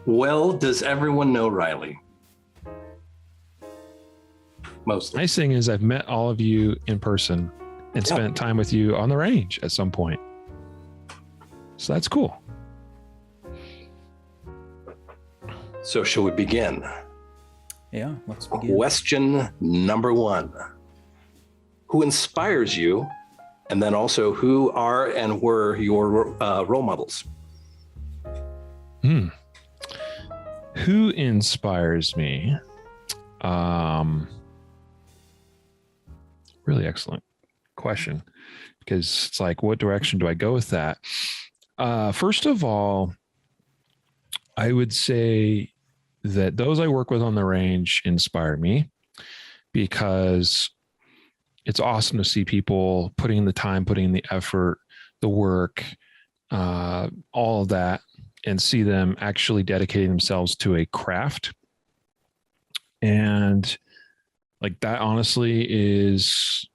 Well, does everyone know Riley? Mostly. Nice thing is I've met all of you in person and spent time with you on the range at some point. So that's cool. So shall we begin? Yeah, let's begin. Question number 1. Who inspires you? And then also, who are and were your role models? Who inspires me? Really excellent question, because it's like, what direction do I go with that? First of all, I would say that those I work with on the range inspire me, because it's awesome to see people putting in the time, putting in the effort, the work, all of that, and see them actually dedicating themselves to a craft. And like that honestly is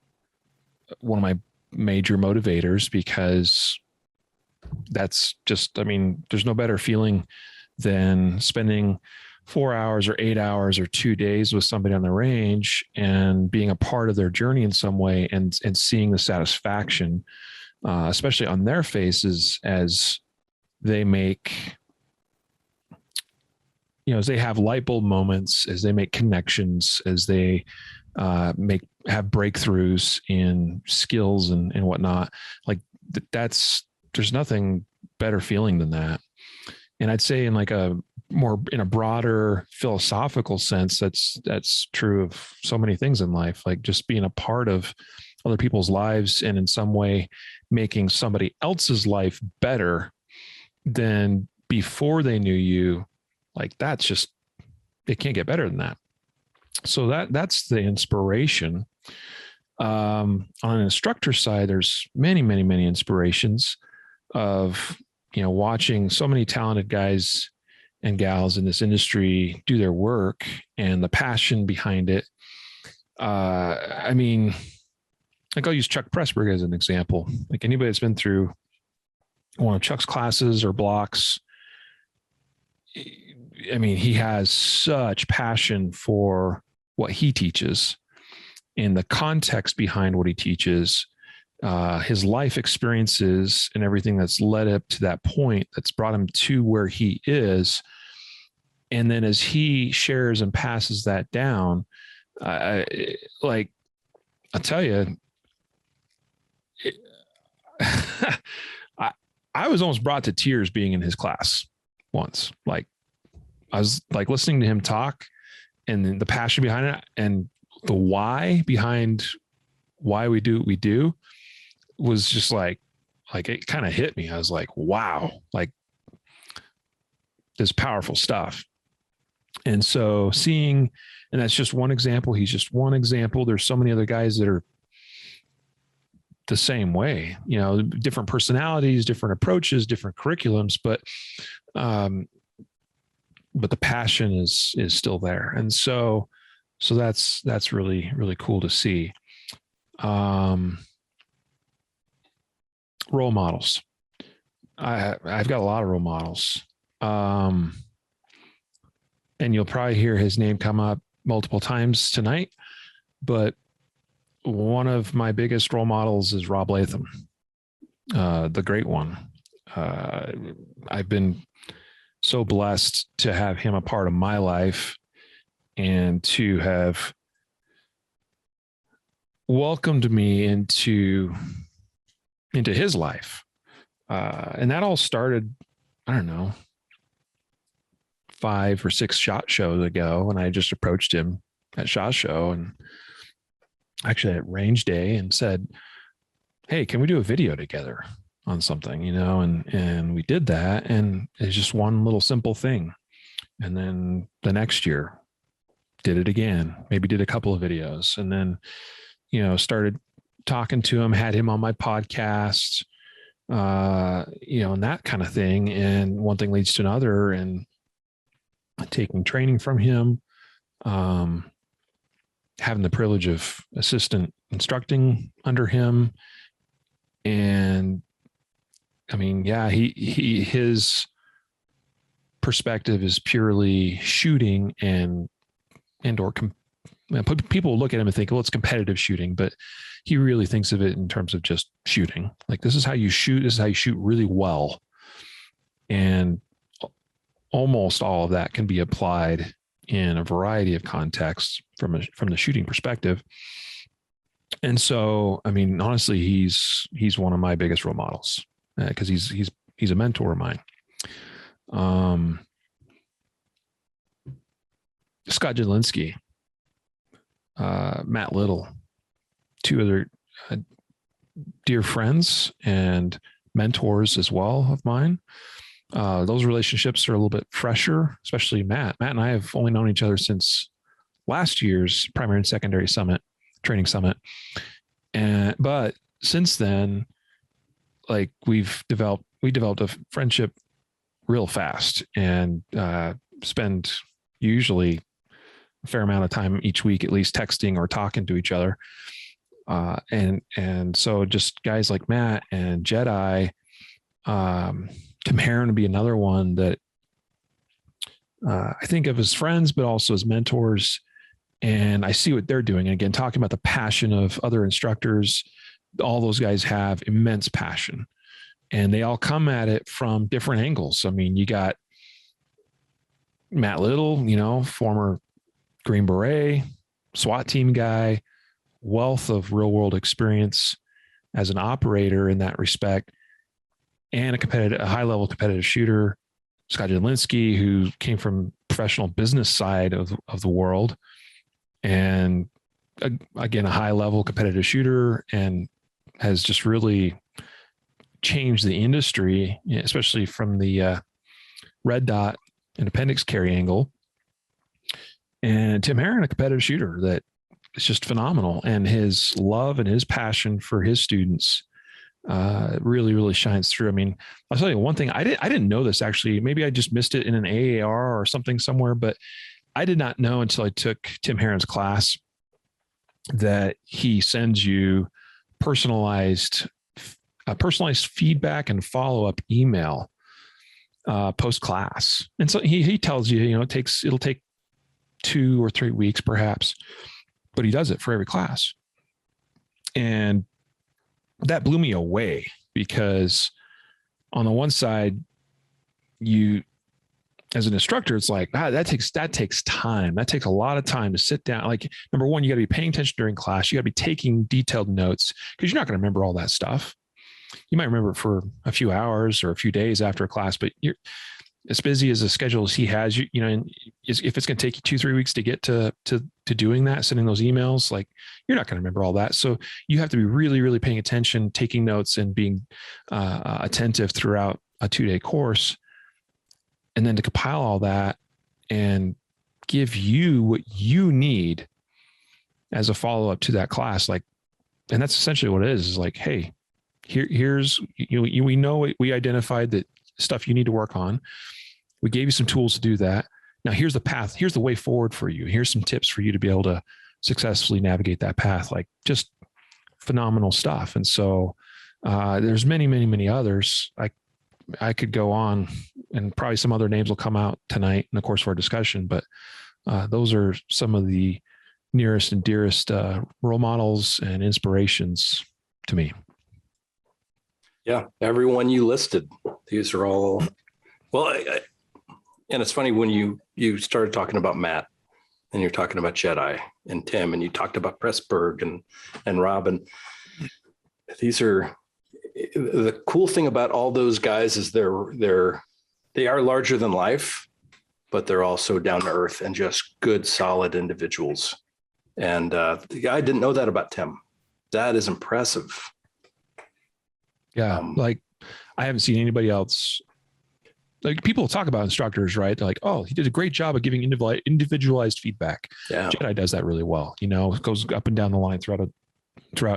one of my major motivators, because that's just, I mean, there's no better feeling than spending 4 hours or 8 hours or 2 days with somebody on the range and being a part of their journey in some way, and seeing the satisfaction, especially on their faces as they make, as they have light bulb moments, as they make connections, as they have breakthroughs in skills and whatnot. Like there's nothing better feeling than that. And I'd say in a broader philosophical sense, that's true of so many things in life, like just being a part of other people's lives and in some way making somebody else's life better than before they knew you. Like that's just, it can't get better than that. So that's the inspiration. On an instructor side, there's many, many, many inspirations of, watching so many talented guys and gals in this industry do their work and the passion behind it. I mean, like I'll use Chuck Pressburg as an example. Like anybody that's been through one of Chuck's classes or blocks, I mean, he has such passion for what he teaches and the context behind what he teaches, his life experiences and everything that's led up to that point that's brought him to where he is. And then as he shares and passes that down, I'll tell you, I was almost brought to tears being in his class once. Like I was like listening to him talk, and then the passion behind it and the why behind why we do what we do was just like it kind of hit me. I was like, wow, like this powerful stuff. And so and that's just one example. He's just one example. There's so many other guys that are the same way, different personalities, different approaches, different curriculums, but the passion is still there. And so that's really, really cool to see. Role models. I've got a lot of role models. And you'll probably hear his name come up multiple times tonight, but one of my biggest role models is Rob Latham, the great one. I've been so blessed to have him a part of my life and to have welcomed me into his life. And that all started, I don't know, 5 or 6 SHOT shows ago, when I just approached him at SHOT Show and actually at range day and said, hey, can we do a video together on something, and we did that. And it's just one little simple thing. And then the next year did it again, maybe did a couple of videos, and then, started talking to him, had him on my podcast, and that kind of thing. And one thing leads to another, and taking training from him, having the privilege of assistant instructing under him. And I mean, yeah, his perspective is purely shooting people look at him and think, well, it's competitive shooting, but he really thinks of it in terms of just shooting. Like, this is how you shoot. This is how you shoot really well. And almost all of that can be applied in a variety of contexts from the shooting perspective. And so, I mean, honestly, he's one of my biggest role models because he's a mentor of mine. Scott Jedlinski, Matt Little, two other dear friends and mentors as well of mine. Those relationships are a little bit fresher, especially Matt. Matt and I have only known each other since last year's primary and secondary training summit. But since then, like we developed a friendship real fast and spend usually a fair amount of time each week, at least texting or talking to each other. And so just guys like Matt and Jedi, Tim Herron would be another one that I think of as friends, but also as mentors. And I see what they're doing. And again, talking about the passion of other instructors, all those guys have immense passion and they all come at it from different angles. I mean, you got Matt Little, former Green Beret, SWAT team guy, wealth of real world experience as an operator in that respect, and a high level competitive shooter. Scott Jedlinski, who came from professional business side of the world, and again, a high level competitive shooter, and has just really changed the industry, especially from the red dot and appendix carry angle. And Tim Herron, a competitive shooter that is just phenomenal, and his love and his passion for his students really, really shines through. I mean, I'll tell you one thing. I didn't know this actually. Maybe I just missed it in an AAR or something somewhere, but I did not know until I took Tim Herron's class that he sends you personalized feedback and follow-up email post class. And so he tells you, it'll take 2 or 3 weeks perhaps, but he does it for every class. And that blew me away because on the one side, you, as an instructor, it's like, that takes time. That takes a lot of time to sit down. Like, number one, you got to be paying attention during class. You got to be taking detailed notes because you're not going to remember all that stuff. You might remember it for a few hours or a few days after a class, but you're as busy as a schedule as he has, if it's going to take you 2-3 weeks to get to doing that, sending those emails, like, you're not going to remember all that. So you have to be really, really paying attention, taking notes, and being attentive throughout a 2-day course. And then to compile all that and give you what you need as a follow-up to that class. Like, and that's essentially what it is like, hey, here's, we know we identified that stuff you need to work on. We gave you some tools to do that. Now here's the path. Here's the way forward for you. Here's some tips for you to be able to successfully navigate that path. Like, just phenomenal stuff. And so there's many, many, many others. I could go on, and probably some other names will come out tonight in the course of our discussion, but those are some of the nearest and dearest role models and inspirations to me. Yeah, everyone you listed, these are all, well, and it's funny when you started talking about Matt, and you're talking about Jedi and Tim, and you talked about Pressburg and Robin. These are, the cool thing about all those guys is they are larger than life, but they're also down to earth and just good, solid individuals. And I didn't know that about Tim. That is impressive. Yeah. Like, I haven't seen anybody else. Like, people talk about instructors, right? They're like, oh, he did a great job of giving individualized feedback. Yeah. Jedi does that really well. Goes up and down the line throughout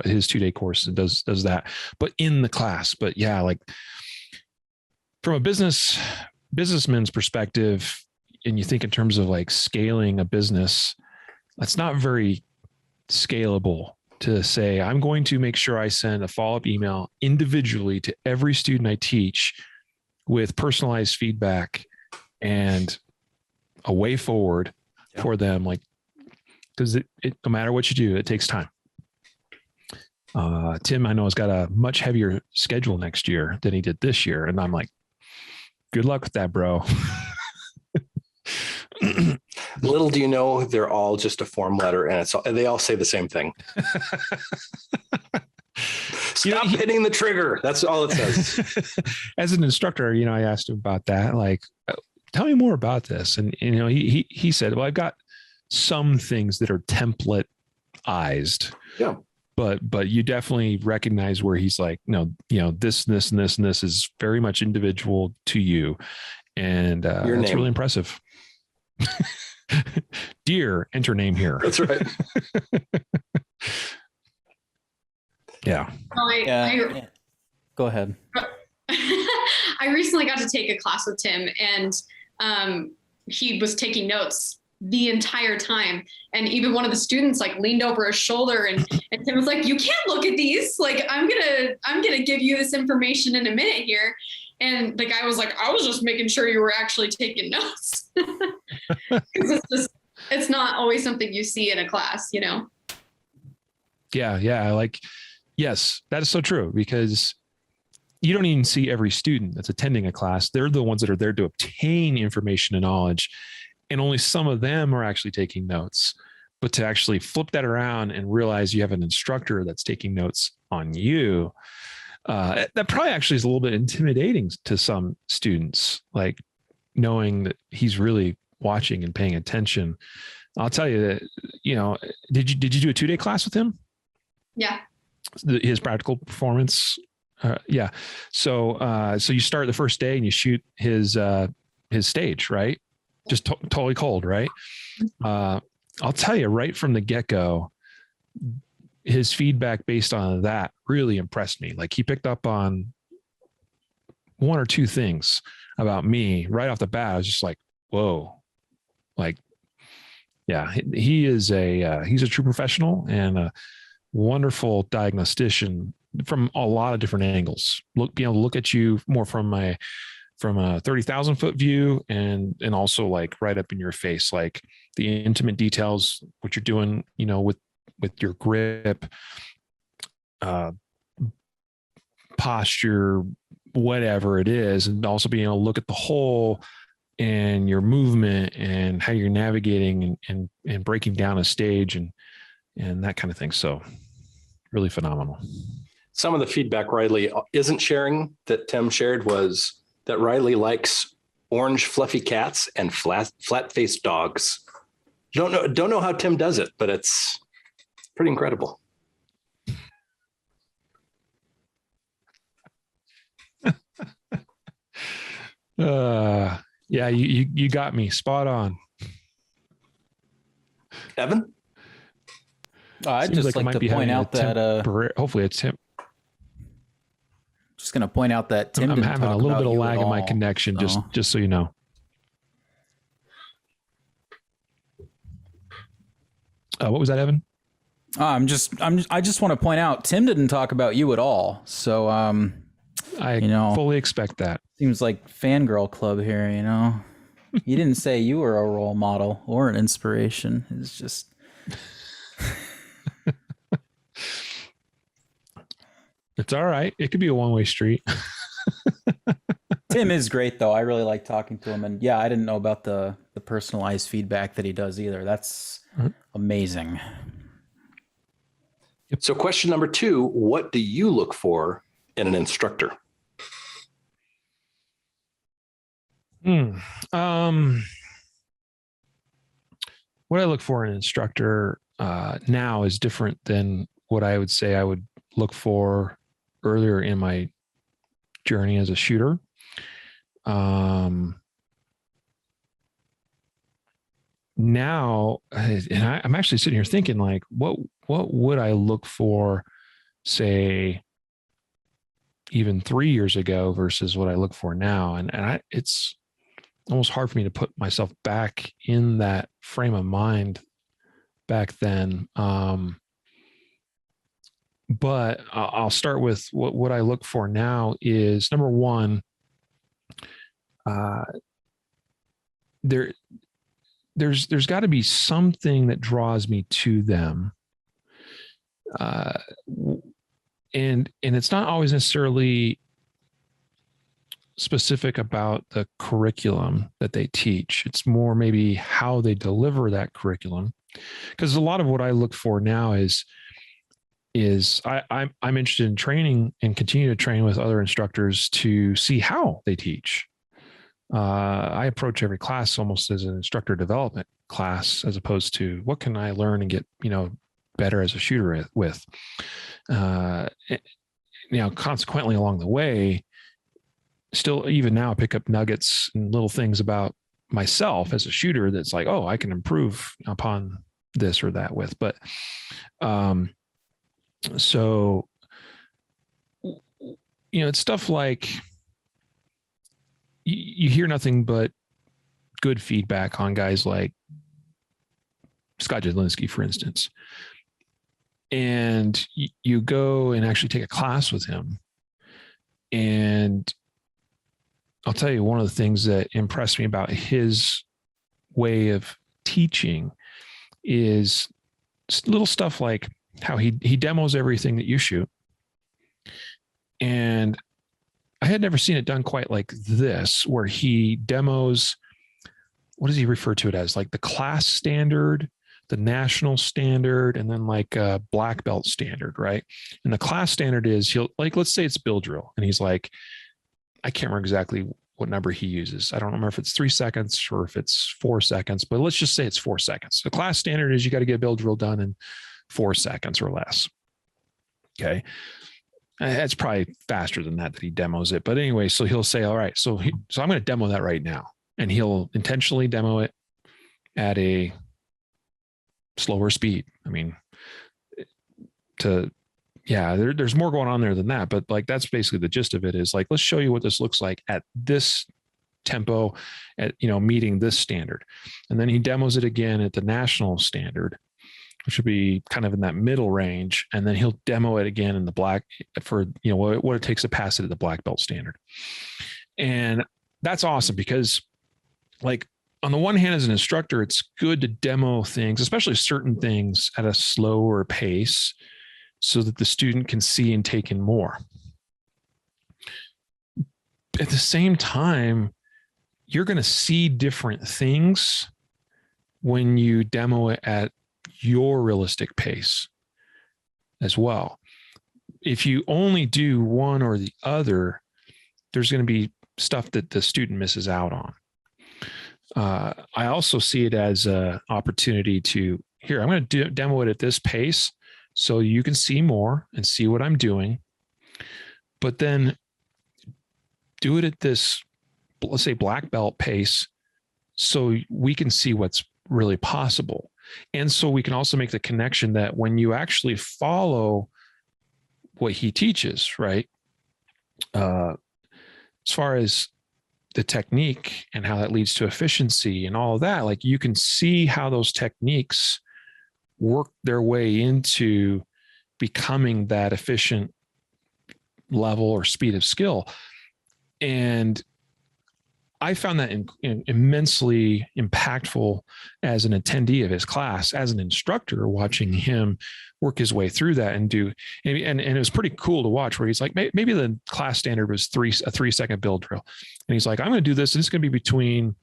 his 2-day course and does that, but in the class. But yeah, like, from a businessman's perspective, and you think in terms of like scaling a business, that's not very scalable to say, I'm going to make sure I send a follow-up email individually to every student I teach with personalized feedback and a way forward for them, like, because no matter what you do, it takes time. Tim, I know, has got a much heavier schedule next year than he did this year. And I'm like, good luck with that, bro. Little do you know, they're all just a form letter, and they all say the same thing. Stop hitting the trigger. That's all it says. As an instructor, I asked him about that. Like, tell me more about this. And, he said, well, I've got some things that are templateized. Yeah. But you definitely recognize where he's like, no, this, and this, and this, and this is very much individual to you. And it's really impressive. Dear, enter name here. That's right. Yeah. Well, go ahead. I recently got to take a class with Tim, and he was taking notes the entire time. And even one of the students like leaned over his shoulder and Tim was like, you can't look at these. Like, I'm gonna give you this information in a minute here. And the guy was like, I was just making sure you were actually taking notes. It's not always something you see in a class, Yeah. Like, yes, that is so true, because you don't even see every student that's attending a class. They're the ones that are there to obtain information and knowledge. And only some of them are actually taking notes. But to actually flip that around and realize you have an instructor that's taking notes on you, that probably actually is a little bit intimidating to some students, like knowing that he's really watching and paying attention. I'll tell you that, did you do a 2-day class with him? Yeah. His practical performance. Yeah. So you start the first day and you shoot his stage, right? Just totally cold, right? I'll tell you right from the get-go, his feedback based on that really impressed me. Like, he picked up on one or two things about me right off the bat. I was just like, whoa. Like, yeah, he's a true professional and a wonderful diagnostician from a lot of different angles. Being able to look at you more from a 30,000 foot view and also like right up in your face, like the intimate details, what you're doing, with your grip, posture, whatever it is, and also being able to look at the whole and your movement and how you're navigating and breaking down a stage and that kind of thing. So really phenomenal. Some of the feedback Riley isn't sharing that Tim shared was that Riley likes orange fluffy cats and flat-faced dogs. Don't know how Tim does it, but it's pretty incredible. Yeah, you got me spot on. Evan? I'd just like to point out that hopefully it's him. Just going to point out that Tim I'm having a little bit of lag in my connection, just so you know. What was that, Evan? I just want to point out Tim didn't talk about you at all. So I fully expect that. Seems like fangirl club here, He didn't say you were a role model or an inspiration. It's just It's all right. It could be a one-way street. Tim is great, though. I really like talking to him. And yeah, I didn't know about the personalized feedback that he does either. That's amazing. Yep. So question number 2, what do you look for in an instructor? What I look for in an instructor now is different than what I would say I would look for earlier in my journey as a shooter. Now, and I'm actually sitting here thinking, like, what would I look for, say, even 3 years ago versus what I look for now? And it's almost hard for me to put myself back in that frame of mind back then. But I'll start with what I look for now is, number one, there's got to be something that draws me to them. And it's not always necessarily specific about the curriculum that they teach. It's more maybe how they deliver that curriculum. Because a lot of what I look for now is I'm interested in training and continue to train with other instructors to see how they teach. I approach every class almost as an instructor development class, as opposed to what can I learn and get, better as a shooter with. Consequently along the way, still even now pick up nuggets and little things about myself as a shooter that's like, oh, I can improve upon this or that with. But so it's stuff like you hear nothing but good feedback on guys like Scott Jedlinski, for instance. And you go and actually take a class with him. And I'll tell you, one of the things that impressed me about his way of teaching is little stuff like how he demos everything that you shoot. And I had never seen it done quite like this, where he demos, what does he refer to it as? Like the class standard, the national standard, and then like a black belt standard, right? And the class standard is let's say it's bill drill. And he's like, I can't remember exactly what number he uses. I don't remember if it's 3 seconds or if it's 4 seconds, but let's just say it's 4 seconds. The class standard is you got to get a bill drill done in 4 seconds or less. Okay. It's probably faster than that he demos it. But anyway, so he'll say, all right, so I'm going to demo that right now. And he'll intentionally demo it at a slower speed. I mean, there's more going on there than that, but like, that's basically the gist of it is like, let's show you what this looks like at this tempo at, meeting this standard. And then he demos it again at the national standard, which would be kind of in that middle range. And then he'll demo it again in the black for, what it takes to pass it at the black belt standard. And that's awesome because like, on the one hand, as an instructor, it's good to demo things, especially certain things at a slower pace so that the student can see and take in more. At the same time, you're going to see different things when you demo it at your realistic pace as well. If you only do one or the other, there's going to be stuff that the student misses out on. I also see it as an opportunity to, I'm going to demo it at this pace so you can see more and see what I'm doing, but then do it at this, let's say, black belt pace so we can see what's really possible. And so we can also make the connection that when you actually follow what he teaches, right? As far as the technique and how that leads to efficiency and all of that, like you can see how those techniques work their way into becoming that efficient level or speed of skill. And I found that immensely impactful as an attendee of his class, as an instructor, watching him work his way through that and it was pretty cool to watch, where he's like, maybe the class standard was a 3 second build drill. And he's like, I'm going to do this. And it's going to be between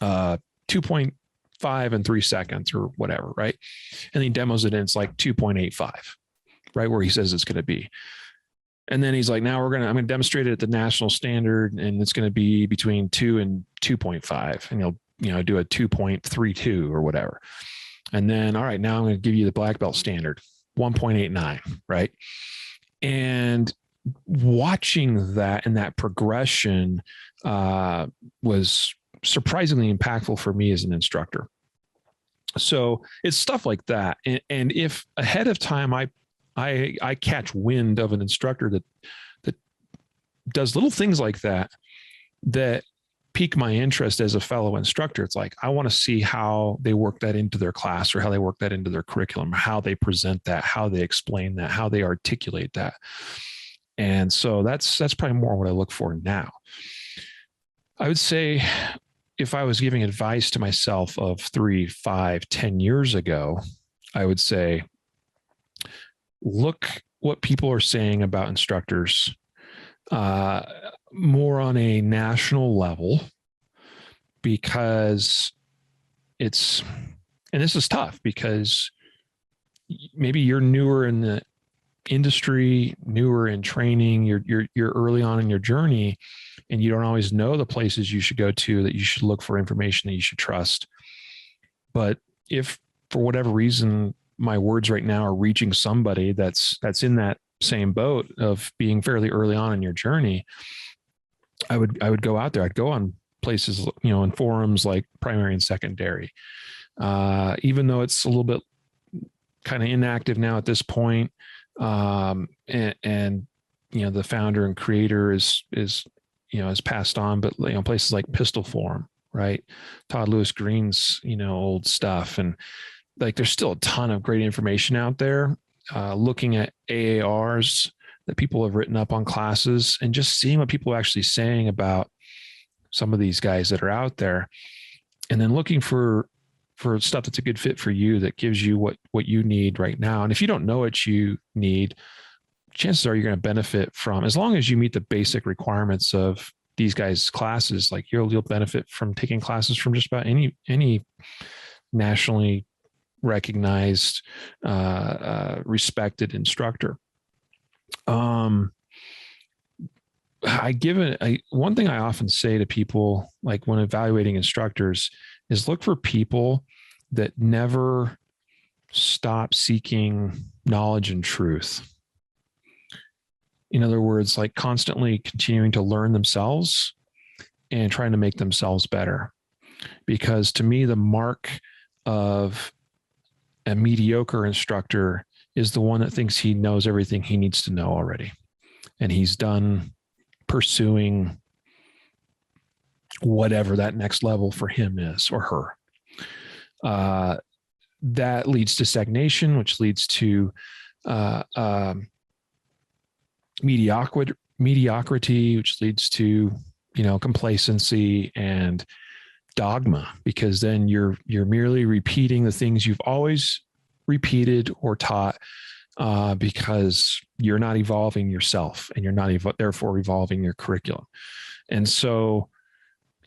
2.5 and 3 seconds or whatever. Right. And he demos it and it's like 2.85, right where he says it's going to be. And then he's like, now I'm going to demonstrate it at the national standard, and it's going to be between 2 and 2.5. And he'll do a 2.32 or whatever. And then, all right, now I'm going to give you the black belt standard, 1.89, right? And watching that and that progression was surprisingly impactful for me as an instructor. So it's stuff like that. And if ahead of time I catch wind of an instructor that does little things like that pique my interest as a fellow instructor, it's like, I want to see how they work that into their class, or how they work that into their curriculum, how they present that, how they explain that, how they articulate that. And so that's probably more what I look for now. I would say if I was giving advice to myself of 3, 5, 10 years ago, I would say, look what people are saying about instructors more on a national level, because it's, and this is tough because maybe you're newer in the industry, newer in training, you're early on in your journey, and you don't always know the places you should go to, that you should look for information that you should trust. But if for whatever reason my words right now are reaching somebody that's in that same boat of being fairly early on in your journey, I would go out there. I'd go on places, in forums like Primary and Secondary, even though it's a little bit kind of inactive now at this point. And the founder and creator is has passed on, but places like Pistol Forum, right? Todd Lewis Green's, old stuff. And like, there's still a ton of great information out there. Looking at AARs that people have written up on classes, and just seeing what people are actually saying about some of these guys that are out there, and then looking for stuff that's a good fit for you, that gives you what you need right now. And if you don't know what you need, chances are you're going to benefit from, as long as you meet the basic requirements of these guys' classes, like you'll benefit from taking classes from just about any nationally recognized, respected instructor. One thing I often say to people, like when evaluating instructors, is look for people that never stop seeking knowledge and truth. In other words, like constantly continuing to learn themselves and trying to make themselves better. Because to me, the mark of a mediocre instructor is the one that thinks he knows everything he needs to know already, and he's done pursuing whatever that next level for him is, or her. That leads to stagnation, which leads to mediocrity, which leads to complacency and dogma, because then you're merely repeating the things you've always repeated or taught, because you're not evolving yourself, and you're not therefore evolving your curriculum. And so,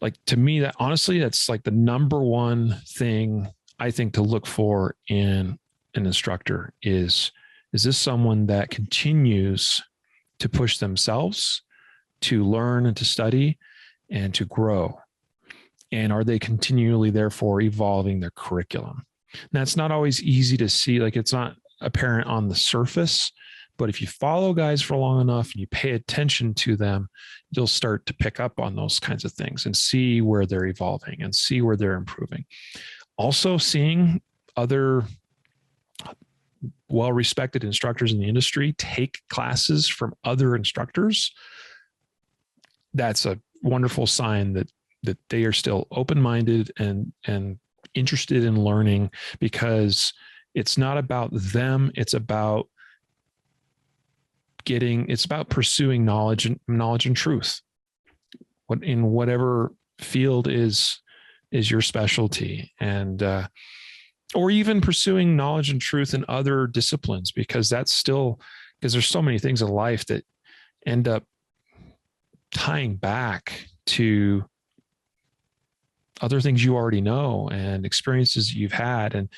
like, to me, that honestly, that's like the number one thing I think to look for in an instructor is this someone that continues to push themselves, to learn and to study and to grow? And are they continually therefore evolving their curriculum? Now, it's not always easy to see, like it's not apparent on the surface, but if you follow guys for long enough and you pay attention to them, you'll start to pick up on those kinds of things and see where they're evolving and see where they're improving. Also, seeing other well-respected instructors in the industry take classes from other instructors, that's a wonderful sign that they are still open-minded and interested in learning, because it's not about them. It's about pursuing knowledge and truth. In whatever field is your specialty, and or even pursuing knowledge and truth in other disciplines, because there's so many things in life that end up tying back to other things you already know and experiences you've had. And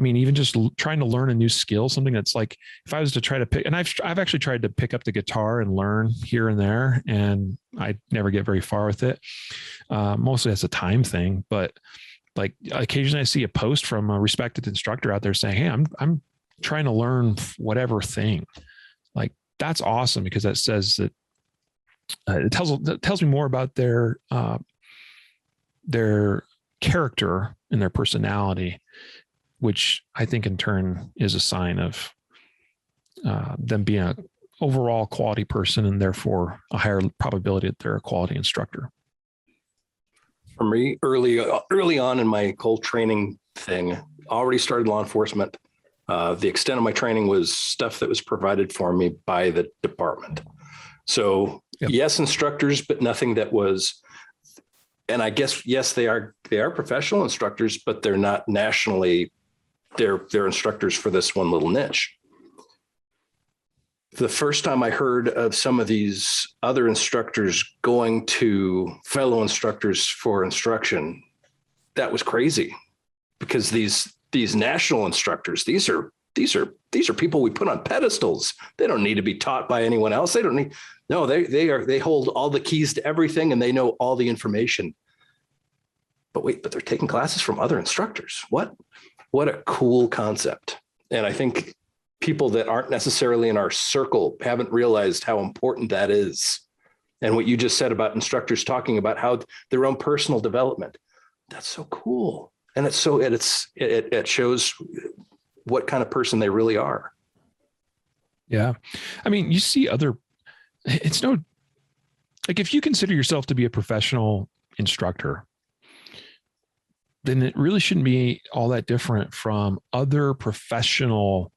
even just trying to learn a new skill, something that's like, if I was to try to pick, and I've actually tried to pick up the guitar and learn here and there, and I never get very far with it. Mostly that's a time thing, but like occasionally I see a post from a respected instructor out there saying, "Hey, I'm trying to learn whatever thing." Like, that's awesome, because that says that it tells me more about their character and their personality, which I think in turn is a sign of them being an overall quality person, and therefore a higher probability that they're a quality instructor. For me, early on in my whole training thing, already started law enforcement. The extent of my training was stuff that was provided for me by the department. So Yes, instructors, but nothing that was And I guess, yes, they are professional instructors, but they're not nationally, they're instructors for this one little niche. The first time I heard of some of these other instructors going to fellow instructors for instruction, that was crazy, because these national instructors, these are people we put on pedestals. They don't need to be taught by anyone else. They don't need, no, they hold all the keys to everything, and they know all the information. But wait, but they're taking classes from other instructors. What a cool concept. And I think people that aren't necessarily in our circle haven't realized how important that is. And what you just said about instructors talking about how their own personal development, that's so cool. And it shows what kind of person they really are. Yeah. I mean, you see it's no, like, if you consider yourself to be a professional instructor, then it really shouldn't be all that different from other professional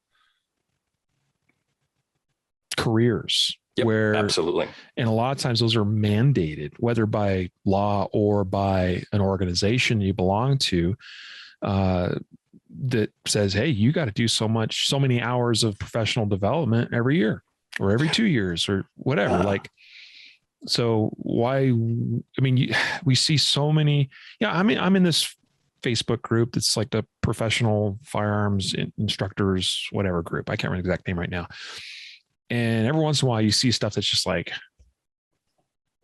careers. Yep, where absolutely. And a lot of times those are mandated, whether by law or by an organization you belong to, that says, hey, you got to do so many hours of professional development every year or every 2 years or whatever. So why, I mean, we see so many, I'm in this Facebook group that's like the professional firearms instructors, whatever group. I can't remember the exact name right now. And every once in a while you see stuff that's just like,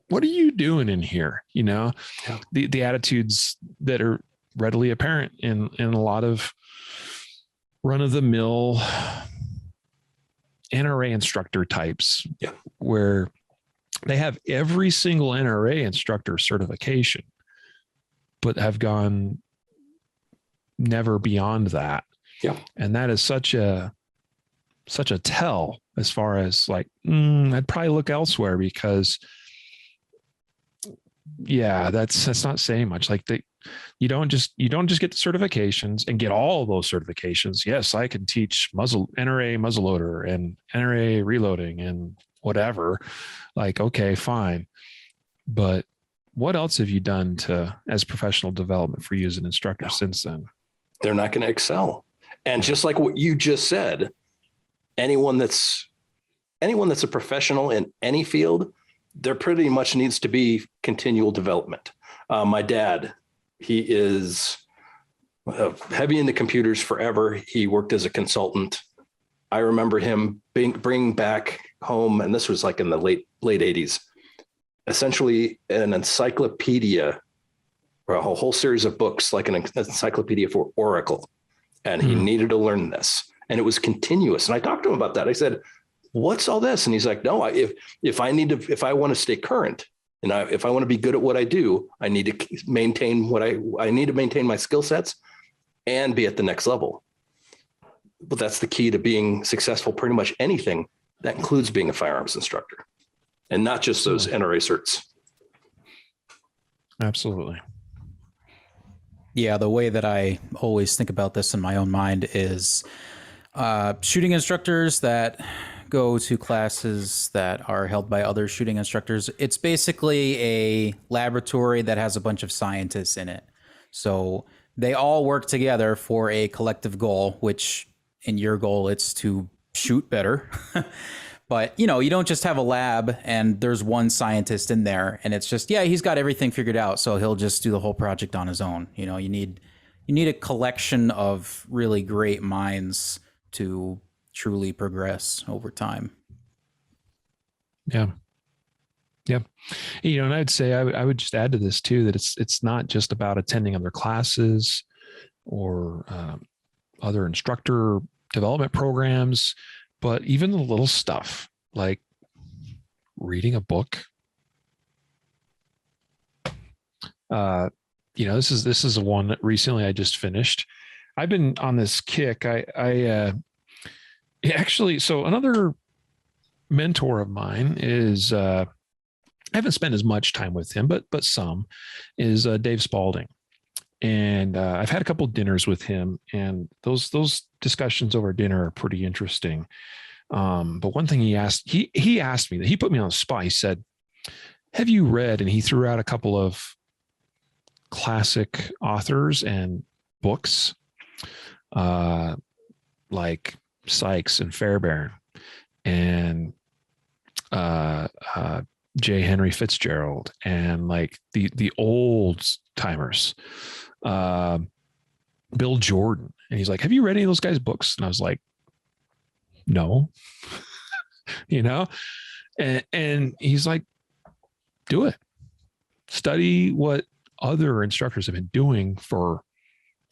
what are you doing in here? The attitudes that are readily apparent in a lot of run-of-the-mill NRA instructor types, where they have every single NRA instructor certification, but have gone never beyond that. Yeah. And that is such a tell, as far as like, I'd probably look elsewhere, because that's not saying much. Like, you don't just get the certifications and get all of those certifications. Yes, I can teach NRA muzzleloader and NRA reloading and whatever. Like, okay, fine. But what else have you done as professional development for you as an instructor since then? They're not going to excel. And just like what you just said, anyone that's a professional in any field, there pretty much needs to be continual development. My dad, he is heavy into computers forever. He worked as a consultant. I remember him bringing back home, and this was like in the late 80s, essentially an encyclopedia, or a whole series of books, like an encyclopedia for Oracle. And he needed to learn this. And it was continuous. And I talked to him about that. I said, what's all this? And he's like, no, if I want to stay current, and if I want to be good at what I do, I need to maintain I need to maintain my skill sets and be at the next level. But that's the key to being successful pretty much anything. That includes being a firearms instructor, and not just those NRA certs. Absolutely. Yeah, the way that I always think about this in my own mind is shooting instructors that go to classes that are held by other shooting instructors. It's basically a laboratory that has a bunch of scientists in it. So they all work together for a collective goal, which in your goal, it's to shoot better. But, you don't just have a lab and there's one scientist in there and it's just, he's got everything figured out, so he'll just do the whole project on his own. You need a collection of really great minds to truly progress over time. Yeah. Yeah. And I'd say I would just add to this too, that it's not just about attending other classes or other instructor development programs, but even the little stuff like reading a book. This is one that recently I just finished. I've been on this kick. So another mentor of mine is, I haven't spent as much time with him, but some, is Dave Spalding. And I've had a couple of dinners with him, and those discussions over dinner are pretty interesting. But one thing he asked me, that he put me on the spot. He said, have you read, and he threw out a couple of classic authors and books, like Sykes and Fairbairn and J. Henry Fitzgerald, and like the old timers, Bill Jordan. And he's like, have you read any of those guys' books? And I was like, no, you know, and he's like, do it. Study what other instructors have been doing for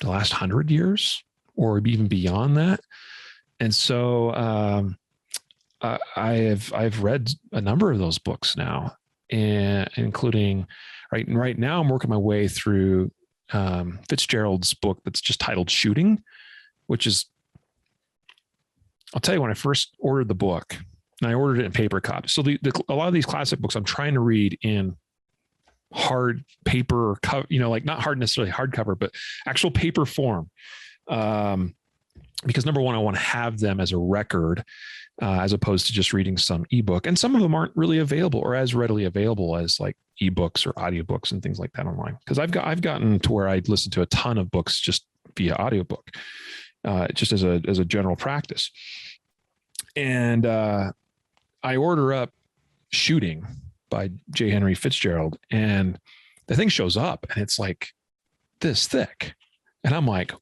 the last 100 years or even beyond that. And so I've read a number of those books now, and including right now I'm working my way through Fitzgerald's book that's just titled Shooting, which is, I'll tell you, when I first ordered the book, and I ordered it in paper copy. So a lot of these classic books I'm trying to read in hard paper, like not hard necessarily hardcover, but actual paper form. Because number one, I want to have them as a record, as opposed to just reading some ebook. And some of them aren't really available or as readily available as like ebooks or audiobooks and things like that online. Because I've gotten to where I listen to a ton of books just via audiobook, just as a general practice. And I order up Shooting by J. Henry Fitzgerald, and the thing shows up and it's like this thick. And I'm like,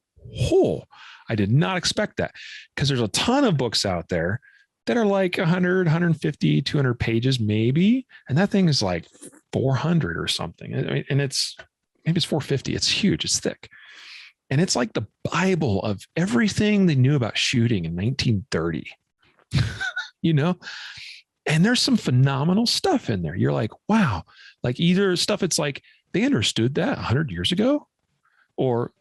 oh, I did not expect that, because there's a ton of books out there that are like 100, 150, 200 pages maybe. And that thing is like 400 or something. And maybe it's 450. It's huge. It's thick. And it's like the Bible of everything they knew about shooting in 1930, and there's some phenomenal stuff in there. You're like, wow, like either stuff it's like they understood that 100 years ago, or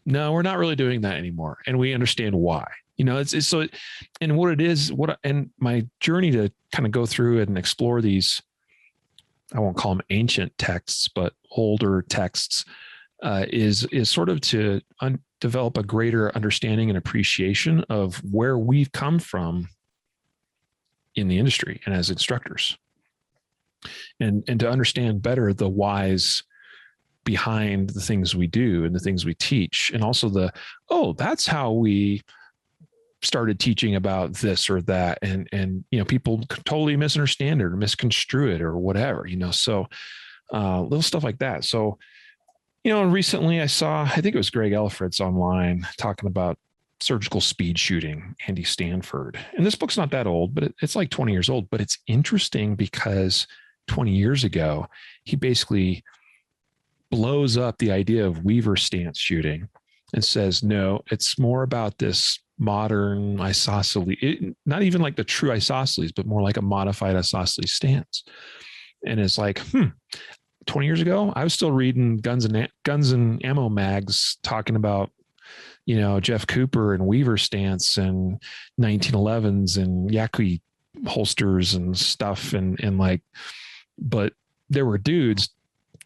no, we're not really doing that anymore. And we understand why, it's so, and what it is, and my journey to kind of go through and explore these, I won't call them ancient texts, but older texts, is sort of to develop a greater understanding and appreciation of where we've come from in the industry and as instructors, and to understand better the whys behind the things we do and the things we teach. And also that's how we started teaching about this or that. And people totally misunderstand it or misconstrue it or whatever, so little stuff like that. So, recently I think it was Greg Elfrid's online talking about surgical speed shooting, Andy Stanford. And this book's not that old, but it's like 20 years old, but it's interesting because 20 years ago, he basically blows up the idea of Weaver stance shooting and says, no, it's more about this modern isosceles, not even like the true isosceles, but more like a modified isosceles stance. And it's like, 20 years ago, I was still reading Guns and Ammo mags talking about, Jeff Cooper and Weaver stance and 1911s and Yaqui holsters and stuff. And like, but there were dudes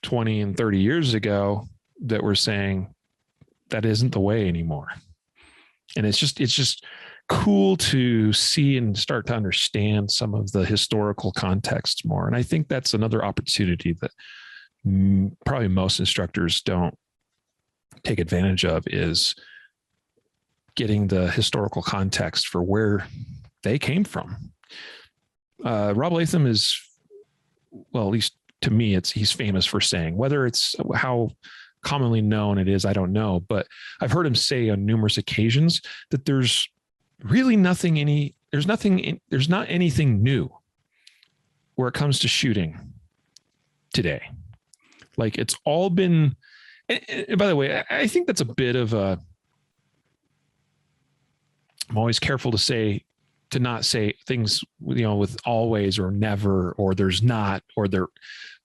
20 and 30 years ago that were saying that isn't the way anymore. And it's just cool to see and start to understand some of the historical context more. And I think that's another opportunity that probably most instructors don't take advantage of, is getting the historical context for where they came from. Rob Latham is, well, at least to me, he's famous for saying, whether it's how commonly known it is, I don't know, but I've heard him say on numerous occasions that there's really there's not anything new where it comes to shooting today. Like it's all been, and by the way, I think that's a bit of I'm always careful to not say things, with always or never, or there's not, or there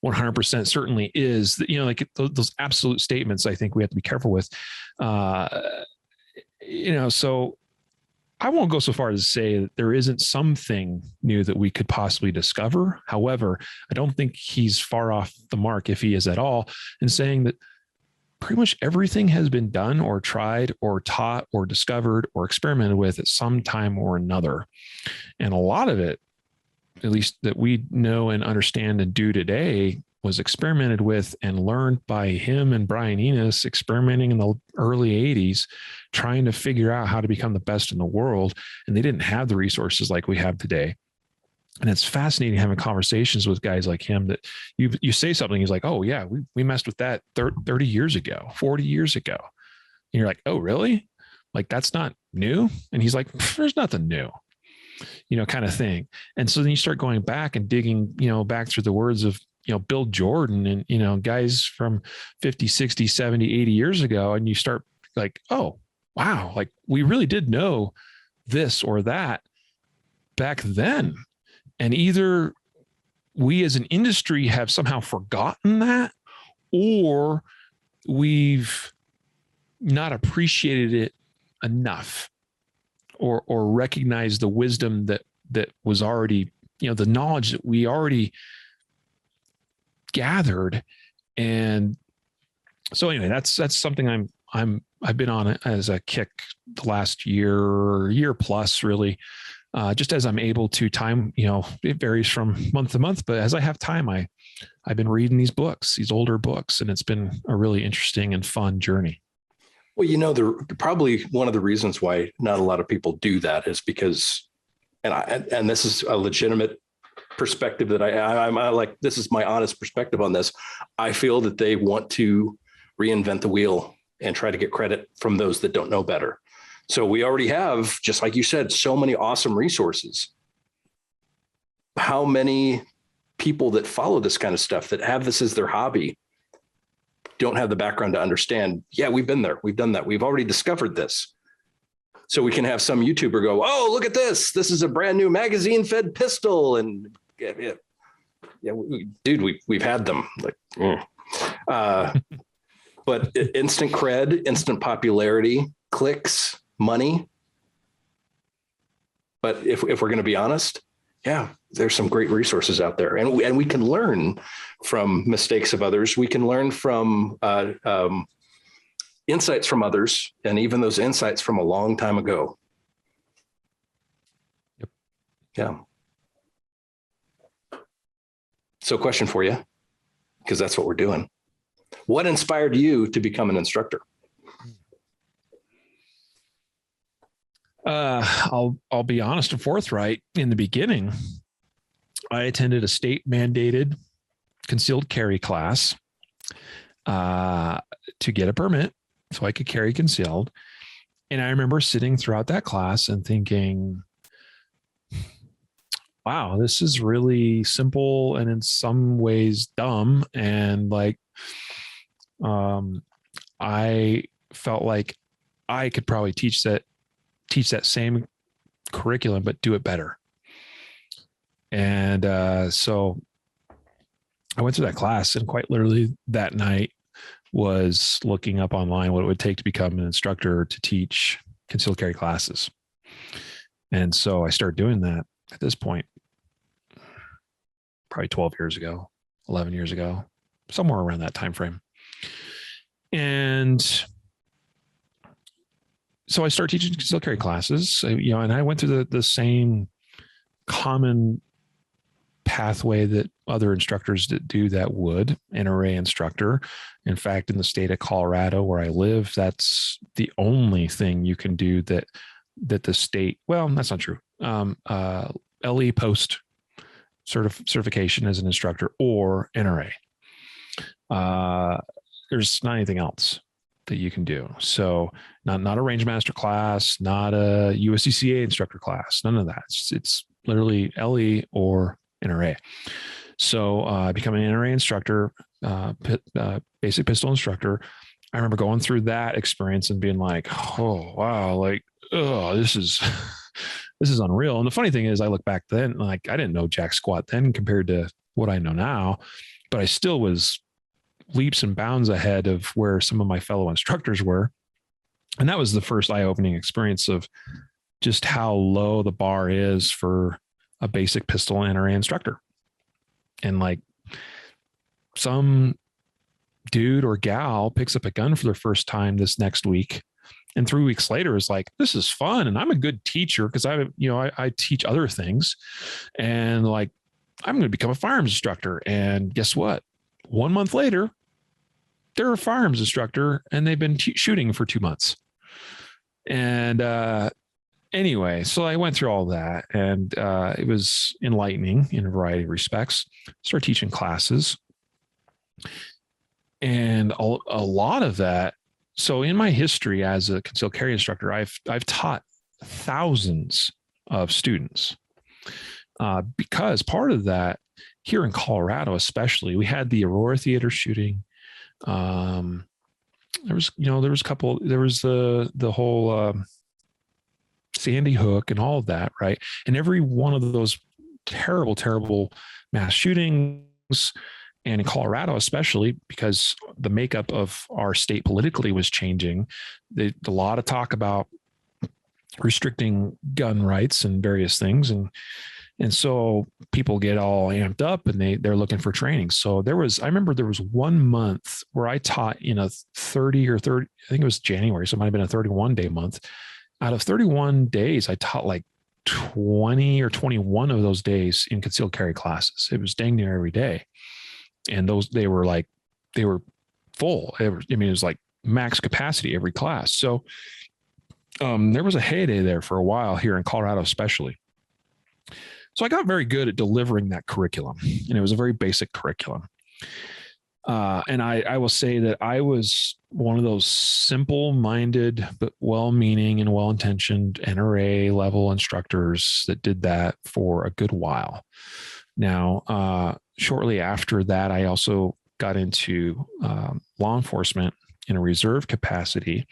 100% certainly is, like those absolute statements, I think we have to be careful with, so I won't go so far as to say that there isn't something new that we could possibly discover. However, I don't think he's far off the mark, if he is at all, in saying that pretty much everything has been done or tried or taught or discovered or experimented with at some time or another. And a lot of it, at least that we know and understand and do today, was experimented with and learned by him and Brian Enos, experimenting in the early 80s, trying to figure out how to become the best in the world. And they didn't have the resources like we have today. And it's fascinating having conversations with guys like him that you say something, he's like, oh yeah, we messed with that 30 years ago, 40 years ago. And you're like, oh, really? Like, that's not new? And he's like, there's nothing new, kind of thing. And so then you start going back and digging, back through the words of, Bill Jordan and, guys from 50, 60, 70, 80 years ago. And you start like, oh, wow, like we really did know this or that back then. And either we as an industry have somehow forgotten that, or we've not appreciated it enough, or recognized the wisdom that was already, the knowledge that we already gathered. And so anyway, that's something I've been on as a kick the last year plus, really. Just as I'm able to time, it varies from month to month, but as I have time, I've been reading these books, these older books, and it's been a really interesting and fun journey. Well, probably one of the reasons why not a lot of people do that is because, and this is a legitimate perspective that I'm like, this is my honest perspective on this. I feel that they want to reinvent the wheel and try to get credit from those that don't know better. So we already have, just like you said, so many awesome resources. How many people that follow this kind of stuff, that have this as their hobby, don't have the background to understand, yeah, we've been there, we've done that, we've already discovered this. So we can have some YouTuber go, oh, look at this. This is a brand new magazine fed pistol. And yeah, dude, we've had them. Like, but instant cred, instant popularity, clicks, money. But if we're going to be honest, yeah, there's some great resources out there, and we can learn from mistakes of others. We can learn from insights from others, and even those insights from a long time ago. Yep. Yeah. So, question for you, because that's what we're doing. What inspired you to become an instructor? I'll be honest and forthright. In the beginning, I attended a state mandated concealed carry class to get a permit so I could carry concealed. And I remember sitting throughout that class and thinking, wow, this is really simple and in some ways dumb. And like, I felt like I could probably teach that same curriculum, but do it better. And so I went through that class, and quite literally that night was looking up online what it would take to become an instructor to teach concealed carry classes. And so I started doing that at this point, probably 12 years ago, 11 years ago, somewhere around that time frame. And so I started teaching concealed carry classes, and I went through the same common pathway that other instructors that do that would, NRA instructor. In fact, in the state of Colorado where I live, that's the only thing you can do that the state, well, that's not true. LE post certification as an instructor or NRA. There's not anything else that you can do. So not a range master class, not a USCCA instructor class, none of that. It's literally LE or NRA. So becoming an NRA instructor, basic pistol instructor, I remember going through that experience and being like, oh, wow, like, oh, this is unreal. And the funny thing is, I look back then, like I didn't know jack squat then compared to what I know now, but I still was leaps and bounds ahead of where some of my fellow instructors were. And that was the first eye-opening experience of just how low the bar is for a basic pistol NRA instructor. And like some dude or gal picks up a gun for their first time this next week, and 3 weeks later is like, this is fun. And I'm a good teacher because I teach other things, and like, I'm going to become a firearms instructor. And guess what? 1 month later, they're a firearms instructor and they've been shooting for 2 months. And anyway, so I went through all that, and it was enlightening in a variety of respects. Started teaching classes, and a lot of that. So in my history as a concealed carry instructor, I've taught thousands of students, because part of that here in Colorado, especially, we had the Aurora Theater shooting. There was the whole Sandy Hook and all of that, right? And every one of those terrible, terrible mass shootings, and in Colorado, especially because the makeup of our state politically was changing, a lot of talk about restricting gun rights and various things. And so people get all amped up and they're looking for training. So I remember there was 1 month where I taught in a 30, I think it was January. So it might've been a 31-day month. Out of 31 days, I taught like 20 or 21 of those days in concealed carry classes. It was dang near every day. And they were full. It was like max capacity every class. So there was a heyday there for a while here in Colorado, especially. So I got very good at delivering that curriculum, and it was a very basic curriculum. And I will say that I was one of those simple-minded but well-meaning and well-intentioned NRA level instructors that did that for a good while. Now, shortly after that, I also got into law enforcement in a reserve capacity.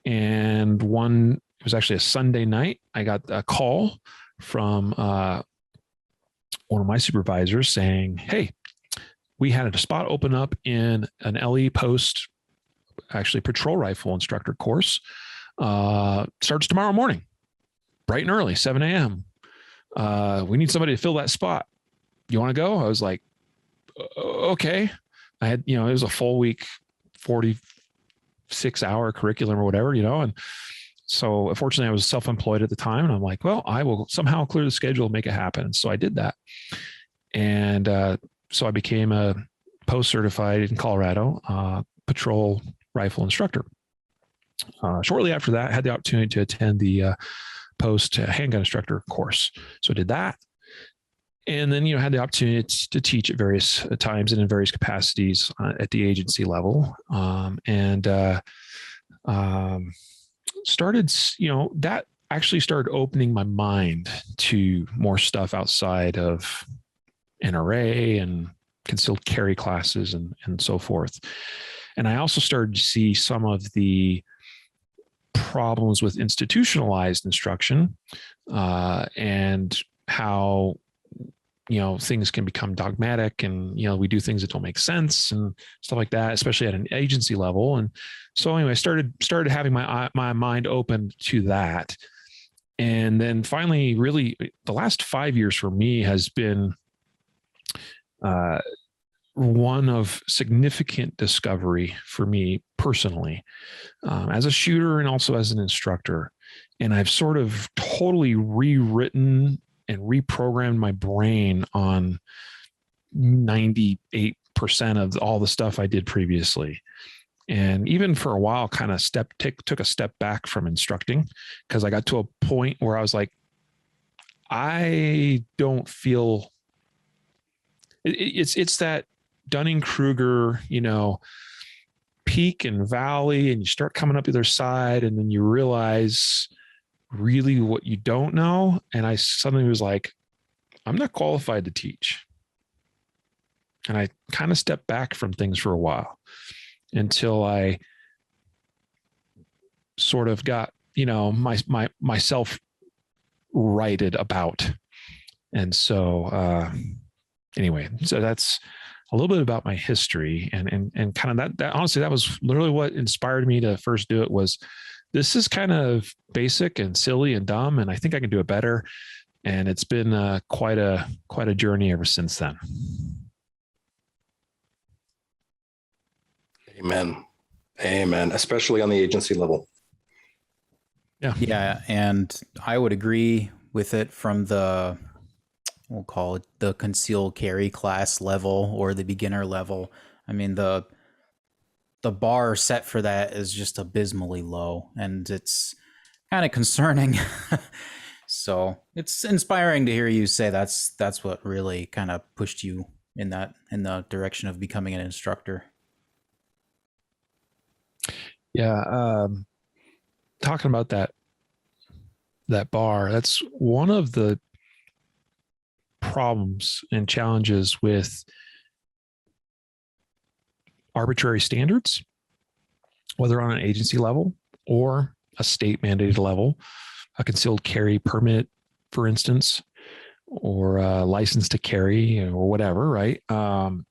And it was actually a Sunday night, I got a call from one of my supervisors saying, "Hey, we had a spot open up in an LE post, actually patrol rifle instructor course. Starts tomorrow morning, bright and early, 7 a.m. We need somebody to fill that spot. You want to go?" I was like, okay. I had, it was a full week, 46-hour curriculum or whatever, and so unfortunately I was self-employed at the time, and I'm like, well, I will somehow clear the schedule and make it happen. So I did that. And so I became a post-certified in Colorado patrol rifle instructor. Shortly after that, I had the opportunity to attend the post handgun instructor course. So I did that. And then, had the opportunity to teach at various times and in various capacities at the agency level. Started, that actually started opening my mind to more stuff outside of NRA and concealed carry classes and so forth. And I also started to see some of the problems with institutionalized instruction and how, things can become dogmatic, and, we do things that don't make sense and stuff like that, especially at an agency level. And so anyway, I started having my mind open to that. And then finally, really the last 5 years for me has been one of significant discovery for me personally, as a shooter and also as an instructor. And I've sort of totally rewritten and reprogrammed my brain on 98% of all the stuff I did previously. And even for a while, kind of took a step back from instructing, because I got to a point where I was like, I don't feel it's that Dunning-Kruger, peak and valley, and you start coming up the other side, and then you realize really what you don't know. And I suddenly was like, I'm not qualified to teach. And I kind of stepped back from things for a while until I sort of got, myself righted about. And so, anyway, so that's a little bit about my history, and kind of that honestly, that was literally what inspired me to first do it. Was this is kind of basic and silly and dumb, and I think I can do it better. And it's been quite a journey ever since then. Amen. Especially on the agency level. Yeah. And I would agree with it from the we'll call it the concealed carry class level or the beginner level, I mean, the bar set for that is just abysmally low, and it's kind of concerning. So it's inspiring to hear you say that's what really kind of pushed you in the direction of becoming an instructor. Yeah. Talking about that bar, that's one of the problems and challenges with arbitrary standards, whether on an agency level or a state mandated level, a concealed carry permit, for instance, or a license to carry or whatever, right? And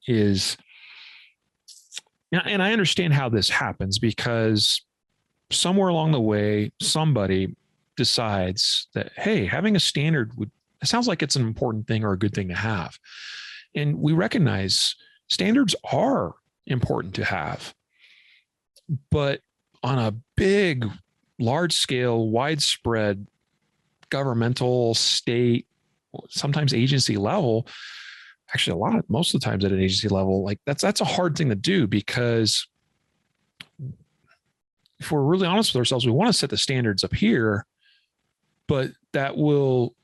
I understand how this happens, because somewhere along the way, somebody decides that, hey, having a standard it sounds like it's an important thing or a good thing to have. And we recognize standards are important to have, but on a big, large scale, widespread governmental, state, sometimes agency level, actually most of the times at an agency level, like that's a hard thing to do, because if we're really honest with ourselves, we want to set the standards up here, but that will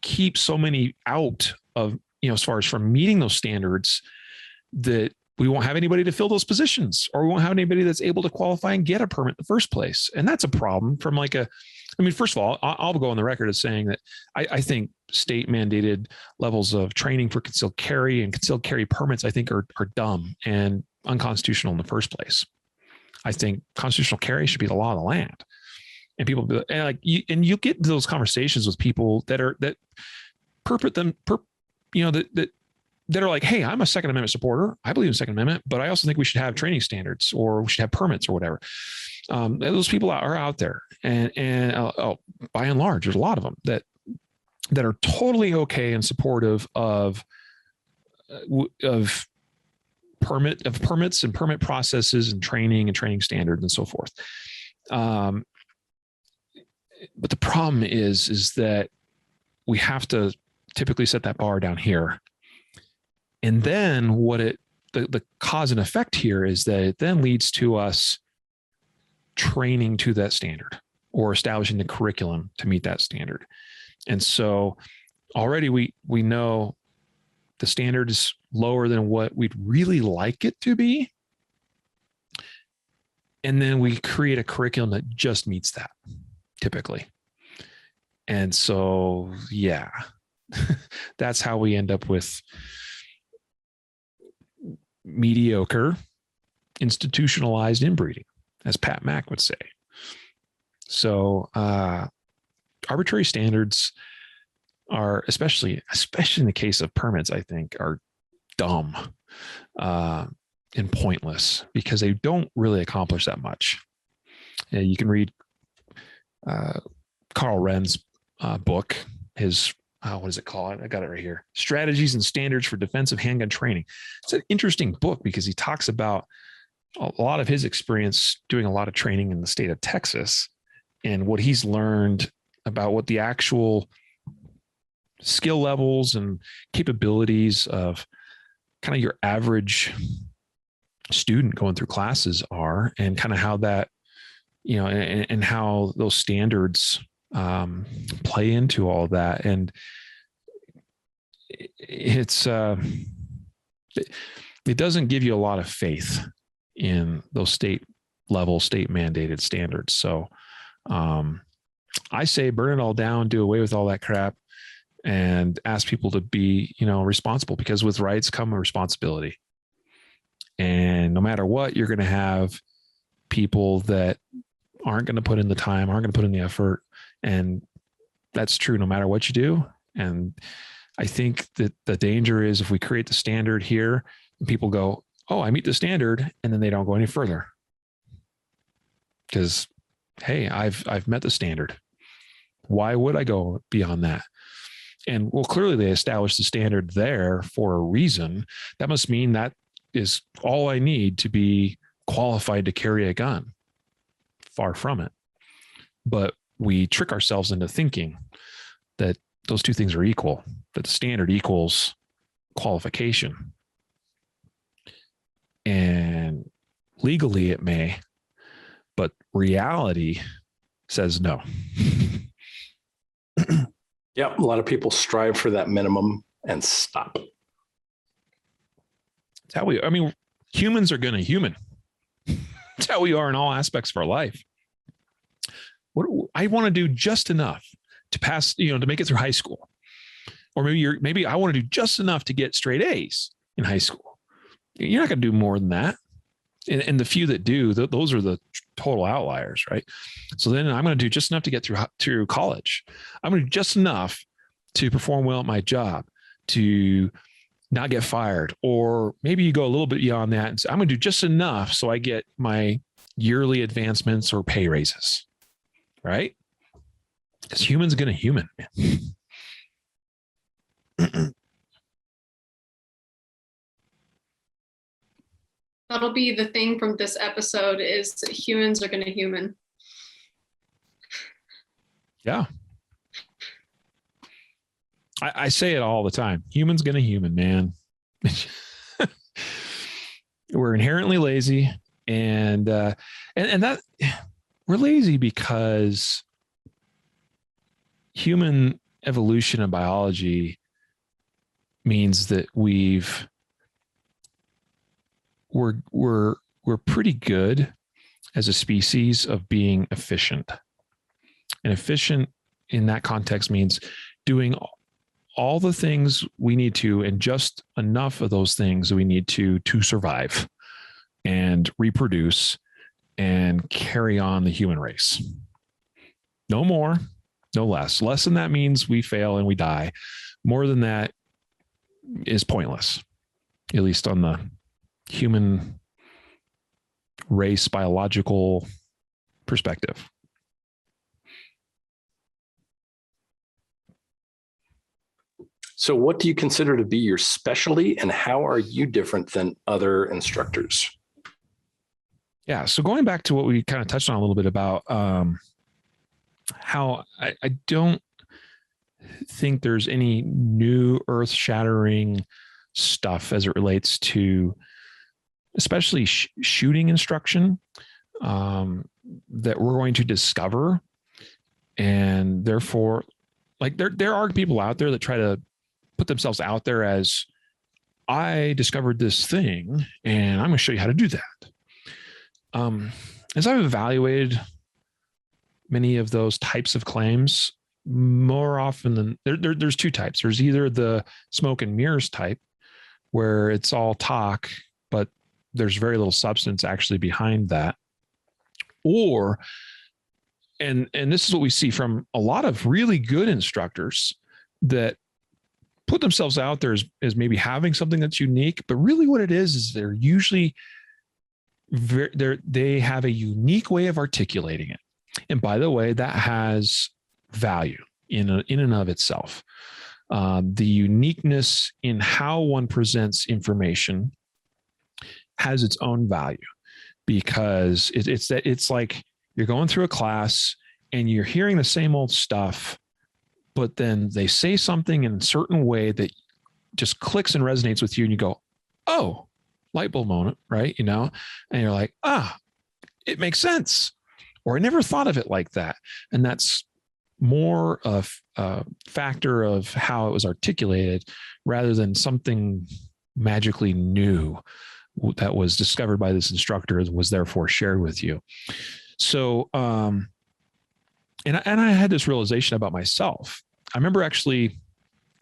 keep so many out of, as far as from meeting those standards, that we won't have anybody to fill those positions, or we won't have anybody that's able to qualify and get a permit in the first place. And that's a problem from first of all, I'll go on the record as saying that I think state mandated levels of training for concealed carry and concealed carry permits, I think are dumb and unconstitutional in the first place. I think constitutional carry should be the law of the land. And people, and you get into those conversations with people that are like, hey, I'm a Second Amendment supporter. I believe in Second Amendment, but I also think we should have training standards, or we should have permits or whatever. Those people are out there, and by and large, there's a lot of them that are totally okay and supportive of permits and permit processes and training standards and so forth. But the problem is that we have to typically set that bar down here. And then the cause and effect here is that it then leads to us training to that standard, or establishing the curriculum to meet that standard. And so already we know the standard is lower than what we'd really like it to be. And then we create a curriculum that just meets that, typically. And so, yeah, that's how we end up with mediocre, institutionalized inbreeding, as Pat Mack would say. So arbitrary standards are, especially in the case of permits, I think, are dumb and pointless, because they don't really accomplish that much. You can read Carl Wren's book, his what is it called? I got it right here. Strategies and Standards for Defensive Handgun Training. It's an interesting book because he talks about a lot of his experience doing a lot of training in the state of Texas, and what he's learned about what the actual skill levels and capabilities of kind of your average student going through classes are, and kind of how that, and how those standards play into all of that. And it doesn't give you a lot of faith in those state mandated standards. So I say burn it all down, do away with all that crap, and ask people to be, responsible, because with rights come a responsibility. And no matter what, you're going to have people that aren't going to put in the time, aren't going to put in the effort. And that's true no matter what you do. And I think that the danger is if we create the standard here and people go, oh, I meet the standard, and then they don't go any further. Because, hey, I've met the standard. Why would I go beyond that? And well, clearly they established the standard there for a reason. That must mean that is all I need to be qualified to carry a gun. Far from it. But we trick ourselves into thinking that those two things are equal. that the standard equals qualification. And legally it may, but reality says no. Yeah, a lot of people strive for that minimum and stop. It's how humans are going to human. It's how we are in all aspects of our life. I want to do just enough to pass, to make it through high school. Or maybe I want to do just enough to get straight A's in high school. You're not going to do more than that. And the few that do, those are the total outliers, right? So then I'm going to do just enough to get through college. I'm going to do just enough to perform well at my job, to not get fired. Or maybe you go a little bit beyond that and say, I'm going to do just enough so I get my yearly advancements or pay raises, right? Because humans going to human, man. That'll be the thing from this episode is that humans are going to human. Yeah. I say it all the time. Humans going to human, man. We're inherently lazy, and that we're lazy because human evolution and biology means that we're pretty good as a species of being efficient. And efficient in that context means doing all the things we need to, and just enough of those things we need to survive and reproduce and carry on the human race. No more, no less. Less than that means we fail and we die. More than that is pointless, at least on the human race biological perspective. So what do you consider to be your specialty, and how are you different than other instructors? Yeah. So going back to what we kind of touched on a little bit about how I don't think there's any new earth-shattering stuff as it relates to especially shooting instruction that we're going to discover. And therefore, like there are people out there that try to put themselves out there as, I discovered this thing and I'm going to show you how to do that. As I've evaluated many of those types of claims, more often than there's two types. There's either the smoke and mirrors type, where it's all talk, but there's very little substance actually behind that. Or, and this is what we see from a lot of really good instructors that put themselves out there as maybe having something that's unique, but really what it is they're usually they have a unique way of articulating it. And by the way, that has value in and of itself. The uniqueness in how one presents information has its own value, because it's like you're going through a class and you're hearing the same old stuff, but then they say something in a certain way that just clicks and resonates with you, and you go, oh, light bulb moment, right? And you're like, it makes sense. Or I never thought of it like that. And that's more of a factor of how it was articulated rather than something magically new that was discovered by this instructor and was therefore shared with you. So, and I had this realization about myself. I remember actually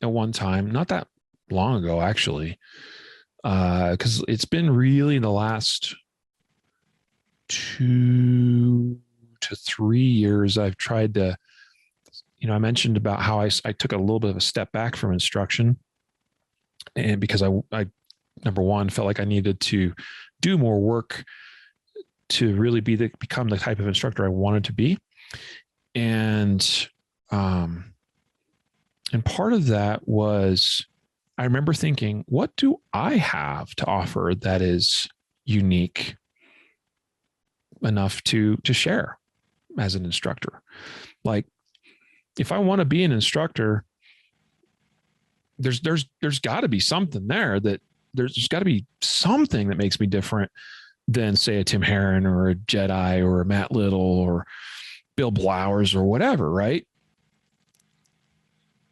at one time, not that long ago, actually, because it's been really the last 2 to 3 years, I've tried to, I mentioned about how I took a little bit of a step back from instruction, and because I number one, felt like I needed to do more work to really become the type of instructor I wanted to be. And part of that was, I remember thinking, what do I have to offer that is unique enough to share as an instructor? Like, if I want to be an instructor, there's got to be something there that there's got to be something that makes me different than, say, a Tim Herron or a Jedi or a Matt Little or Bill Blowers or whatever, right?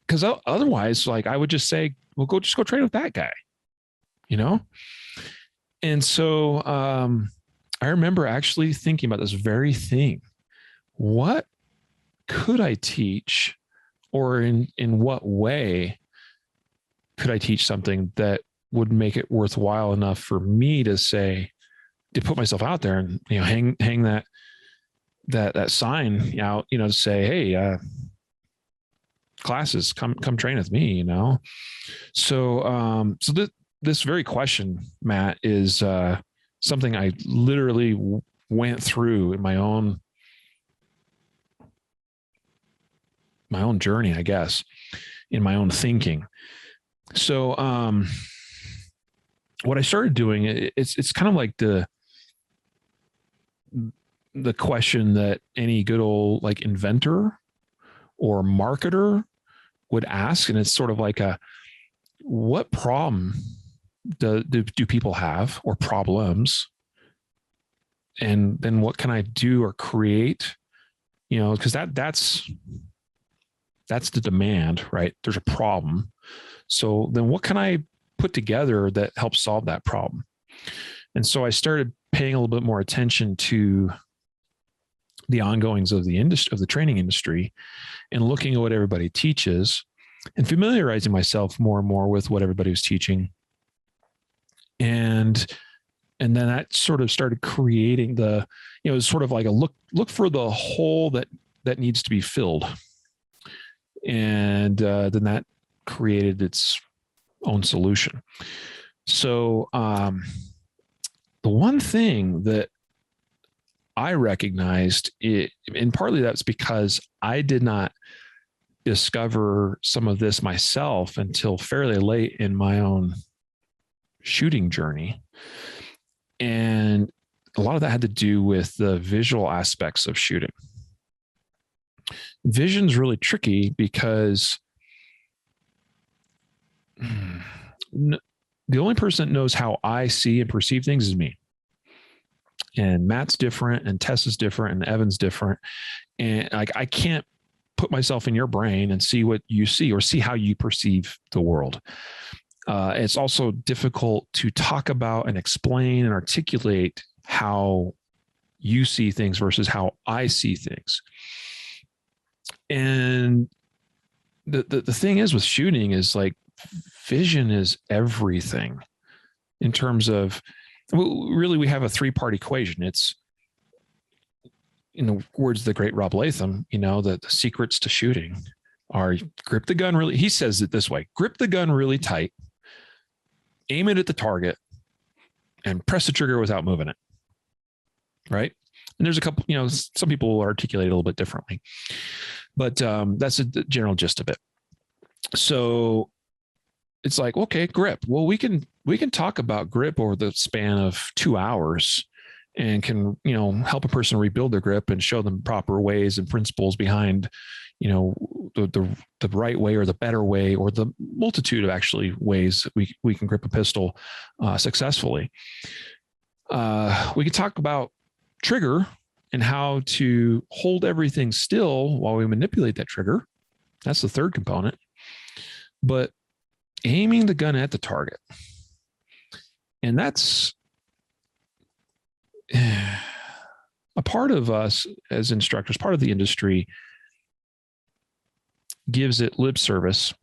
Because otherwise, like, I would just say, well, go train with that guy, you know? And so I remember actually thinking about this very thing. What could I teach, or in what way could I teach something that would make it worthwhile enough for me to say, to put myself out there and, you know, hang that sign out, you know, to say, hey, classes, come train with me, you know? So, this very question, Matt, is something I literally went through in my own journey, I guess, in my own thinking. So, what I started doing, it's kind of like the question that any good old like inventor or marketer would ask. And it's sort of like what problem do people have, or problems? And then what can I do or create, you know, because that's the demand, right? There's a problem. So then what can I put together that helps solve that problem? And so I started paying a little bit more attention to the ongoings of the industry, of the training industry, and looking at what everybody teaches and familiarizing myself more and more with what everybody was teaching. And then that sort of started creating the, you know, sort of like a look for the hole that needs to be filled. And then that created its own solution. So the one thing that I recognized, and partly that's because I did not discover some of this myself until fairly late in my own shooting journey. And a lot of that had to do with the visual aspects of shooting. Vision's really tricky because the only person that knows how I see and perceive things is me. And Matt's different, and Tess's different, and Evan's different. And like, I can't put myself in your brain and see what you see or see how you perceive the world. It's also difficult to talk about and explain and articulate how you see things versus how I see things. And the thing is with shooting is like, vision is everything in terms of, really, we have a 3-part equation. It's, in the words of the great Rob Latham, you know, the secrets to shooting are grip the gun really, he says it this way: grip the gun really tight, aim it at the target, and press the trigger without moving it. Right. And there's a couple, you know, some people will articulate it a little bit differently, but that's the general gist of it. So it's like, okay, grip. Well, we can talk about grip over the span of 2 hours and can, you know, help a person rebuild their grip and show them proper ways and principles behind, you know, the right way or the better way, or the multitude of actually ways that we can grip a pistol successfully. We could talk about trigger and how to hold everything still while we manipulate that trigger. That's the third component. But aiming the gun at the target, and that's a part of us as instructors, part of the industry gives it lip service.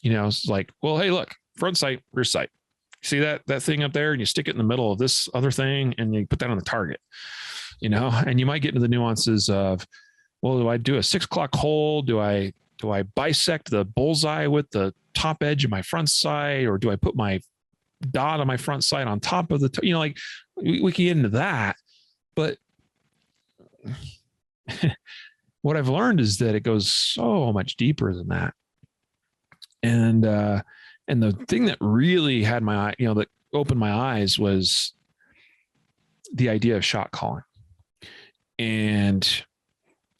You know, it's like, well, hey, look, front sight, rear sight. See that thing up there, and you stick it in the middle of this other thing and you put that on the target, you know, and you might get into the nuances of, well, do I do a 6 o'clock hole? Do I bisect the bullseye with the top edge of my front sight, or do I put my dot on my front sight on top of the, you know, like we can get into that. But what I've learned is that it goes so much deeper than that. And the thing that really had my eye, you know, that opened my eyes was the idea of shot calling. And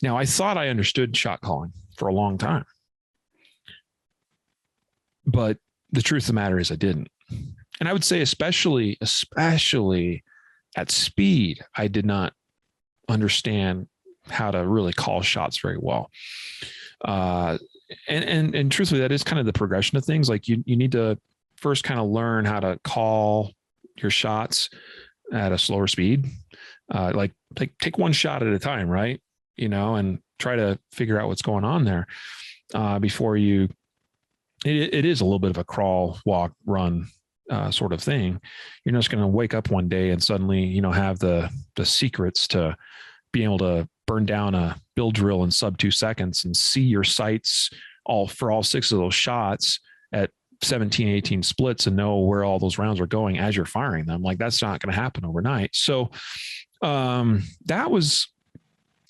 now I thought I understood shot calling for a long time. But the truth of the matter is I didn't. And I would say, especially at speed, I did not understand how to really call shots very well. And truthfully, that is kind of the progression of things. Like you need to first kind of learn how to call your shots at a slower speed. Like take one shot at a time, right? And try to figure out what's going on there before you. It is a little bit of a crawl, walk, run sort of thing. You're not just going to wake up one day and suddenly, have the secrets to being able to burn down a bill drill in sub 2 seconds and see your sights for all 6 of those shots at 17, 18 splits and know where all those rounds are going as you're firing them. Like that's not going to happen overnight. So that was,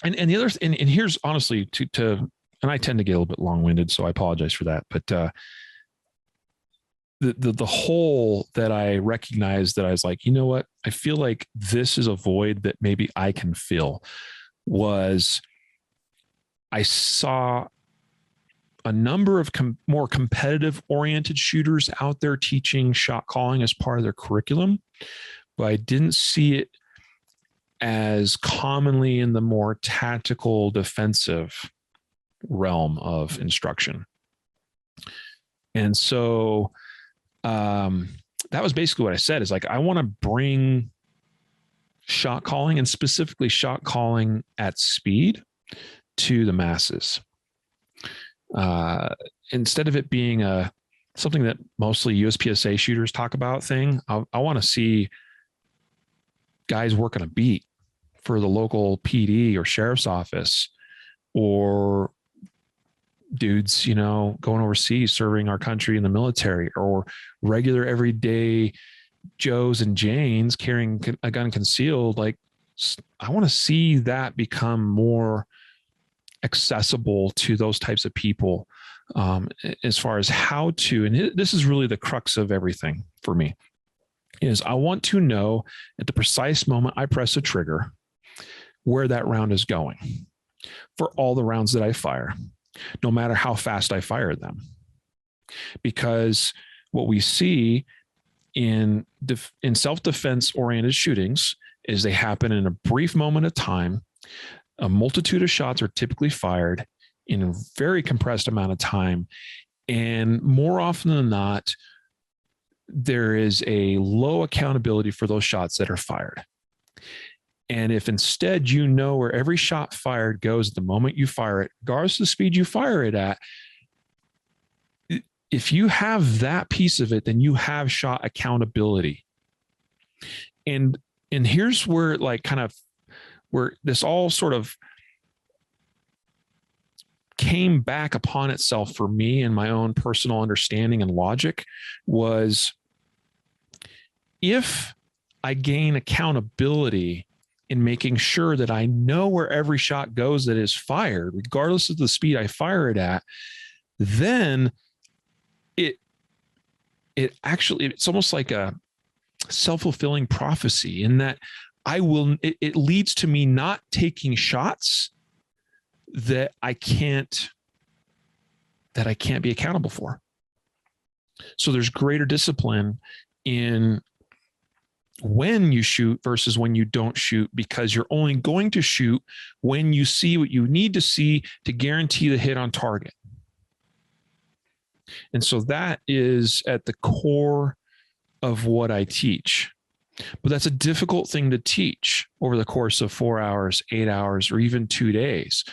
and the other, and here's honestly to, and I tend to get a little bit long-winded, so I apologize for that. But the hole that I recognized that I was like, you know what, I feel like this is a void that maybe I can fill, was I saw a number of more competitive oriented shooters out there teaching shot calling as part of their curriculum, but I didn't see it as commonly in the more tactical defensive realm of instruction. And so that was basically what I said, is like, I want to bring shot calling, and specifically shot calling at speed, to the masses. Instead of it being something that mostly USPSA shooters talk about thing, I want to see guys working a beat for the local PD or sheriff's office, or dudes, going overseas, serving our country in the military, or regular everyday Joes and Janes carrying a gun concealed. Like, I want to see that become more accessible to those types of people, as far as how to, and this is really the crux of everything for me, is I want to know at the precise moment I press a trigger where that round is going for all the rounds that I fire, no matter how fast I fire them. Because what we see in self-defense oriented shootings is they happen in a brief moment of time. A multitude of shots are typically fired in a very compressed amount of time. And more often than not, there is a low accountability for those shots that are fired. And if instead you know where every shot fired goes at the moment you fire it, regardless of the speed you fire it at, if you have that piece of it, then you have shot accountability. And here's where where this all sort of came back upon itself for me and my own personal understanding and logic, was if I gain accountability in making sure that I know where every shot goes that is fired, regardless of the speed I fire it at, then it's almost like a self-fulfilling prophecy, in that it leads to me not taking shots that I can't be accountable for. So there's greater discipline in when you shoot versus when you don't shoot, because you're only going to shoot when you see what you need to see to guarantee the hit on target. And so that is at the core of what I teach. But that's a difficult thing to teach over the course of 4 hours, 8 hours, or even 2 days.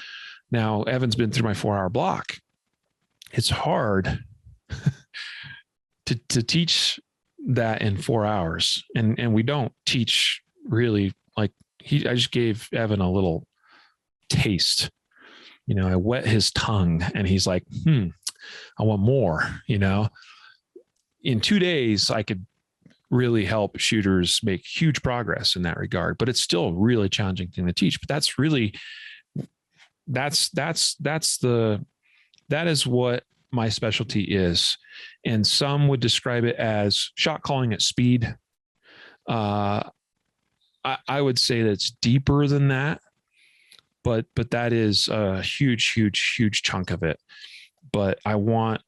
Now, Evan's been through my 4-hour block. It's hard to teach that in 4 hours. And we don't teach really, like, I just gave Evan a little taste. I wet his tongue and he's like, I want more. In 2 days, I could really help shooters make huge progress in that regard, but it's still a really challenging thing to teach. But that's really, that is what my specialty is. And some would describe it as shot calling at speed. I would say that it's deeper than that, but that is a huge chunk of it. But I want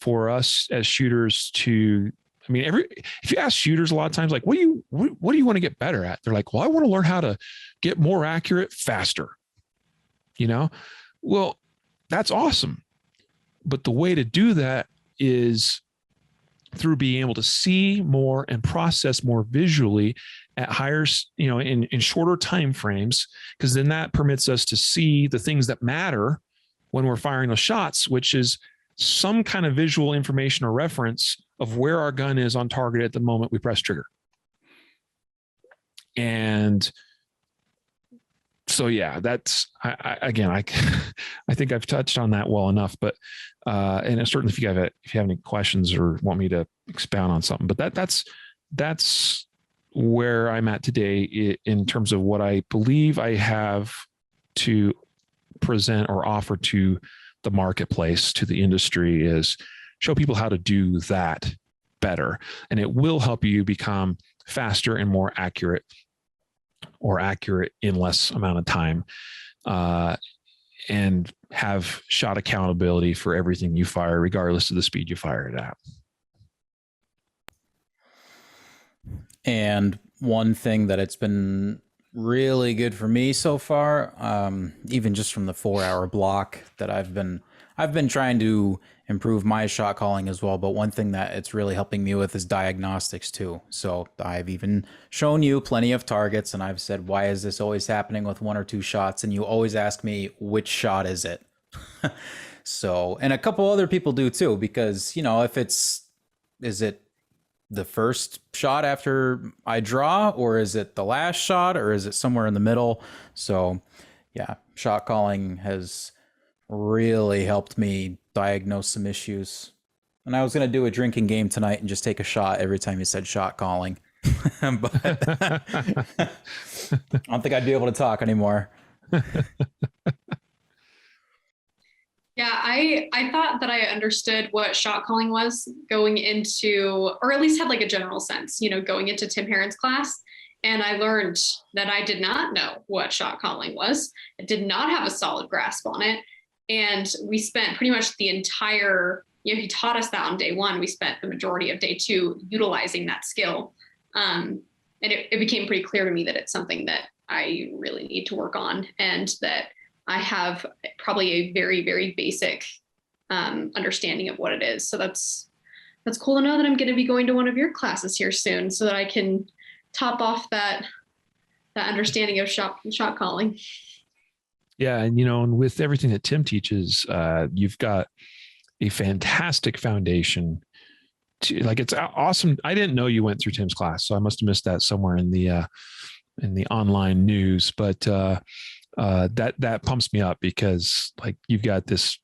for us as shooters to, I mean, if you ask shooters a lot of times, like, what do you want to get better at? They're like, well, I want to learn how to get more accurate faster. Well, that's awesome. But the way to do that is through being able to see more and process more visually at higher, in shorter time frames, because then that permits us to see the things that matter when we're firing those shots, which is some kind of visual information or reference of where our gun is on target at the moment we press trigger. And so, yeah, that's, I think I've touched on that well enough, but, and certainly if you have any questions or want me to expound on something, but that's where I'm at today in terms of what I believe I have to present or offer to the marketplace, to the industry, is show people how to do that better. And it will help you become faster and more accurate, or accurate in less amount of time, and have shot accountability for everything you fire, regardless of the speed you fire it at. And one thing that it's been really good for me so far, even just from the 4-hour block that I've been trying to improve my shot calling as well. But one thing that it's really helping me with is diagnostics too. So I've even shown you plenty of targets, and I've said, why is this always happening with 1 or 2 shots? And you always ask me, which shot is it? So, and a couple other people do too, because, is it the first shot after I draw, or is it the last shot, or is it somewhere in the middle? So yeah, shot calling has really helped me diagnose some issues. And I was going to do a drinking game tonight and just take a shot every time you said shot calling. But I don't think I'd be able to talk anymore. Yeah, I thought that I understood what shot calling was going into, or at least had like a general sense, going into Tim Herron's class. And I learned that I did not know what shot calling was. I did not have a solid grasp on it. And we spent pretty much the entire, he taught us that on day 1. We spent the majority of day 2 utilizing that skill. And it became pretty clear to me that it's something that I really need to work on, and that I have probably a very, very basic understanding of what it is. So that's cool to know that I'm going to be going to one of your classes here soon, so that I can top off that understanding of shot calling. Yeah. And, with everything that Tim teaches, you've got a fantastic foundation it's awesome. I didn't know you went through Tim's class, so I must've missed that somewhere in the online news, but that pumps me up, because like you've got this,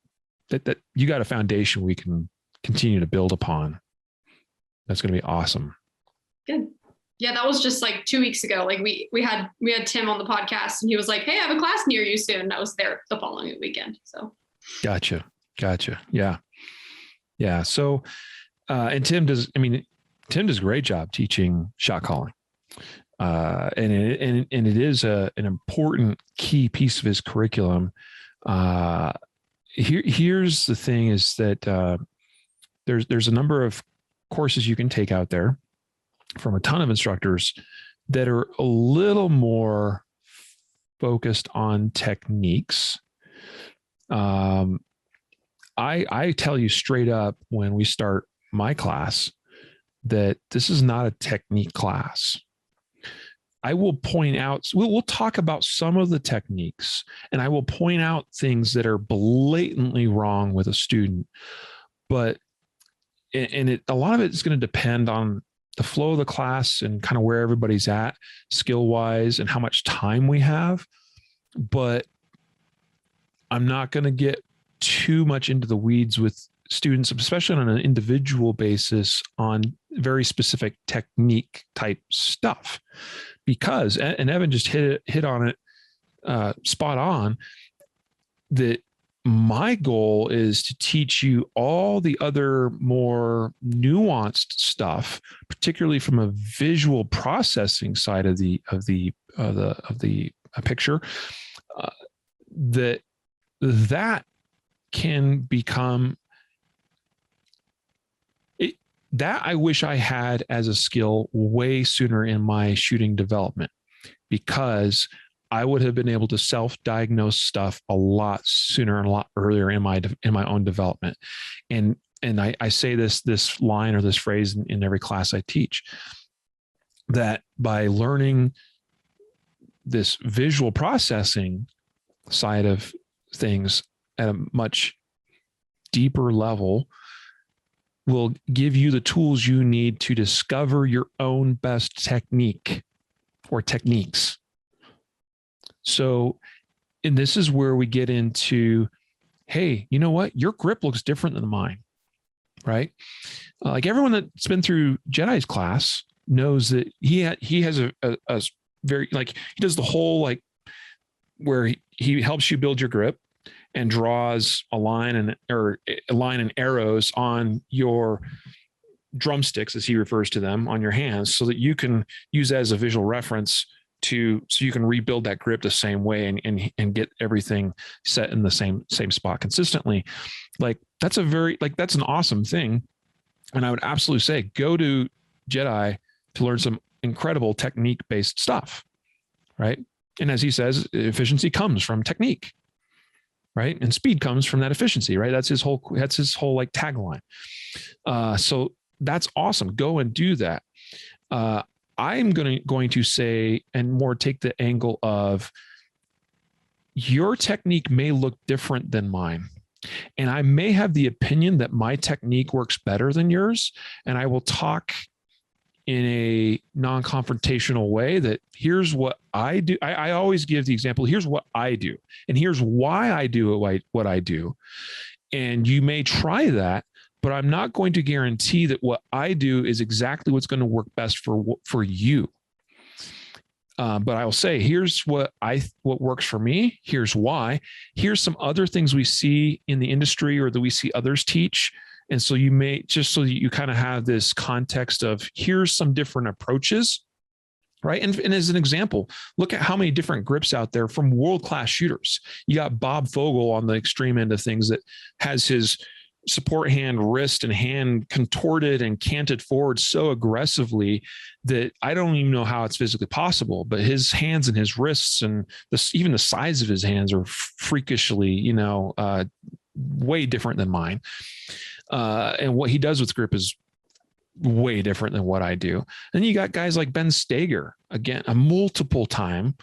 that you got a foundation we can continue to build upon. That's going to be awesome. Good. Yeah, that was just like 2 weeks ago. Like we had Tim on the podcast, and he was like, "Hey, I have a class near you soon." And I was there the following weekend. So. Gotcha. Yeah. So, and Tim does a great job teaching shot calling. And it is an important key piece of his curriculum. Here's the thing: is that there's a number of courses you can take out there from a ton of instructors that are a little more focused on techniques. I tell you straight up, when we start my class, that this is not a technique class. I will point out, we'll talk about some of the techniques, and I will point out things that are blatantly wrong with a student, but a lot of it is going to depend on the flow of the class and kind of where everybody's at skill wise and how much time we have. But I'm not going to get too much into the weeds with students, especially on an individual basis, on very specific technique type stuff, because, and Evan just hit on it spot on, that my goal is to teach you all the other more nuanced stuff, particularly from a visual processing side of the picture, that can become That I wish I had as a skill way sooner in my shooting development, because I would have been able to self-diagnose stuff a lot sooner and a lot earlier in my own development. And I say this line or this phrase in every class I teach, that by learning this visual processing side of things at a much deeper level will give you the tools you need to discover your own best technique or techniques. So, and this is where we get into, hey, you know what? Your grip looks different than mine, right? Like everyone that's been through Jedi's class knows that he has a very, like, he does the whole, like, where he helps you build your grip and draws a line and arrows on your drumsticks, as he refers to them, on your hands, so that you can use that as a visual reference so you can rebuild that grip the same way and get everything set in the same spot consistently. Like that's an awesome thing. And I would absolutely say, go to Jedi to learn some incredible technique based stuff. Right. And as he says, efficiency comes from technique. Right. And speed comes from that efficiency. Right. That's his whole like tagline. So that's awesome. Go and do that. I'm going to say, and more take the angle of, your technique may look different than mine. And I may have the opinion that my technique works better than yours. And I will talk in a non-confrontational way that here's what I do. I always give the example, here's what I do. And here's why I do what I do. And you may try that, but I'm not going to guarantee that what I do is exactly what's going to work best for you. But I will say, here's what works for me. Here's why. Here's some other things we see in the industry or that we see others teach. And so you may, just so that you kind of have this context of, here's some different approaches, right? And as an example, look at how many different grips out there from world-class shooters. You got Bob Fogel on the extreme end of things that has his support hand, wrist, and hand contorted and canted forward so aggressively that I don't even know how it's physically possible, but his hands and his wrists and even the size of his hands are freakishly, way different than mine. And what he does with grip is way different than what I do. And you got guys like Ben Stager, again, a multiple time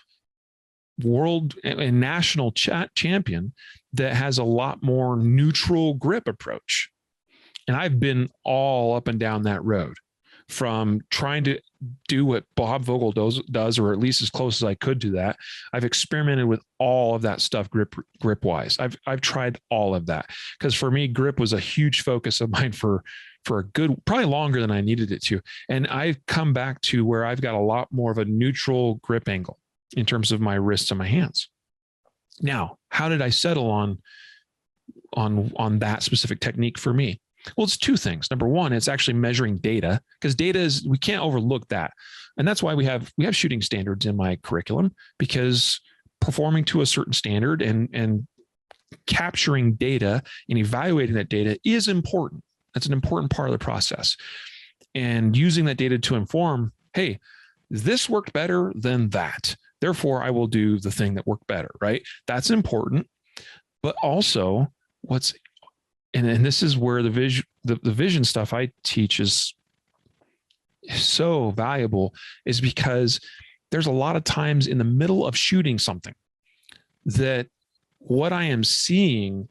world and national champion that has a lot more neutral grip approach. And I've been all up and down that road, from trying to do what Bob Vogel does, or at least as close as I could to that. I've experimented with all of that stuff grip wise. I've tried all of that, because for me, grip was a huge focus of mine for a good, probably longer than I needed it to. And I've come back to where I've got a lot more of a neutral grip angle in terms of my wrists and my hands. Now, how did I settle on that specific technique for me? Well, it's two things. Number one, it's actually measuring data, because we can't overlook that. And that's why we have shooting standards in my curriculum, because performing to a certain standard and capturing data and evaluating that data is important. That's an important part of the process. And using that data to inform, hey, this worked better than that, therefore I will do the thing that worked better, right? That's important. But also and this is where the vision stuff I teach is so valuable, is because there's a lot of times in the middle of shooting something that what I am seeing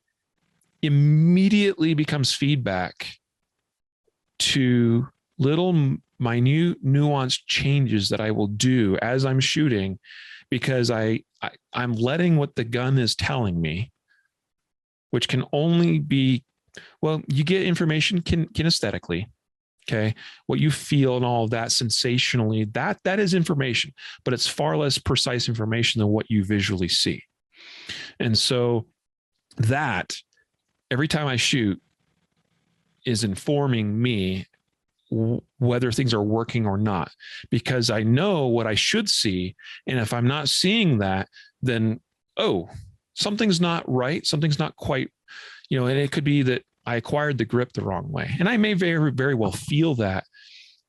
immediately becomes feedback to little minute nuanced changes that I will do as I'm shooting, because I'm letting what the gun is telling me, which can only be, well, you get information kinesthetically, okay? What you feel and all of that sensationally, that is information, but it's far less precise information than what you visually see. And so that, every time I shoot, is informing me whether things are working or not, because I know what I should see. And if I'm not seeing that, then, oh, something's not right. Something's not quite, and it could be that I acquired the grip the wrong way. And I may very, very well feel that,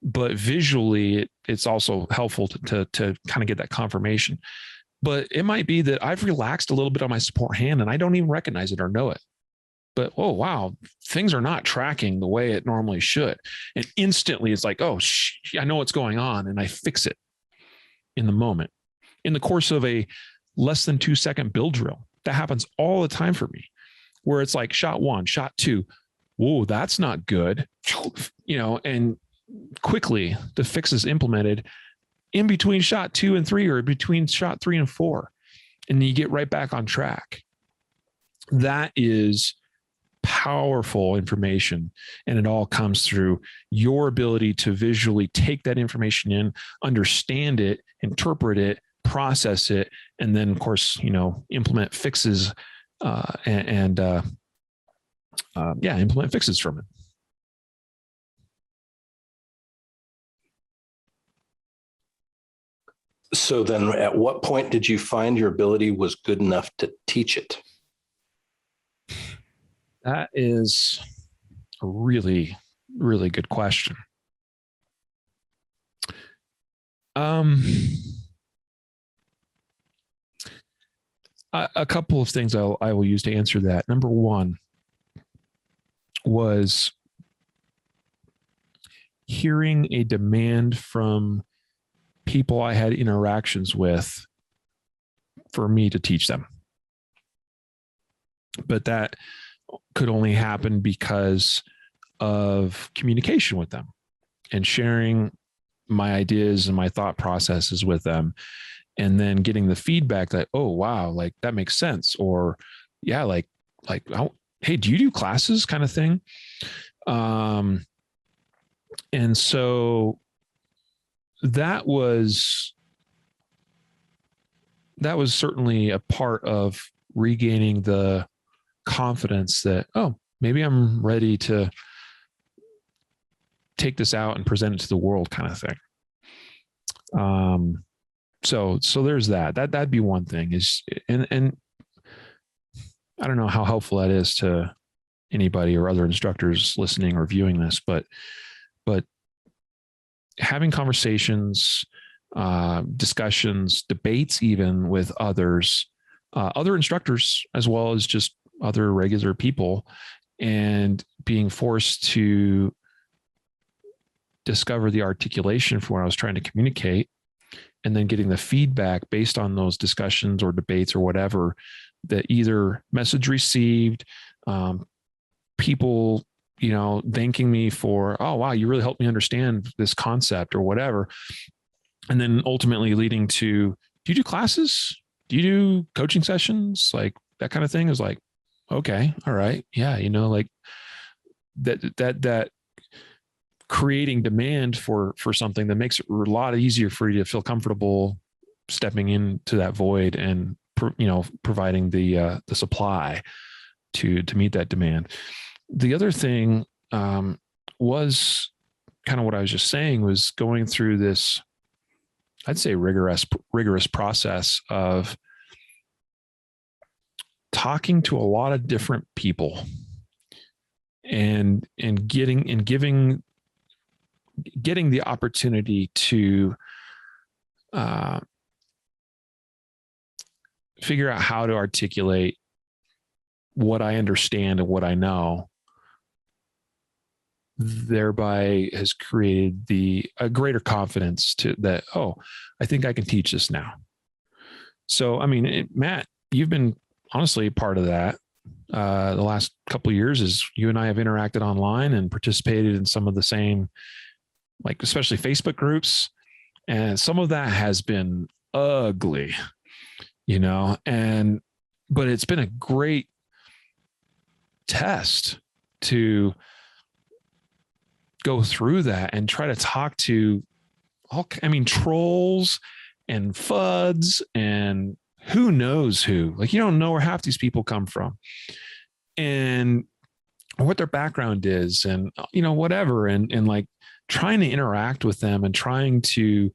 but visually it's also helpful to kind of get that confirmation. But it might be that I've relaxed a little bit on my support hand and I don't even recognize it or know it. But, oh, wow, things are not tracking the way it normally should. And instantly it's like, oh, I know what's going on, and I fix it in the moment. In the course of a less than 2-second build drill, that happens all the time for me, where it's like shot 1, shot 2, whoa, that's not good, and quickly the fix is implemented in between shot 2 and 3, or between shot 3 and 4, and then you get right back on track. That is powerful information, and it all comes through your ability to visually take that information in, understand it, interpret it, process it, and then of course implement fixes implement fixes from it. So then at what point did you find your ability was good enough to teach it? That is a really, really good question. A couple of things I will use to answer that. Number one was hearing a demand from people I had interactions with for me to teach them. But that could only happen because of communication with them and sharing my ideas and my thought processes with them, and then getting the feedback that, oh, wow, like that makes sense. Or yeah, like, hey, do you do classes kind of thing? And so that was certainly a part of regaining the confidence that, oh, maybe I'm ready to take this out and present it to the world kind of thing. So there's that'd be one thing is, and I don't know how helpful that is to anybody or other instructors listening or viewing this, but having conversations, discussions, debates, even with others, other instructors, as well as just other regular people, and being forced to discover the articulation for what I was trying to communicate, and then getting the feedback based on those discussions or debates or whatever, that either message received, people, thanking me for, oh, wow, you really helped me understand this concept or whatever. And then ultimately leading to, do you do classes? Do you do coaching sessions? Like that kind of thing is like, okay, all right. Yeah. Like that creating demand for something that makes it a lot easier for you to feel comfortable stepping into that void and, providing the supply to meet that demand. The other thing was kind of what I was just saying, was going through this, I'd say rigorous process of talking to a lot of different people and giving the opportunity to figure out how to articulate what I understand and what I know, thereby has created a greater confidence that, oh, I think I can teach this now. So, I mean, Matt, you've been honestly part of that. The last couple of years, as you and I have interacted online and participated in some of the same, like especially Facebook groups. And some of that has been ugly, but it's been a great test to go through that and try to talk to trolls and FUDs and who knows who. Like, you don't know where half these people come from and what their background is, and whatever, and like trying to interact with them and trying to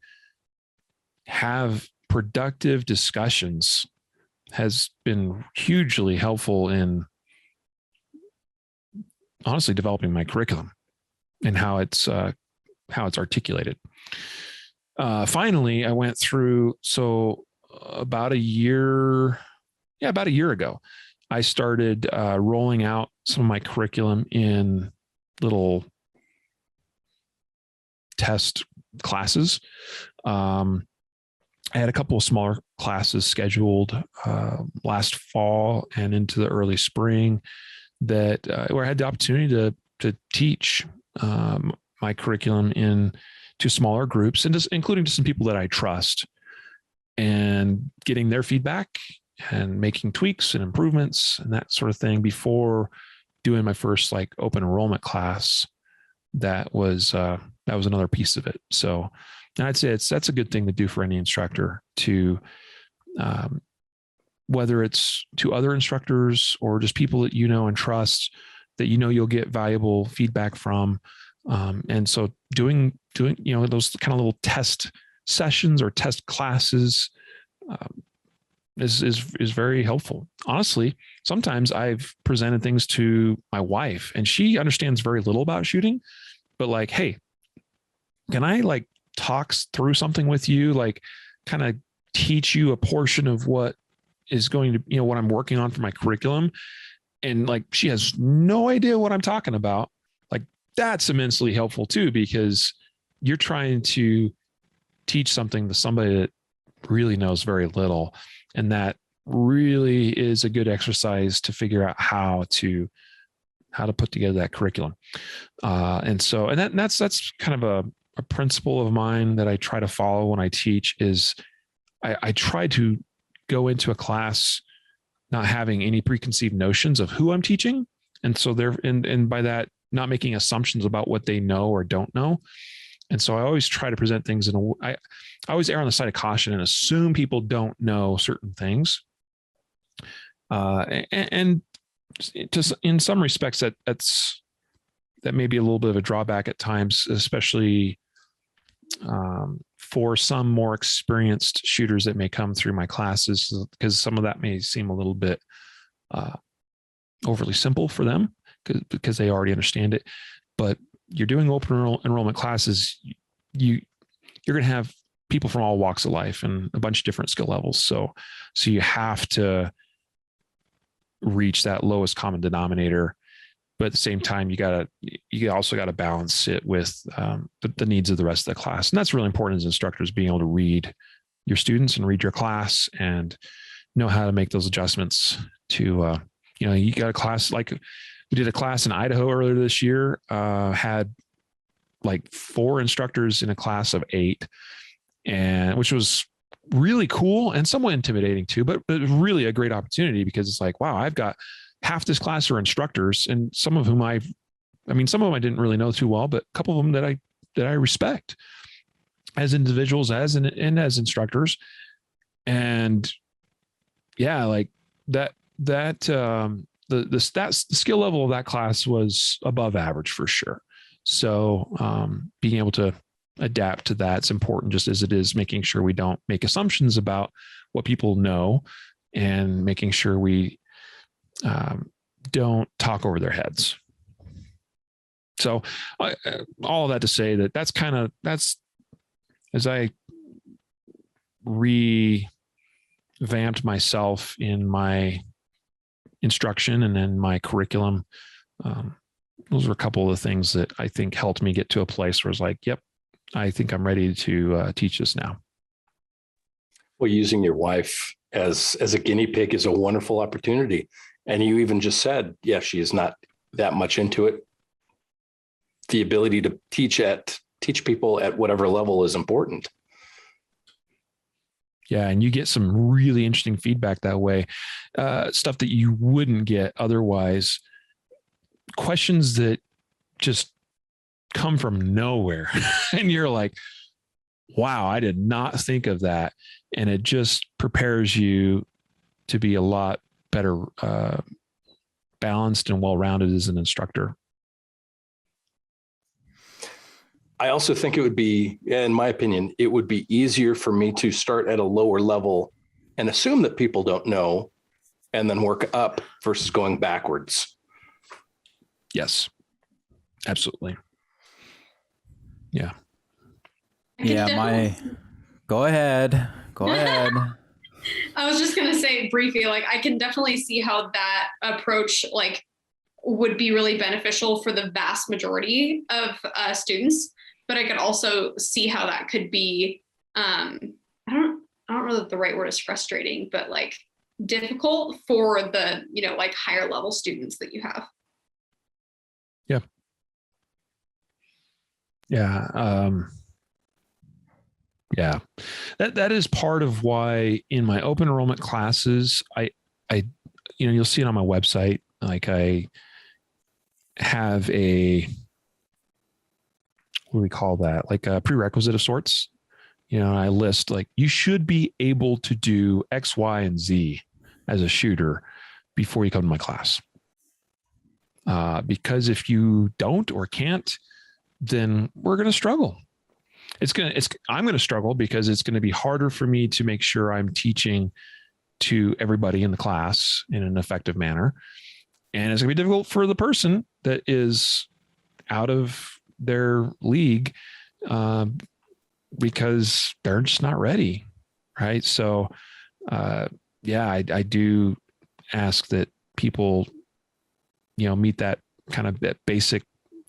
have productive discussions has been hugely helpful in honestly developing my curriculum and how it's articulated. Finally, I went through, so about a year ago, I started rolling out some of my curriculum in little test classes. I had a couple of smaller classes scheduled last fall and into the early spring that where I had the opportunity to teach my curriculum in to smaller groups, and just including to some people that I trust, and getting their feedback and making tweaks and improvements and that sort of thing before doing my first like open enrollment class. That was another piece of it. So, and I'd say that's a good thing to do for any instructor, to whether it's to other instructors or just people that you know and trust, that you know you'll get valuable feedback from. And so doing those kind of little test sessions or test classes is very helpful. Honestly, sometimes I've presented things to my wife and she understands very little about shooting, but like, hey, can I like talk through something with you, like kind of teach you a portion of what is going to, what I'm working on for my curriculum. And like, she has no idea what I'm talking about. Like, that's immensely helpful too, because you're trying to teach something to somebody that really knows very little. And that really is a good exercise to figure out how to put together that curriculum. And that's kind of a principle of mine that I try to follow when I teach is I try to go into a class not having any preconceived notions of who I'm teaching. And so and by that, not making assumptions about what they know or don't know. And so I always try to present things I always err on the side of caution and assume people don't know certain things. And in some respects that may be a little bit of a drawback at times, especially for some more experienced shooters that may come through my classes, because some of that may seem a little bit overly simple for them because they already understand it. But you're doing open enrollment classes, you're going to have people from all walks of life and a bunch of different skill levels. So you have to reach that lowest common denominator, but at the same time, you also got to balance it with the needs of the rest of the class. And that's really important as instructors, being able to read your students and read your class and know how to make those adjustments to, you got a class, like we did a class in Idaho earlier this year, had like 4 instructors in a class of 8, and which was really cool and somewhat intimidating too, but really a great opportunity, because it's like, wow, I've got half this class are instructors, and some of whom some of them I didn't really know too well, but a couple of them that I respect as individuals, as instructors. And yeah, like that the skill level of that class was above average for sure. So being able to adapt to that's important, just as it is making sure we don't make assumptions about what people know, and making sure we don't talk over their heads. So all of that to say that's as I revamped myself in my instruction and then my curriculum, those were a couple of the things that I think helped me get to a place where it's like, yep, I think I'm ready to teach this now. Well, using your wife as a guinea pig is a wonderful opportunity. And you even just said, yeah, she is not that much into it. The ability to teach people at whatever level is important. Yeah. And you get some really interesting feedback that way. Stuff that you wouldn't get otherwise. Questions that just come from nowhere. And you're like, wow, I did not think of that. And it just prepares you to be a lot better balanced and well-rounded as an instructor. I also think it would be, in my opinion, it would be easier for me to start at a lower level and assume that people don't know and then work up versus going backwards. Yes, absolutely. Yeah. I can definitely- Go ahead. Go ahead. I was just gonna say briefly, like I can definitely see how that approach like would be really beneficial for the vast majority of students, but I could also see how that could be I don't know that the right word is frustrating, but like difficult for the, like higher level students that you have. Yeah. Yeah. Yeah, that is part of why in my open enrollment classes, you'll see it on my website. Like I have what do we call that? Like a prerequisite of sorts. I list like you should be able to do X, Y, and Z as a shooter before you come to my class. Because if you don't or can't, then we're going to struggle. I'm going to struggle because it's going to be harder for me to make sure I'm teaching to everybody in the class in an effective manner. And it's going to be difficult for the person that is out of their league because they're just not ready. Right. So, I do ask that people, meet that kind of that basic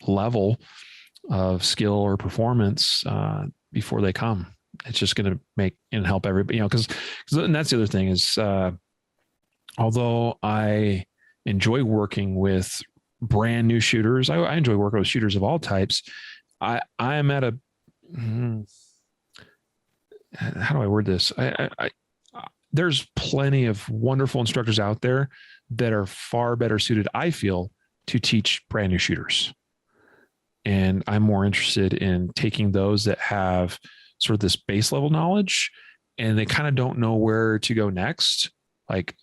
level of skill or performance before they come. It's just going to make and help everybody, because and that's the other thing is, although I enjoy working with brand new shooters, I enjoy working with shooters of all types. I am at a, how do I word this? There's plenty of wonderful instructors out there that are far better suited, I feel, to teach brand new shooters. And I'm more interested in taking those that have sort of this base level knowledge and they kind of don't know where to go next. Like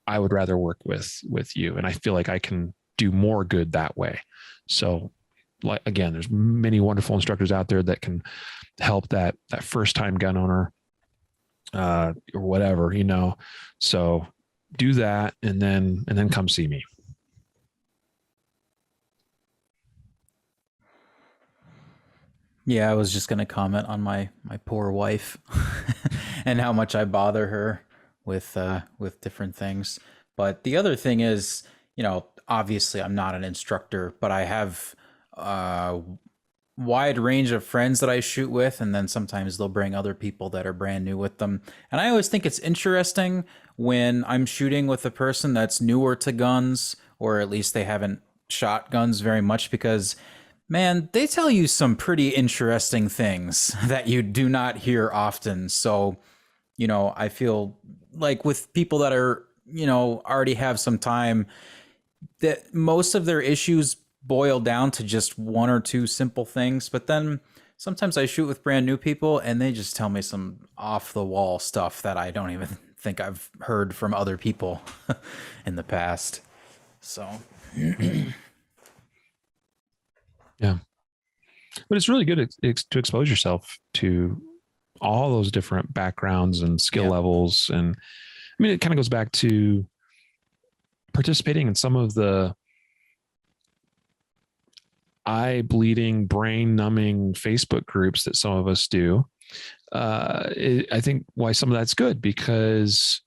I would rather work with you. And I feel like I can do more good that way. So like, again, there's many wonderful instructors out there that can help that first time gun owner or whatever, so do that and then come see me. Yeah, I was just going to comment on my poor wife and how much I bother her with different things. But the other thing is, obviously I'm not an instructor, but I have a wide range of friends that I shoot with, and then sometimes they'll bring other people that are brand new with them. And I always think it's interesting when I'm shooting with a person that's newer to guns, or at least they haven't shot guns very much, because man, they tell you some pretty interesting things that you do not hear often. So, I feel like with people that are, already have some time, that most of their issues boil down to just one or two simple things. But then sometimes I shoot with brand new people and they just tell me some off the wall stuff that I don't even think I've heard from other people in the past. So... Yeah. But it's really good to expose yourself to all those different backgrounds and skill levels. And I mean, it kind of goes back to participating in some of the eye bleeding, brain numbing Facebook groups that some of us do. I think why some of that's good, because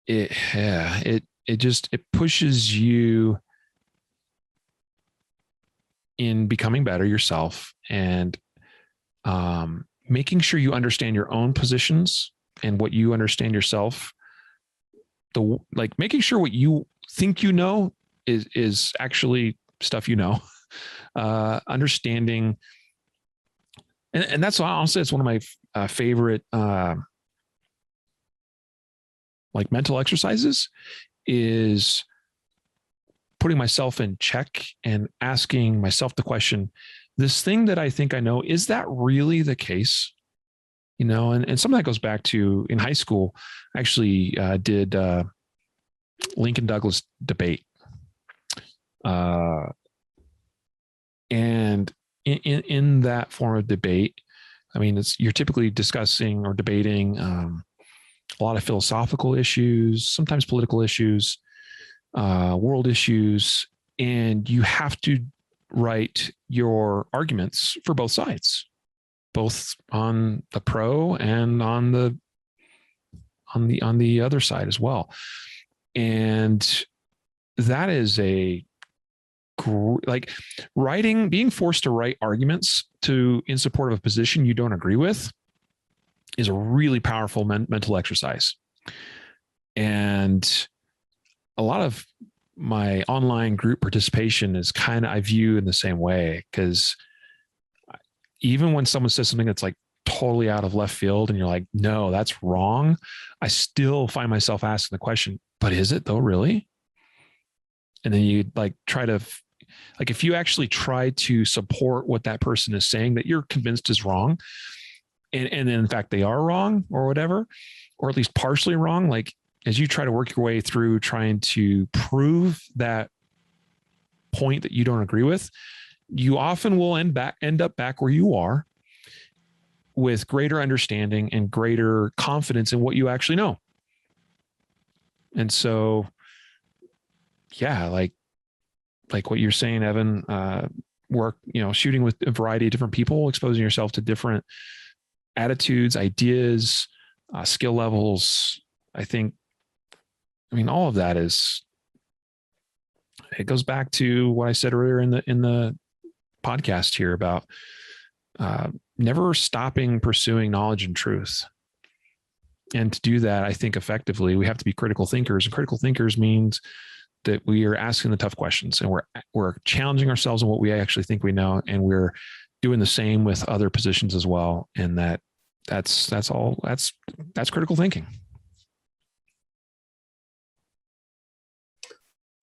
it pushes you in becoming better yourself and making sure you understand your own positions and what you understand yourself. Making sure what you think is actually stuff understanding. And that's why I'll say it's one of my favorite mental exercises is putting myself in check and asking myself the question, this thing that I think I know, is that really the case? And some of that goes back to in high school, I actually did Lincoln Douglas debate. And in that form of debate, I mean, you're typically discussing or debating a lot of philosophical issues, sometimes political issues, world issues, and you have to write your arguments for both sides, both on the pro and on the other side as well. And that is like being forced to write arguments in support of a position you don't agree with is a really powerful mental exercise. And a lot of my online group participation is I view in the same way, because even when someone says something that's like totally out of left field and you're like, no, that's wrong, I still find myself asking the question, but is it though, really? And then you if you actually try to support what that person is saying that you're convinced is wrong, and then in fact they are wrong or whatever, or at least partially wrong, like as you try to work your way through trying to prove that point that you don't agree with, you often will end up back where you are, with greater understanding and greater confidence in what you actually know. And so, yeah, like what you're saying, Evan, shooting with a variety of different people, exposing yourself to different attitudes, ideas, skill levels. All of that it goes back to what I said earlier in the podcast here about never stopping pursuing knowledge and truth. And to do that, I think effectively, we have to be critical thinkers. And critical thinkers means that we are asking the tough questions, and we're challenging ourselves on what we actually think we know, and we're doing the same with other positions as well. And that's critical thinking.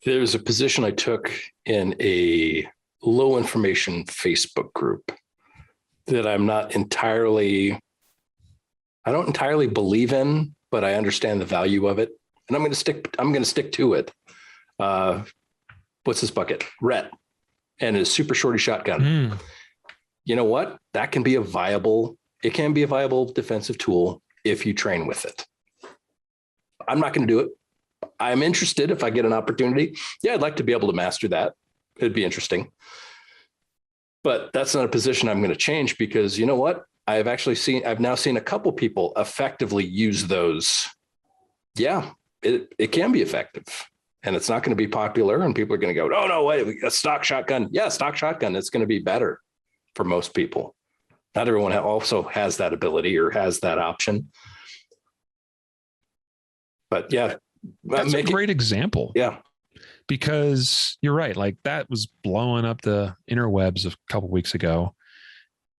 There's a position I took in a low information Facebook group that I don't entirely believe in, but I understand the value of it. And I'm going to stick to it. What's this bucket? Rhett and his super shorty shotgun. You know what? It can be a viable defensive tool if you train with it. I'm not going to do it. I'm interested if I get an opportunity. Yeah, I'd like to be able to master that. It'd be interesting. But that's not a position I'm going to change, because you know what? I've now seen a couple people effectively use those. Yeah, it can be effective, and it's not going to be popular, and people are going to go, oh no, wait, a stock shotgun. Yeah, stock shotgun. It's going to be better for most people. Not everyone also has that ability or has that option. But yeah. That's a great example. Yeah. Because you're right. Like that was blowing up the interwebs a couple of weeks ago.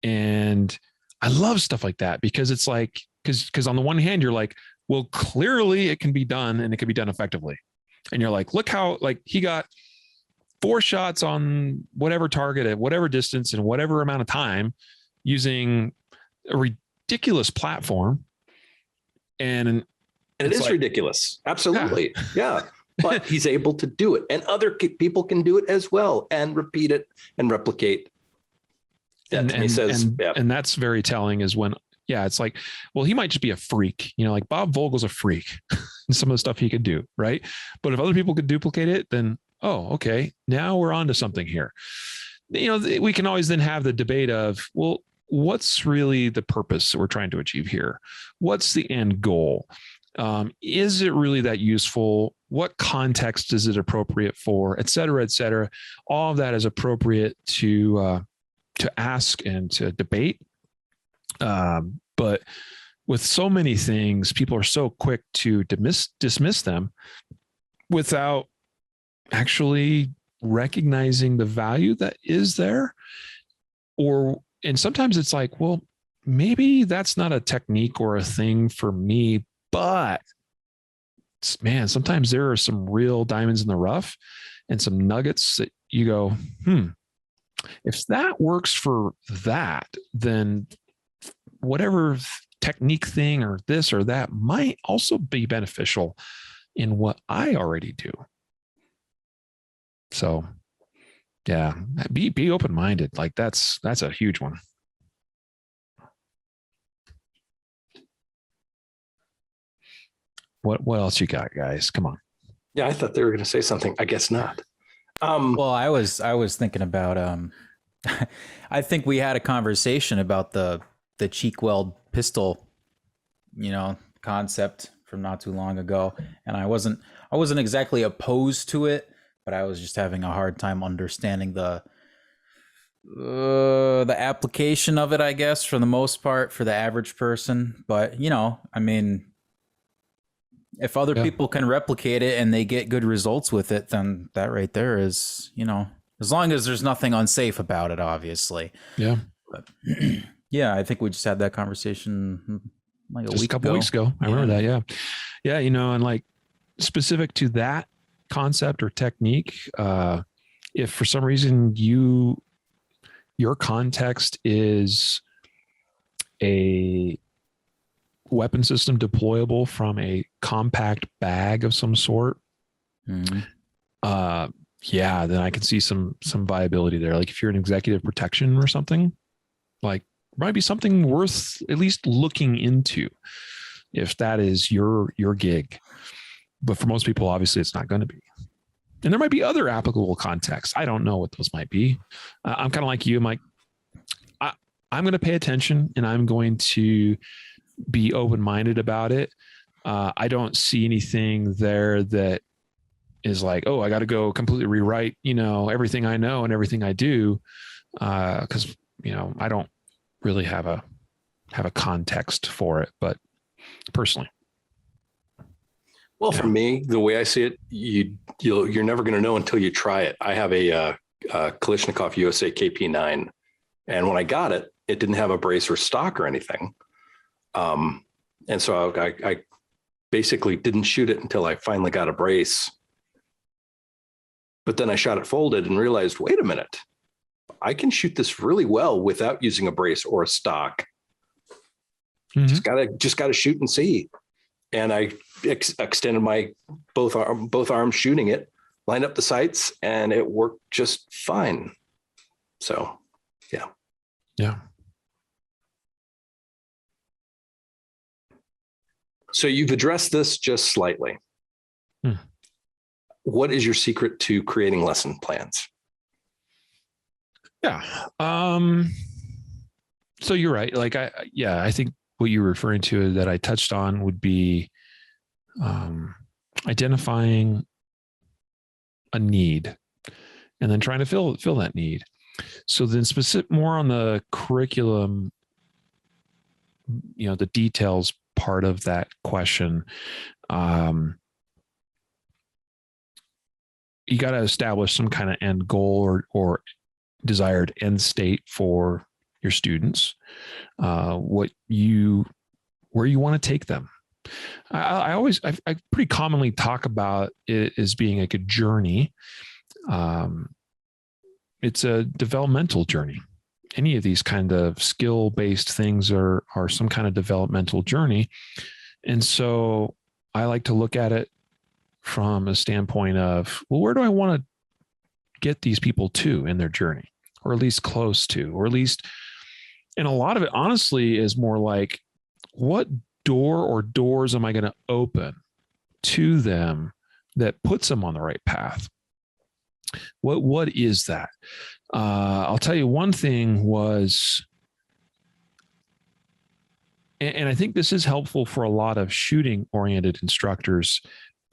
And I love stuff like that, because it's like, because on the one hand, you're like, well, clearly it can be done and it can be done effectively. And you're like, look how he got 4 shots on whatever target at whatever distance and whatever amount of time using a ridiculous platform. And it is ridiculous. Absolutely. Yeah. But he's able to do it, and other people can do it as well and repeat it and replicate. And that's very telling is when, it's like, well, he might just be a freak, like Bob Vogel's a freak and some of the stuff he could do. Right. But if other people could duplicate it, then, oh, okay, now we're on to something here. We can always then have the debate of, well, what's really the purpose that we're trying to achieve here? What's the end goal? Is it really that useful? What context is it appropriate for, et cetera, et cetera? All of that is appropriate to ask and to debate. But with so many things, people are so quick to dismiss them without actually recognizing the value that is there. And sometimes it's like, well, maybe that's not a technique or a thing for me. But man, sometimes there are some real diamonds in the rough and some nuggets that you go, if that works for that, then whatever technique thing or this or that might also be beneficial in what I already do. So yeah, be open-minded. Like that's a huge one. What else you got, guys? Come on. Yeah, I thought they were going to say something. I guess not. Well, I was thinking about I think we had a conversation about the cheek weld pistol, concept from not too long ago, and I wasn't exactly opposed to it, but I was just having a hard time understanding the application of it, I guess, for the most part for the average person. But I mean, if other people can replicate it and they get good results with it, then that right there is, as long as there's nothing unsafe about it, obviously. Yeah. But yeah, I think we just had that conversation like a couple weeks ago. I remember that. Yeah. Yeah. And like specific to that concept or technique, if for some reason your context is a weapon system deployable from a compact bag of some sort, then I can see some viability there. Like if you're in executive protection or something, like might be something worth at least looking into if that is your gig. But for most people, obviously it's not going to be. And there might be other applicable contexts. I don't know what those might be. I'm kind of like you. I'm like, I'm going to pay attention and I'm going to be open-minded about it. I don't see anything there that is like, oh, I got to go completely rewrite, everything I know and everything I do. Cause I don't really have a context for it, but personally. Well, for me, the way I see it, you're never going to know until you try it. I have a Kalashnikov USA KP9, and when I got it, it didn't have a brace or stock or anything. And so I basically didn't shoot it until I finally got a brace. But then I shot it folded and realized, wait a minute, I can shoot this really well without using a brace or a stock. Mm-hmm. Just gotta shoot and see. And I extended my both arms shooting it, lined up the sights, and it worked just fine. So, yeah. Yeah. So you've addressed this just slightly. What is your secret to creating lesson plans? Yeah. So you're right. Like I think what you're referring to that I touched on would be identifying a need and then trying to fill that need. So then specific more on the curriculum, the details part of that question. You got to establish some kind of end goal or desired end state for your students, where you want to take them. I pretty commonly talk about it as being like a journey. It's a developmental journey. Any of these kind of skill-based things are some kind of developmental journey. And so I like to look at it from a standpoint of, well, where do I want to get these people to in their journey, or at least close to, or at least, and a lot of it honestly is more like, what door or doors am I going to open to them that puts them on the right path? What is that? I'll tell you one thing was, and I think this is helpful for a lot of shooting oriented instructors,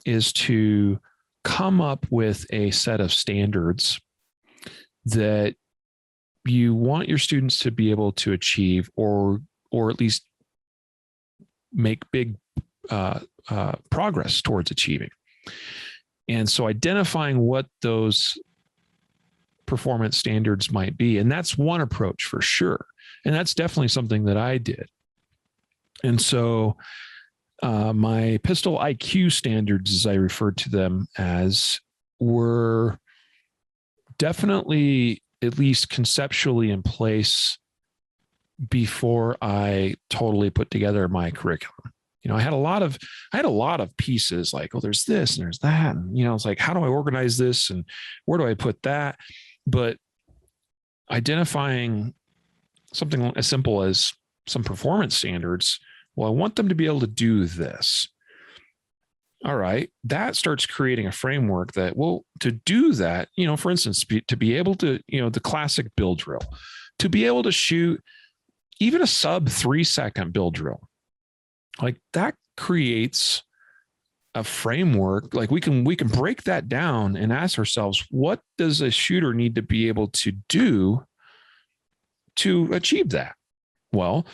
is to come up with a set of standards that you want your students to be able to achieve, or at least make big progress towards achieving. And so identifying what those performance standards might be, and that's one approach for sure. And that's definitely something that I did. And so my pistol IQ standards, as I referred to them as, were definitely at least conceptually in place before I totally put together my curriculum. I had a lot of pieces like, oh, there's this and there's that. And, it's like, how do I organize this and where do I put that? But identifying something as simple as some performance standards, well, I want them to be able to do this. all right, that starts creating a framework that, well, to do that, for instance, to be able to, the classic build drill, to be able to shoot even a sub 3-second build drill, like that creates a framework. Like we can break that down and ask ourselves, what does a shooter need to be able to do to achieve that? Well,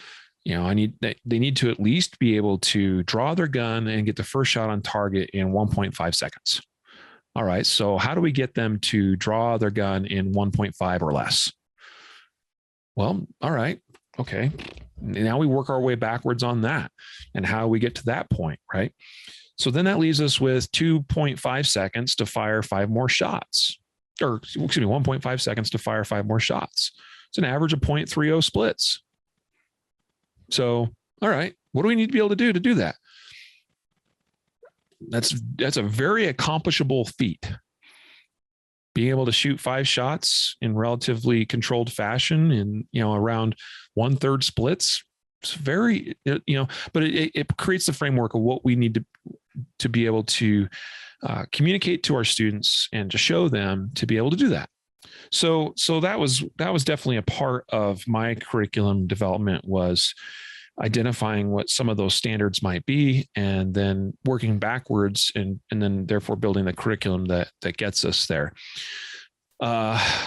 they need to at least be able to draw their gun and get the first shot on target in 1.5 seconds. All right. So how do we get them to draw their gun in 1.5 or less? Well, all right. Okay. Now we work our way backwards on that and how we get to that point, right? So then that leaves us with 2.5 seconds to fire 5 more shots, or excuse me, 1.5 seconds to fire 5 more shots. It's an average of 0.30 splits. So, all right, what do we need to be able to do that? That's a very accomplishable feat. Being able to shoot 5 shots in relatively controlled fashion in, around 1/3 splits. It's very, but it creates the framework of what we need to be able to communicate to our students and to show them to be able to do that. So that was definitely a part of my curriculum development, was identifying what some of those standards might be, and then working backwards and then therefore building the curriculum that gets us there.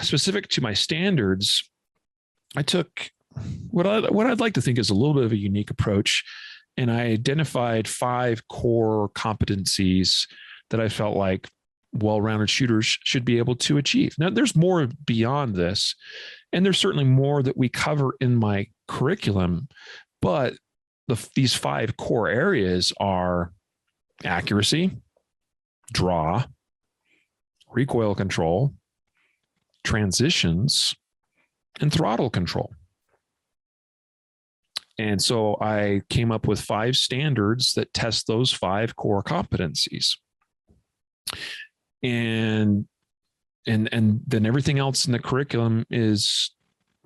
Specific to my standards, I took what I'd like to think is a little bit of a unique approach, and I identified 5 core competencies that I felt like well-rounded shooters should be able to achieve. Now, there's more beyond this, and there's certainly more that we cover in my curriculum, but these 5 core areas are accuracy, draw, recoil control, transitions, and throttle control. And so I came up with 5 standards that test those 5 core competencies. And then everything else in the curriculum is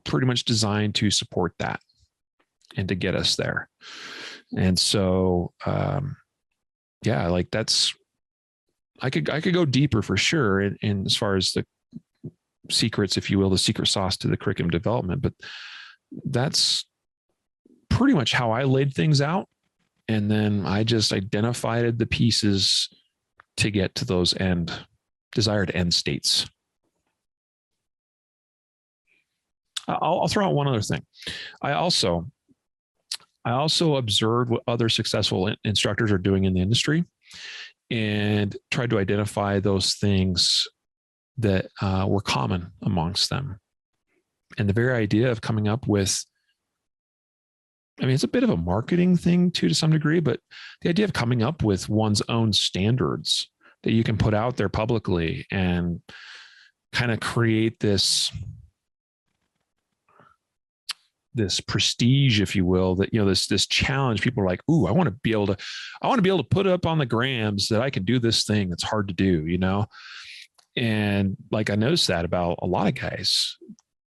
pretty much designed to support that and to get us there. And so, like that's, I could go deeper for sure in as far as the secrets, if you will, the secret sauce to the curriculum development, but that's pretty much how I laid things out. And then I just identified the pieces to get to those desired end states. I'll throw out one other thing. I also observed what other successful instructors are doing in the industry and tried to identify those things that were common amongst them. And the very idea of coming up with, it's a bit of a marketing thing too, to some degree, but the idea of coming up with one's own standards that you can put out there publicly and kind of create this prestige, if you will, that, this challenge. People are like, ooh, I want to be able to put up on the grams that I can do this thing that's hard to do, And like, I noticed that about a lot of guys.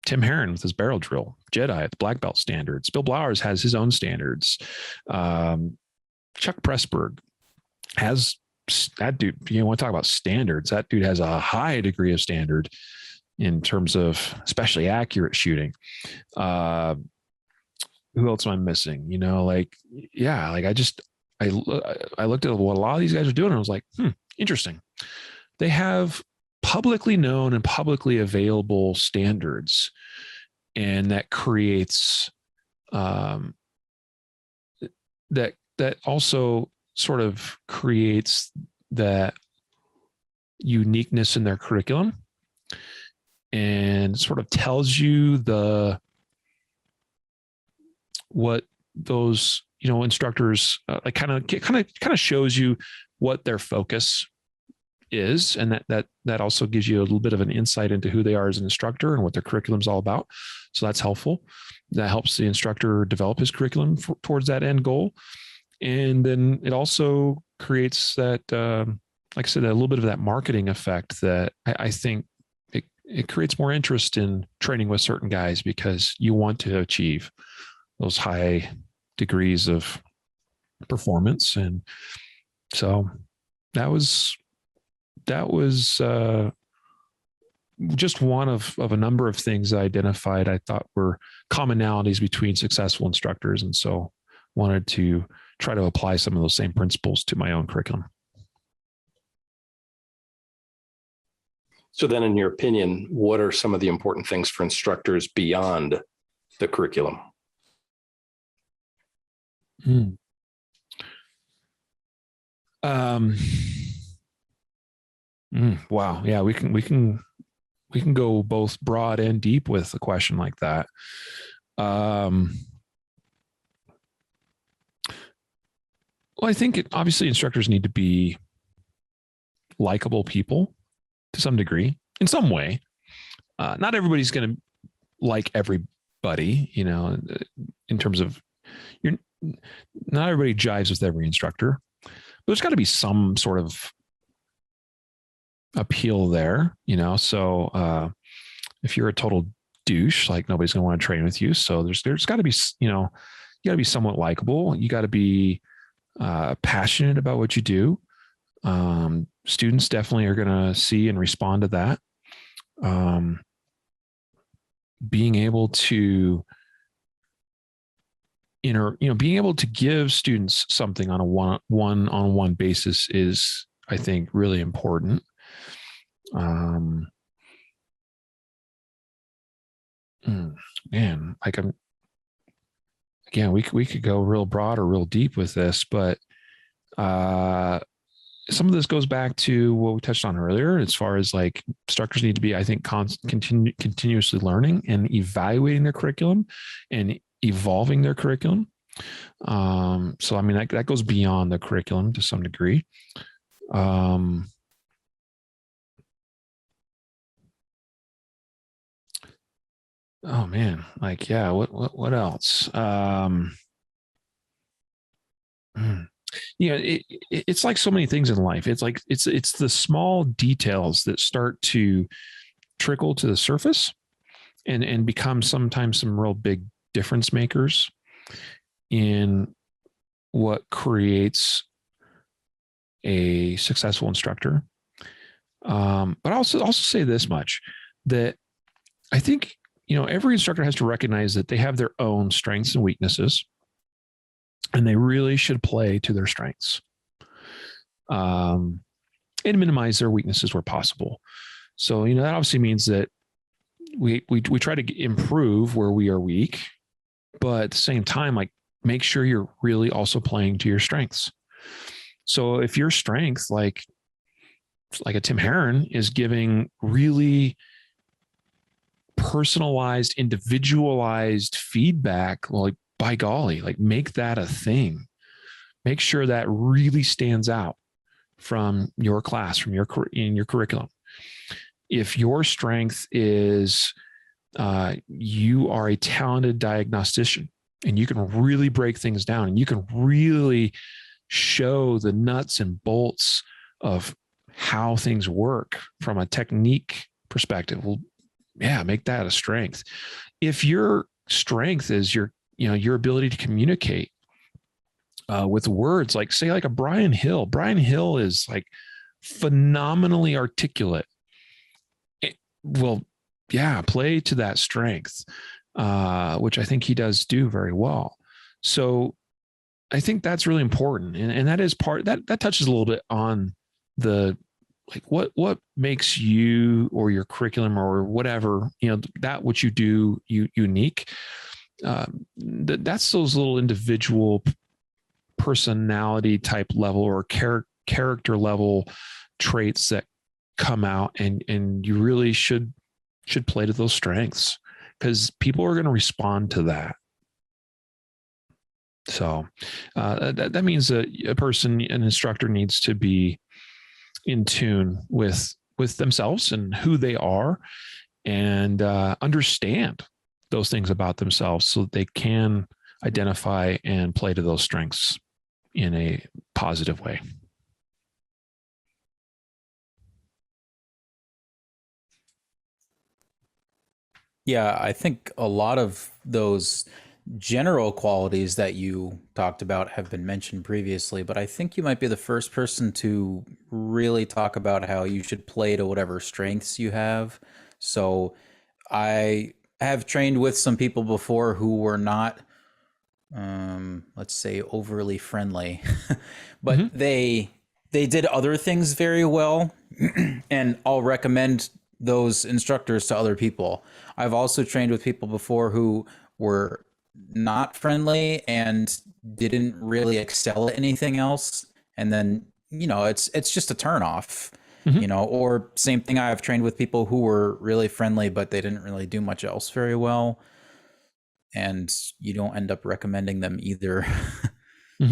Tim Herron with his barrel drill, Jedi at the black belt standards. Bill Blowers has his own standards. Chuck Pressburg has that dude. You want to talk about standards? That dude has a high degree of standard in terms of especially accurate shooting. Who else am I missing? I looked at what a lot of these guys are doing and I was like, interesting. They have publicly known and publicly available standards, and that creates that also sort of creates that uniqueness in their curriculum and sort of tells you what those instructors kind of shows you what their focus is, and that also gives you a little bit of an insight into who they are as an instructor and what their curriculum is all about. So that's helpful. That helps the instructor develop his curriculum towards that end goal. And then it also creates that, like I said, a little bit of that marketing effect that I think it creates more interest in training with certain guys because you want to achieve those high degrees of performance. And so that was just one of a number of things I identified I thought were commonalities between successful instructors. And so wanted to try to apply some of those same principles to my own curriculum. So then, in your opinion, what are some of the important things for instructors beyond the curriculum? Wow. Yeah, we can go both broad and deep with a question like that. Well, I think obviously instructors need to be likable people to some degree, in some way. Not everybody's going to like everybody, in terms of not everybody jives with every instructor, but there's got to be some sort of appeal there, so if you're a total douche, like nobody's going to want to train with you. So there's got to be, you got to be somewhat likable. You got to be passionate about what you do. Students definitely are going to see and respond to that. Being able to being able to give students something on a one-on-one basis is, I think, really important. Man, like we could go real broad or real deep with this, but some of this goes back to what we touched on earlier, as far as like instructors need to be, I think, continuously learning and evaluating their curriculum and evolving their curriculum. So, I mean, that goes beyond the curriculum to some degree. Oh man, like, yeah, what else? It's like so many things in life. It's like, it's the small details that start to trickle to the surface and become sometimes some real big difference makers in what creates a successful instructor. But also say this much, that I think, every instructor has to recognize that they have their own strengths and weaknesses, and they really should play to their strengths, and minimize their weaknesses where possible. So, that obviously means that we try to improve where we are weak, but at the same time, like, make sure you're really also playing to your strengths. So if your strength, like a Tim Herron, is giving really personalized, individualized feedback, well, like, by golly, like, make that a thing. Make sure that really stands out from your class, from in your curriculum. If your strength is you are a talented diagnostician and you can really break things down and you can really show the nuts and bolts of how things work from a technique perspective, well, yeah, make that a strength. If your strength is your ability to communicate with words, like, say, like a Brian Hill. Brian Hill is like phenomenally articulate. Well, yeah, play to that strength, which I think he does do very well. So I think that's really important. And that is that touches a little bit on the, like, what makes you or your curriculum or whatever, that what you do unique. That's those little individual personality type level or character level traits that come out, and you really should play to those strengths, because people are going to respond to that. So that means that an instructor needs to be in tune with themselves and who they are, and understand those things about themselves so that they can identify and play to those strengths in a positive way. Yeah, I think a lot of those general qualities that you talked about have been mentioned previously, but I think you might be the first person to really talk about how you should play to whatever strengths you have. So I have trained with some people before who were not, let's say, overly friendly, but they did other things very well, and I'll recommend those instructors to other people. I've also trained with people before who were not friendly and didn't really excel at anything else, and then it's just a turn off. Or same thing, I've trained with people who were really friendly but they didn't really do much else very well, and you don't end up recommending them either.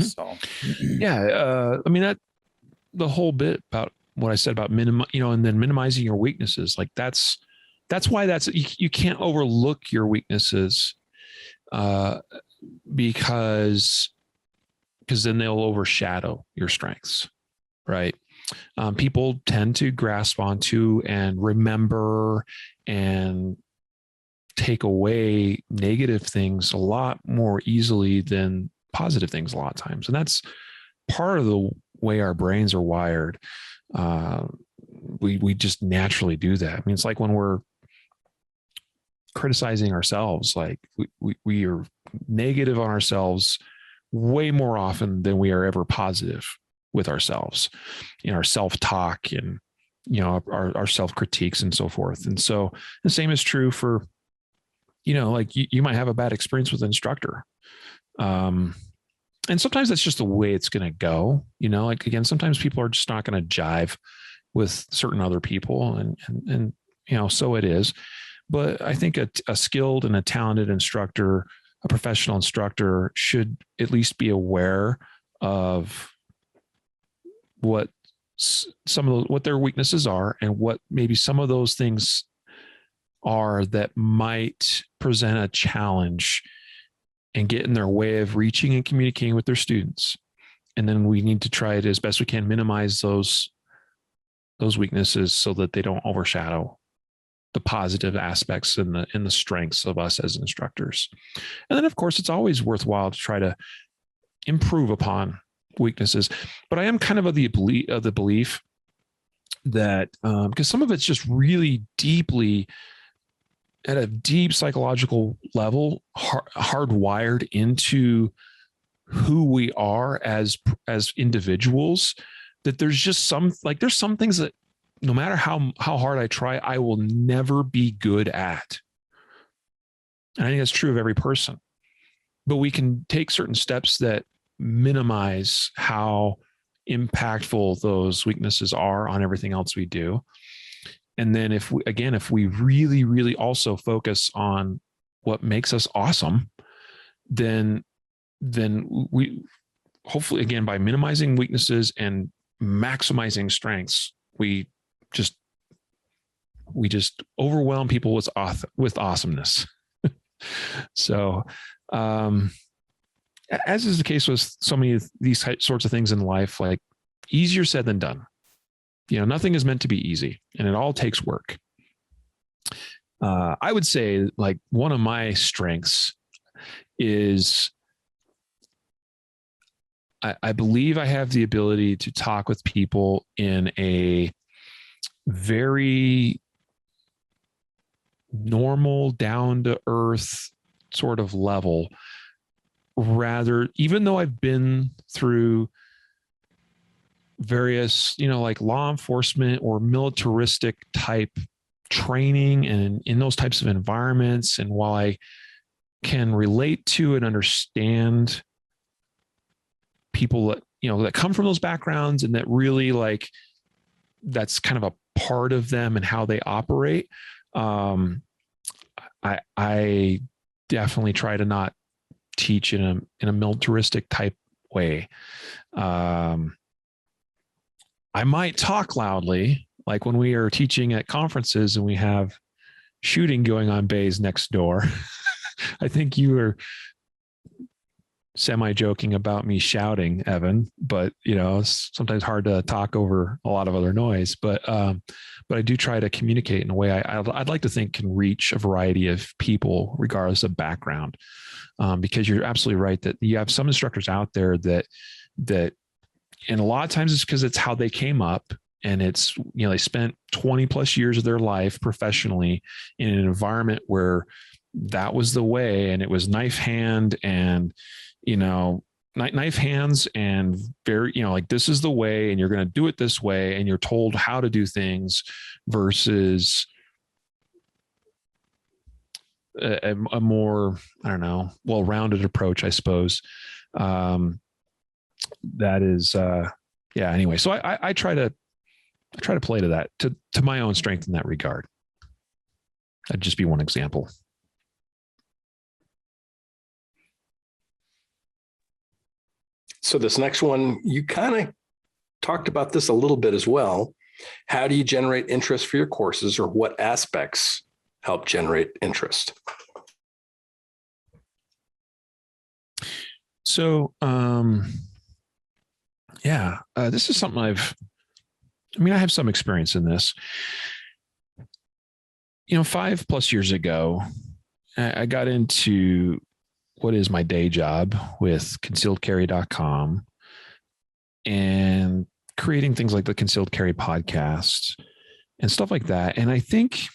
So Yeah, I mean, that the whole bit about what I said about and then minimizing your weaknesses, like that's why you can't overlook your weaknesses, because then they'll overshadow your strengths, right? People tend to grasp onto and remember and take away negative things a lot more easily than positive things a lot of times. And that's part of the way our brains are wired. We just naturally do that. I mean, it's like when we're criticizing ourselves, like we are negative on ourselves way more often than we are ever positive with ourselves in our self-talk and our self-critiques and so forth. And so the same is true for like you might have a bad experience with an instructor, and sometimes that's just the way it's going to go. Like, again, sometimes people are just not going to jive with certain other people, and so it is. But I think a skilled and a talented instructor, a professional instructor, should at least be aware of what what their weaknesses are, and what maybe some of those things are that might present a challenge and get in their way of reaching and communicating with their students. And then we need to try to, as best we can, minimize those weaknesses so that they don't overshadow the positive aspects and the strengths of us as instructors. And then, of course, it's always worthwhile to try to improve upon weaknesses. But I am kind of the belief that, because some of it's just really deeply, at a deep psychological level, hardwired into who we are as individuals, that there's some things that no matter how hard I try, I will never be good at. And I think that's true of every person. But we can take certain steps that minimize how impactful those weaknesses are on everything else we do. And then if we really, really also focus on what makes us awesome, then we hopefully, again, by minimizing weaknesses and maximizing strengths, we just overwhelm people with awesomeness. So, as is the case with so many of these sorts of things in life, like, easier said than done. Nothing is meant to be easy, and it all takes work. I would say, like, one of my strengths is I believe I have the ability to talk with people in a very normal, down to earth sort of level, even though I've been through various, like law enforcement or militaristic type training and in those types of environments. And while I can relate to and understand people that, that come from those backgrounds, and that really, like, that's kind of a part of them and how they operate. I definitely try to not teach in a militaristic type way. I might talk loudly, like when we are teaching at conferences and we have shooting going on bays next door. I think you are semi-joking about me shouting, Evan, but it's sometimes hard to talk over a lot of other noise. But I do try to communicate in a way I'd like to think can reach a variety of people regardless of background. Because you're absolutely right that you have some instructors out there that, and a lot of times it's because it's how they came up, and it's, they spent 20 plus years of their life professionally in an environment where that was the way, and it was knife hand and, knife hands and very, like, this is the way, and you're going to do it this way, and you're told how to do things versus a more, I don't know, well-rounded approach, I suppose. That is, anyway, so I try to play to that, to my own strength in that regard. That'd just be one example. So this next one, you kind of talked about this a little bit as well. How do you generate interest for your courses, or what aspects help generate interest? So, this is something I have some experience in this. 5+ years ago, I got into what is my day job with concealedcarry.com and creating things like the Concealed Carry podcast and stuff like that. And I think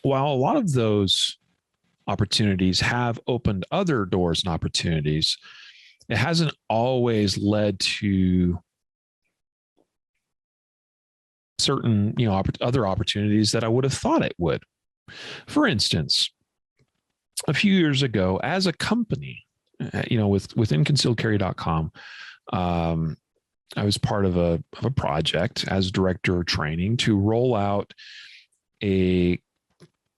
while a lot of those opportunities have opened other doors and opportunities, it hasn't always led to certain, other opportunities that I would have thought it would. For instance, a few years ago, as a company, within concealedcarry.com, I was part of a project as director of training to roll out a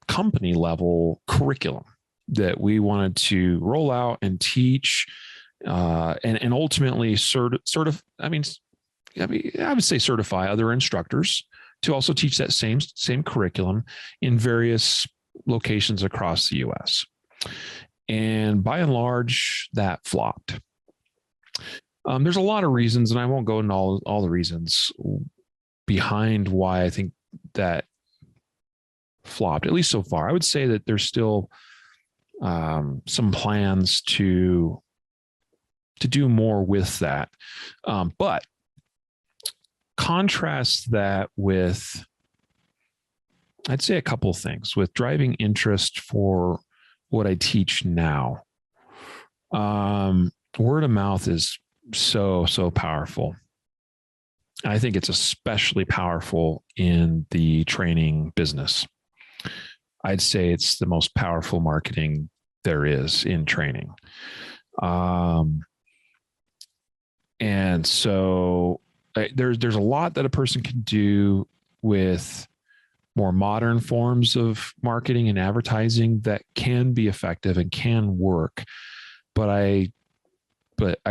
company level curriculum that we wanted to roll out and teach, and ultimately I would say certify other instructors to also teach that same curriculum in various locations across the US. And by and large, that flopped. There's a lot of reasons, and I won't go into all the reasons behind why I think that flopped, at least so far. I would say that there's still some plans to do more with that. But contrast that with, I'd say, a couple of things with driving interest for what I teach now. Word of mouth is so powerful. I think it's especially powerful in the training business. I'd say it's the most powerful marketing there is in training. And so there's a lot that a person can do with more modern forms of marketing and advertising that can be effective and can work. But I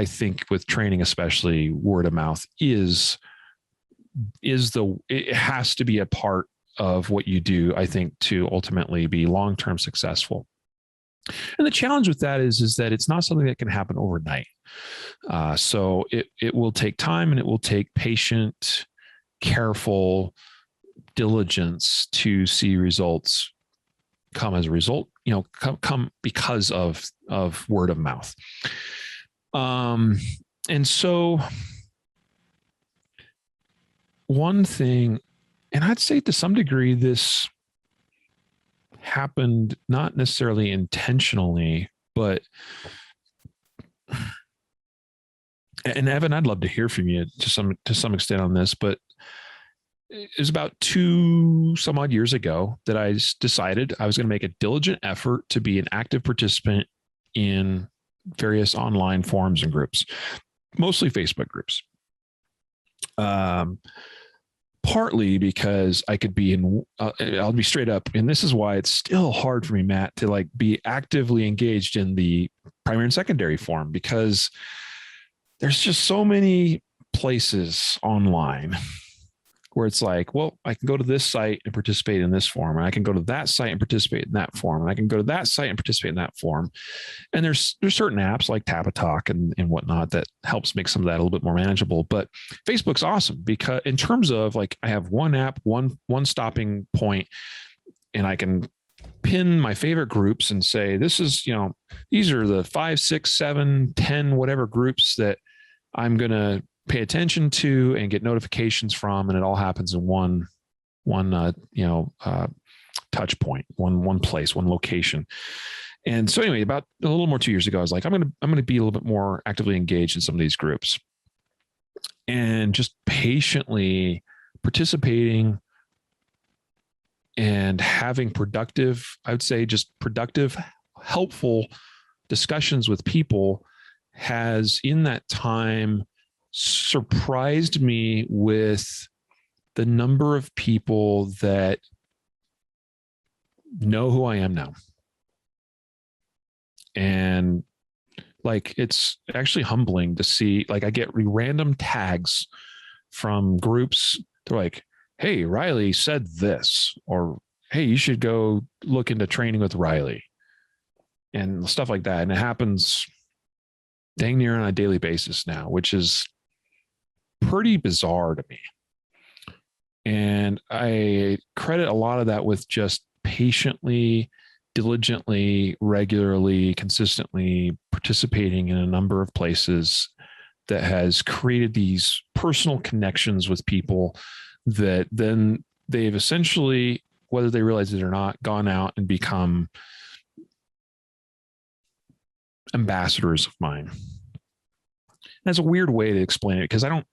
think with training, especially, word of mouth it has to be a part of what you do, I think, to ultimately be long-term successful. And the challenge with that is that it's not something that can happen overnight. So it will take time, and it will take patient, careful diligence to see results come as a result, come because of word of mouth. And so one thing, and I'd say to some degree, this happened not necessarily intentionally, but, and Evan, I'd love to hear from you to some extent on this, but it was about 2 some odd years ago that I decided I was going to make a diligent effort to be an active participant in various online forums and groups, mostly Facebook groups. Partly because I could be in, I'll be straight up, and this is why it's still hard for me, Matt, to be actively engaged in the primary and secondary forum, because there's just so many places online where it's like, well, I can go to this site and participate in this form, and I can go to that site and participate in that form, and I can go to that site and participate in that form. And there's certain apps like Tapatalk and whatnot that helps make some of that a little bit more manageable. But Facebook's awesome because in terms of like, I have one app, one stopping point, and I can pin my favorite groups and say, this is, these are the 5, 6, 7, 10, whatever groups that I'm going to pay attention to and get notifications from. And it all happens in one touch point, one place, one location. And so anyway, about a little more 2 years ago, I was like, I'm going to be a little bit more actively engaged in some of these groups, and just patiently participating and having productive, I would say just productive, helpful discussions with people has in that time surprised me with the number of people that know who I am now. And like, it's actually humbling to see, like, I get random tags from groups. They're like, hey, Riley said this, or hey, you should go look into training with Riley and stuff like that. And it happens dang near on a daily basis now, which is pretty bizarre to me. And I credit a lot of that with just patiently, diligently, regularly, consistently participating in a number of places that has created these personal connections with people that then they've essentially, whether they realize it or not, gone out and become ambassadors of mine. That's a weird way to explain it, because I don't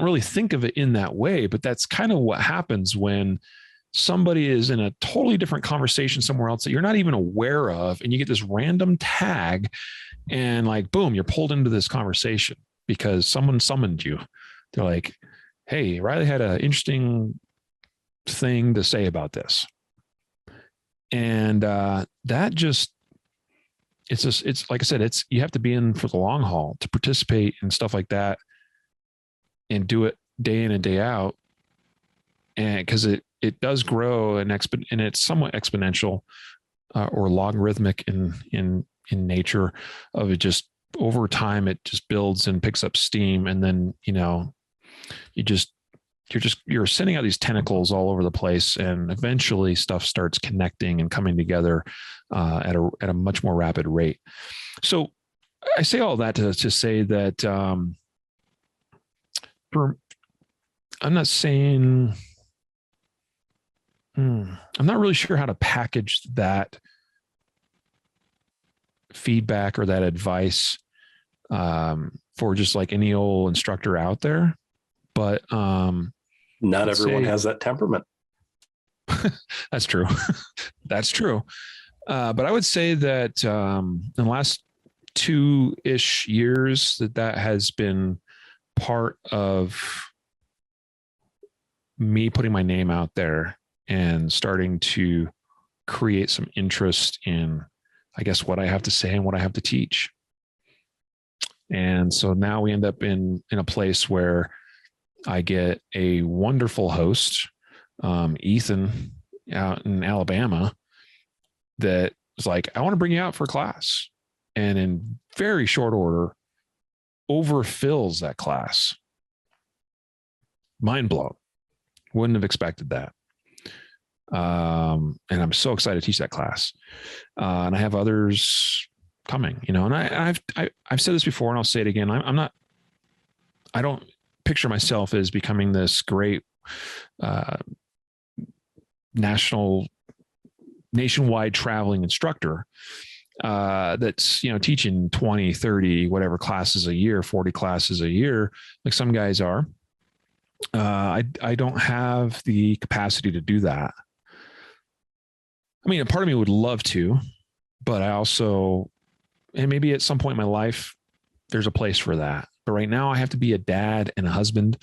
really think of it in that way, but that's kind of what happens when somebody is in a totally different conversation somewhere else that you're not even aware of, and you get this random tag, and like, boom, you're pulled into this conversation because someone summoned you. They're like, hey, Riley had an interesting thing to say about this. And that just, it's like I said, you have to be in for the long haul to participate in stuff like that and do it day in and day out. And because it does grow and it's somewhat exponential or logarithmic in nature of it. Just over time, it just builds and picks up steam. And then, you're sending out these tentacles all over the place, and eventually stuff starts connecting and coming together at a much more rapid rate. So I say all that to say that I'm not saying, I'm not really sure how to package that feedback or that advice for just like any old instructor out there. But not everyone has that temperament. That's true. That's true. But I would say that in the last 2-ish years that has been part of me putting my name out there and starting to create some interest in, I guess, what I have to say and what I have to teach. And so now we end up in a place where I get a wonderful host, Ethan out in Alabama, that is like, I want to bring you out for a class. And in very short order, overfills that class. Mind blown. Wouldn't have expected that. And I'm so excited to teach that class. And I have others coming, and I've said this before, and I'll say it again. I don't picture myself as becoming this great nationwide traveling instructor that's teaching 20, 30 whatever classes a year, 40 classes a year, like some guys are. I don't have the capacity to do that. I mean, a part of me would love to, but I also, and maybe at some point in my life, there's a place for that. But right now I have to be a dad and a husband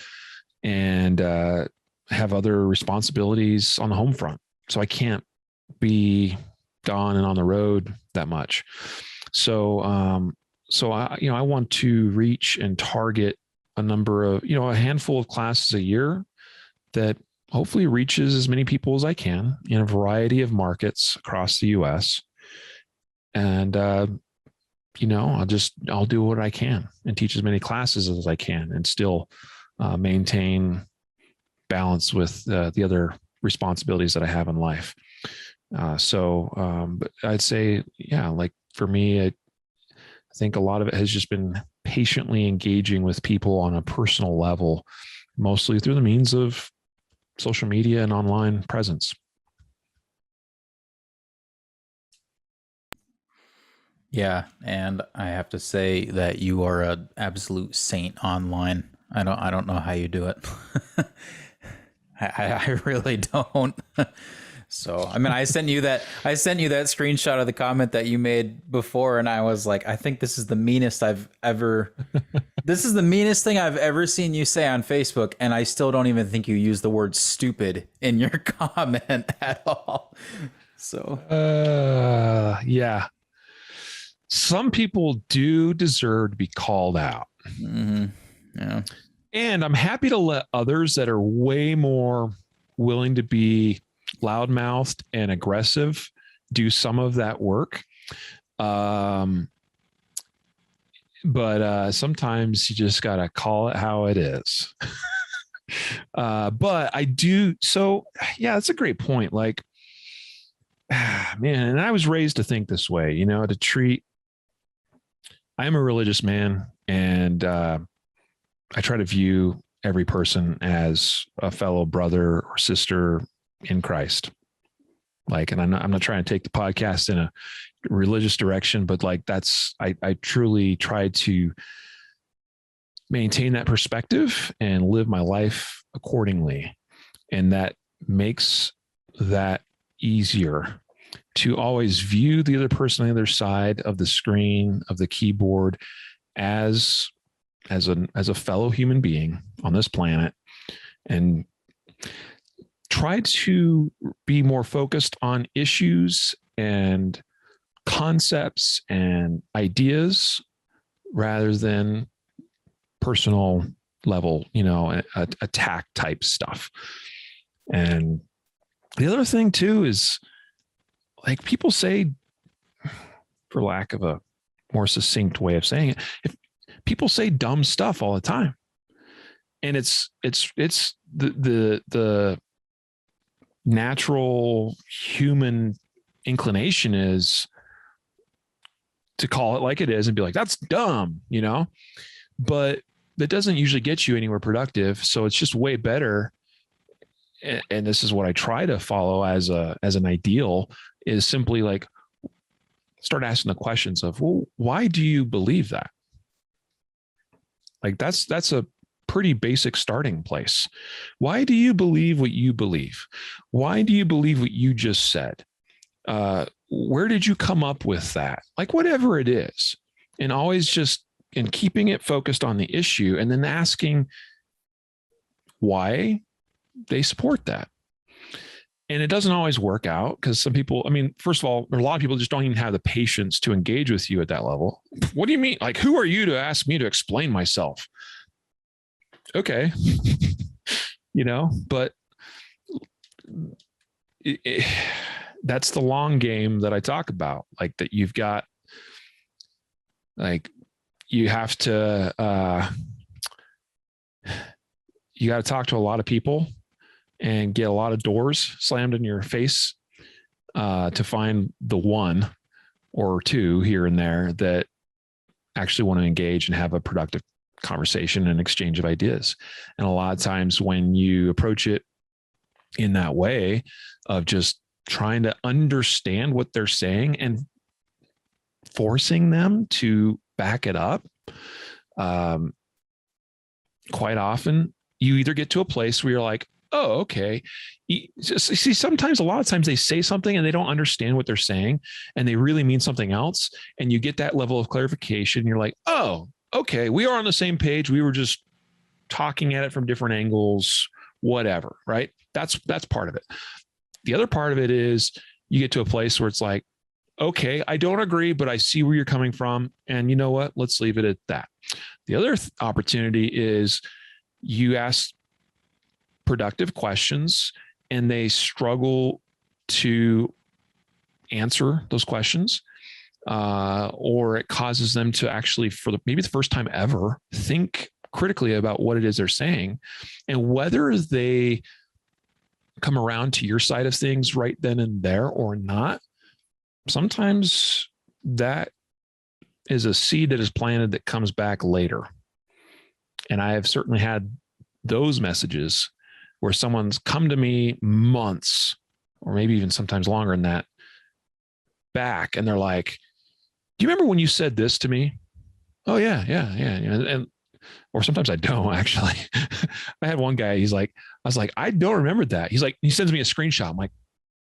and have other responsibilities on the home front. So I can't be gone and on the road that much. So So I want to reach and target a number of, a handful of classes a year that hopefully reaches as many people as I can in a variety of markets across the US. And, I'll do what I can and teach as many classes as I can and still maintain balance with the other responsibilities that I have in life. But I'd say, like for me, I think a lot of it has just been patiently engaging with people on a personal level, mostly through the means of social media and online presence. Yeah, and I have to say that you are an absolute saint online. I don't know how you do it. I really don't. So, I mean, I sent you that screenshot of the comment that you made before, and I was like, I think this is the meanest this is the meanest thing I've ever seen you say on Facebook, and I still don't even think you use the word stupid in your comment at all. So, yeah. Some people do deserve to be called out. mm-hmm. Yeah. And I'm happy to let others that are way more willing to be loudmouthed and aggressive do some of that work. But sometimes you just got to call it how it is. But I do. So yeah, that's a great point. Like, man, and I was raised to think this way, I'm a religious man, and I try to view every person as a fellow brother or sister in Christ. Like, and I'm not trying to take the podcast in a religious direction, but like I truly try to maintain that perspective and live my life accordingly. And that makes that easier to always view the other person on the other side of the screen, of the keyboard, as a fellow human being on this planet, and try to be more focused on issues and concepts and ideas rather than personal level, attack type stuff. And the other thing too is, like, people say, for lack of a more succinct way of saying it, if people say dumb stuff all the time, and it's the natural human inclination is to call it like it is and be like, that's dumb, but that doesn't usually get you anywhere productive. So it's just way better. And this is what I try to follow as an ideal, is simply like, start asking the questions of, well, why do you believe that? Like, that's a pretty basic starting place. Why do you believe what you believe? Why do you believe what you just said? Where did you come up with that? Like, whatever it is, and always just in keeping it focused on the issue, and then asking why they support that. And it doesn't always work out, because some people, first of all, a lot of people just don't even have the patience to engage with you at that level. What do you mean? Like, who are you to ask me to explain myself? Okay. But that's the long game that I talk about. Like, that you've got, like, you have to, you got to talk to a lot of people and get a lot of doors slammed in your face to find the one or two here and there that actually want to engage and have a productive conversation and exchange of ideas. And a lot of times when you approach it in that way of just trying to understand what they're saying and forcing them to back it up, quite often you either get to a place where you're like, oh, okay. See, sometimes, a lot of times they say something and they don't understand what they're saying, and they really mean something else. And you get that level of clarification. You're like, oh, okay, we are on the same page. We were just talking at it from different angles, whatever, right? That's part of it. The other part of it is you get to a place where it's like, okay, I don't agree, but I see where you're coming from. And you know what? Let's leave it at that. The other opportunity is you ask productive questions and they struggle to answer those questions, or it causes them to actually, maybe the first time ever, think critically about what it is they're saying and whether they come around to your side of things right then and there or not. Sometimes that is a seed that is planted that comes back later. And I have certainly had those messages where someone's come to me months, or maybe even sometimes longer than that, back, and they're like, do you remember when you said this to me? Oh yeah. And or sometimes I don't actually. I had one guy, I was like, I don't remember that. He's like, he sends me a screenshot. I'm like,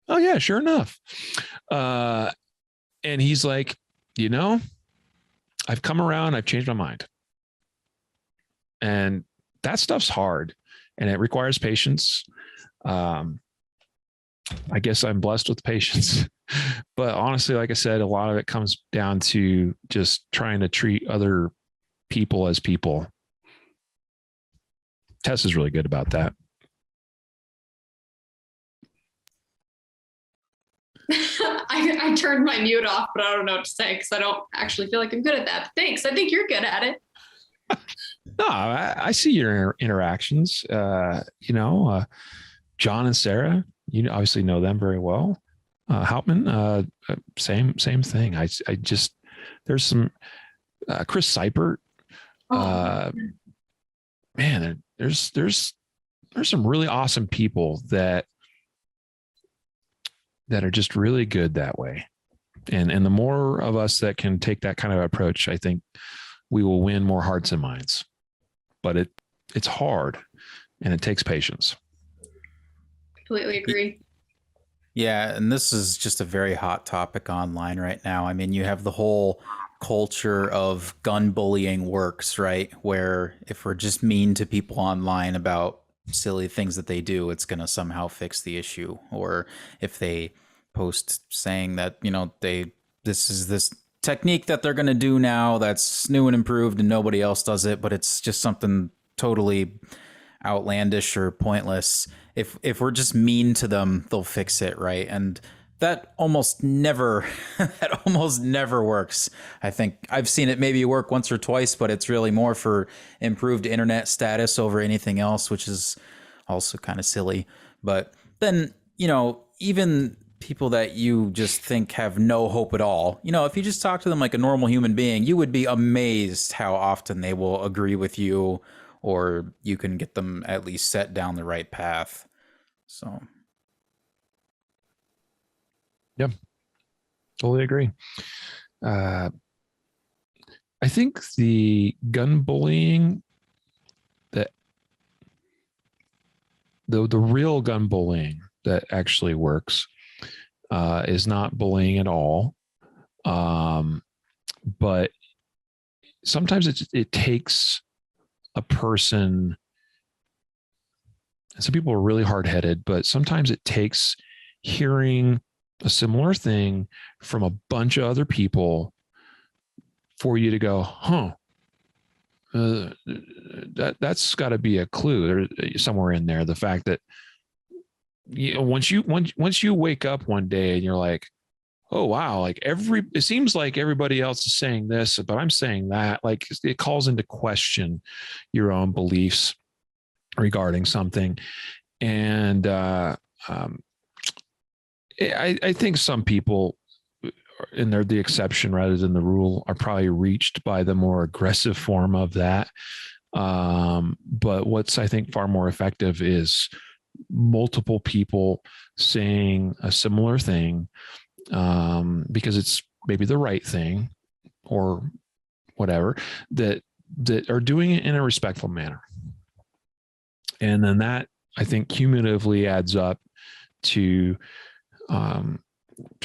oh yeah, sure enough. And he's like, I've come around, I've changed my mind. And that stuff's hard and it requires patience. I guess I'm blessed with patience, but honestly, like I said, a lot of it comes down to just trying to treat other people as people. Tess is really good about that. I turned my mute off, but I don't know what to say because I don't actually feel like I'm good at that. But thanks. I think you're good at it. No, I see your interactions. John and Sarah, you obviously know them very well. Hauptman, same thing. I just, there's some, Chris Seipert, man, there's some really awesome people that are just really good that way. And the more of us that can take that kind of approach, I think we will win more hearts and minds. But it's hard and it takes patience. Completely agree. Yeah, and this is just a very hot topic online right now. I mean, you have the whole culture of gun bullying works, right? Where if we're just mean to people online about silly things that they do, it's going to somehow fix the issue. Or if they post saying that, this is this technique that they're going to do now that's new and improved and nobody else does it, but it's just something totally outlandish or pointless. If we're just mean to them, they'll fix it, right? And that almost never works. I think I've seen it maybe work once or twice, but it's really more for improved internet status over anything else, which is also kind of silly. But then, even people that you just think have no hope at all, if you just talk to them like a normal human being, you would be amazed how often they will agree with you, or you can get them at least set down the right path. So. Yeah, totally agree. I think the gun bullying, that the real gun bullying that actually works, is not bullying at all. But sometimes it takes a person, and some people are really hard-headed, but sometimes it takes hearing a similar thing from a bunch of other people for you to go, that's got to be a clue somewhere in there. The fact that once you wake up one day and you're like, oh wow, like it seems like everybody else is saying this, but I'm saying that, like it calls into question your own beliefs regarding something. And I think some people, and they're the exception rather than the rule, are probably reached by the more aggressive form of that. But what's, I think, far more effective is multiple people saying a similar thing, because it's maybe the right thing or whatever, that are doing it in a respectful manner. And then that, I think, cumulatively adds up to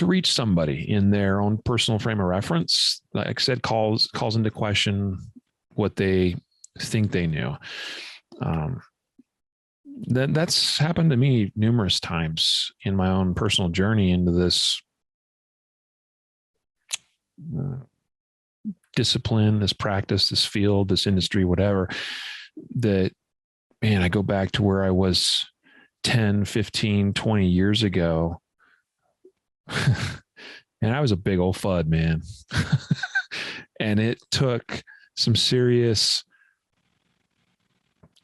reach somebody in their own personal frame of reference. Like I said, calls into question what they think they knew. That's happened to me numerous times in my own personal journey into this discipline, this practice, this field, this industry, whatever, that, man, I go back to where I was 10, 15, 20 years ago. And I was a big old FUD, man. And it took some serious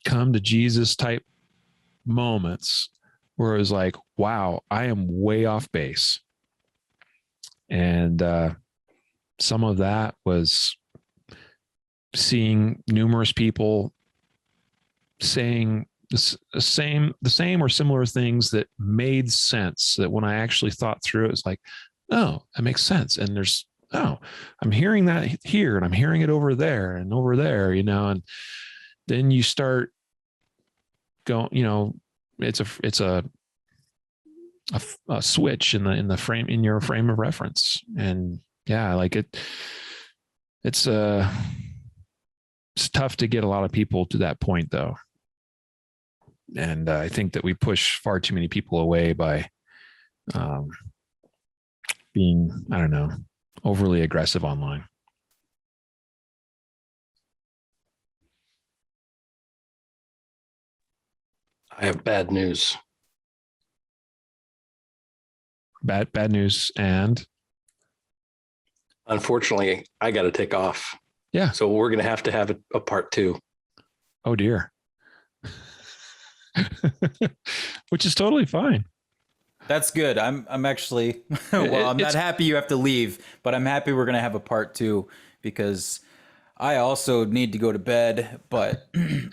come to Jesus type moments where it was like, wow, I am way off base. And some of that was seeing numerous people saying the same or similar things that made sense, that when I actually thought through it, it's like, oh, that makes sense. And there's, oh, I'm hearing that here and I'm hearing it over there and over there, and then you start going, it's a switch in the frame, in your frame of reference. And yeah, like it's tough to get a lot of people to that point though. And I think that we push far too many people away by being, I don't know, overly aggressive online. I have bad news. Bad news. And unfortunately, I got to take off. Yeah. So we're going to have a part 2. Oh dear. Which is totally fine. That's good. I'm actually, well, I'm not happy you have to leave, but I'm happy we're going to have a part 2 because I also need to go to bed, but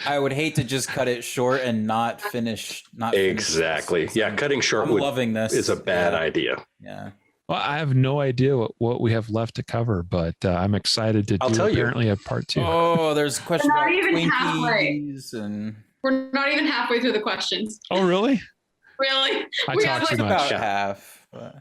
I would hate to just cut it short and not finish. Exactly. This. Yeah. Cutting short I'm loving this. Is a bad idea. Yeah. Well, I have no idea what we have left to cover, but I'm excited to do apparently a part 2. Oh, there's a question about Twinkies and we're not even halfway through the questions. Oh, really? Really? I We talk have too like much. about half. But...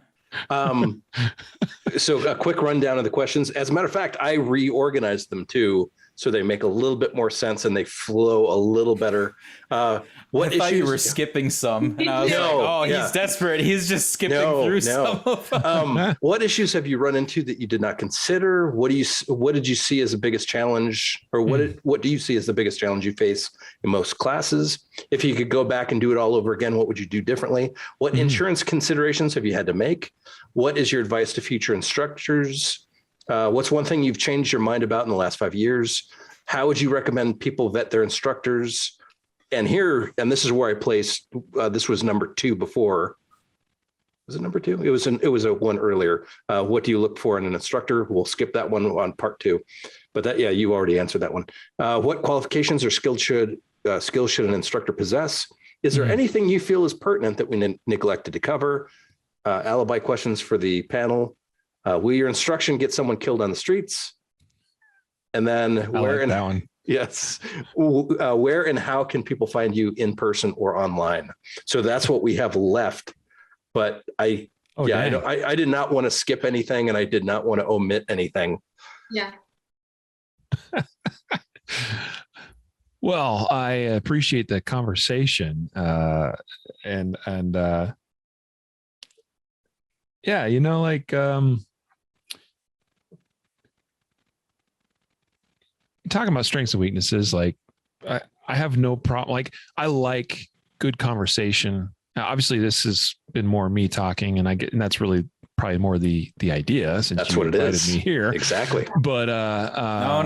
So a quick rundown of the questions. As a matter of fact, I reorganized them too, so they make a little bit more sense and they flow a little better. What I thought issues you were skipping some, and I was like, "Oh, yeah. he's desperate. He's just skipping through some of them." What issues have you run into that you did not consider? What did you see as the biggest challenge, or what do you see as the biggest challenge you face in most classes? If you could go back and do it all over again, what would you do differently? What insurance considerations have you had to make? What is your advice to future instructors? What's one thing you've changed your mind about in the last 5 years? How would you recommend people vet their instructors? And this is where I placed, this was number 2 before. Was it number 2? It was a one earlier. What do you look for in an instructor? We'll skip that one on part 2, but you already answered that one. What qualifications or skills should an instructor possess? Is there anything you feel is pertinent that we neglected to cover? Alibi questions for the panel. Will your instruction get someone killed on the streets? And then where and that one. Yes. Where and how can people find you in person or online? So that's what we have left. But I did not want to skip anything and I did not want to omit anything. Yeah. Well, I appreciate the conversation. And talking about strengths and weaknesses, like I have no problem. Like I like good conversation. Now, obviously this has been more me talking and that's really probably more the idea since that's you what it invited is. me here. Exactly. But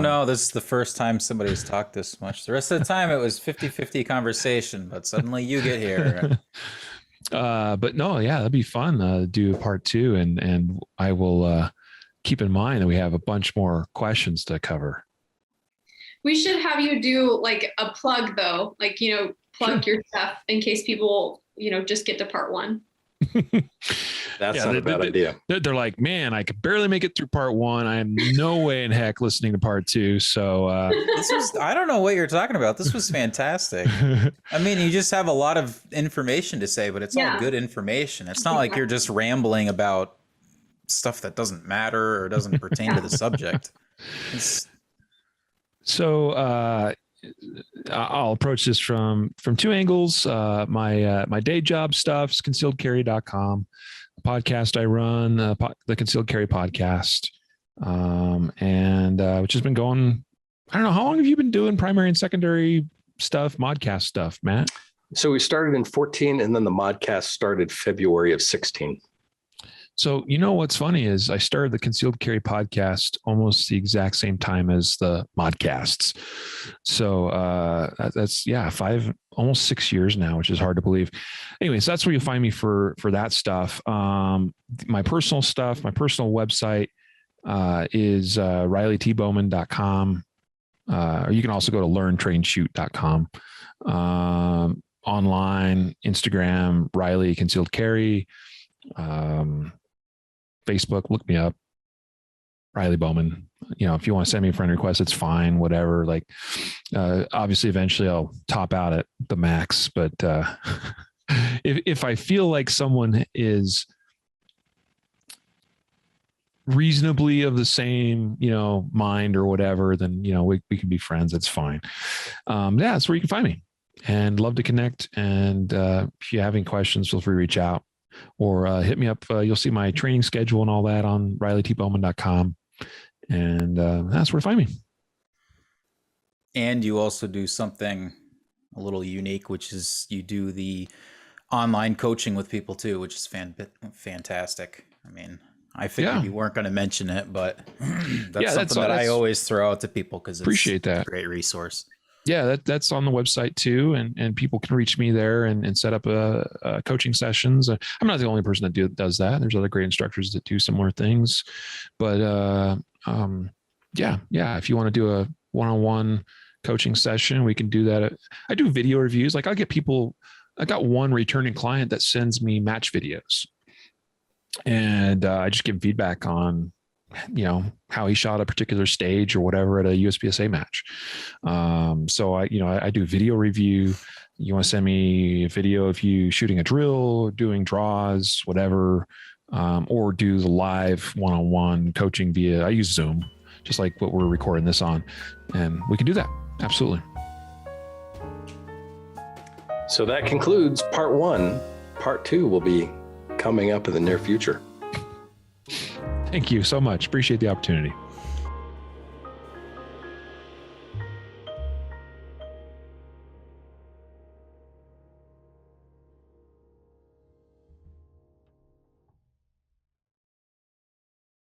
no, this is the first time somebody's talked this much. The rest of the time it was 50-50 conversation, but suddenly you get here. But no, yeah, that'd be fun to do part 2 and I will keep in mind that we have a bunch more questions to cover. We should have you do like a plug though, like, plug your stuff in case people, just get to part 1. That's not a bad idea. They're like, man, I could barely make it through part 1. I am no way in heck listening to part 2. So I don't know what you're talking about. This was fantastic. I mean, you just have a lot of information to say, but it's all good information. It's not like you're just rambling about stuff that doesn't matter or doesn't pertain to the subject. So I'll approach this from 2 angles. My day job stuff's concealedcarry.com. The podcast I run, the Concealed Carry podcast. Which has been going. I don't know, how long have you been doing primary and secondary stuff, modcast stuff, Matt? So we started in 14, and then the modcast started February of 16. So, you know, what's funny is I started the Concealed Carry podcast almost the exact same time as the modcasts. So that's, yeah, almost 6 years now, which is hard to believe. Anyways, that's where you find me for that stuff. My personal stuff, my personal website is RileyTBowman.com. Or you can also go to learntrainshoot.com. Online, Instagram, Riley Concealed Carry. Facebook, look me up, Riley Bowman. You know, if you want to send me a friend request, it's fine, whatever. Like, obviously, eventually I'll top out at the max. But if I feel like someone is reasonably of the same, you know, mind or whatever, then, you know, we can be friends. That's fine. Yeah, that's where you can find me, and love to connect. And if you have any questions, feel free to reach out. Or hit me up. You'll see my training schedule and all that on RileyTBowman.com. And that's where to find me. And you also do something a little unique, which is you do the online coaching with people too, which is fantastic. I mean, I figured you weren't going to mention it, but that's something that I always throw out to people because it's appreciate that. A great resource. Yeah, that's on the website too, and people can reach me there and set up coaching sessions. I'm not the only person that does that. There's other great instructors that do similar things, but yeah. If you want to do a one-on-one coaching session, we can do that. I do video reviews. Like I got one returning client that sends me match videos, and I just give feedback on, you know, how he shot a particular stage or whatever at a USPSA match. So I do video review. You want to send me a video of you shooting a drill, doing draws, whatever, or do the live one-on-one coaching I use Zoom, just like what we're recording this on, and we can do that. Absolutely. So that concludes part 1. Part 2 will be coming up in the near future. Thank you so much. Appreciate the opportunity.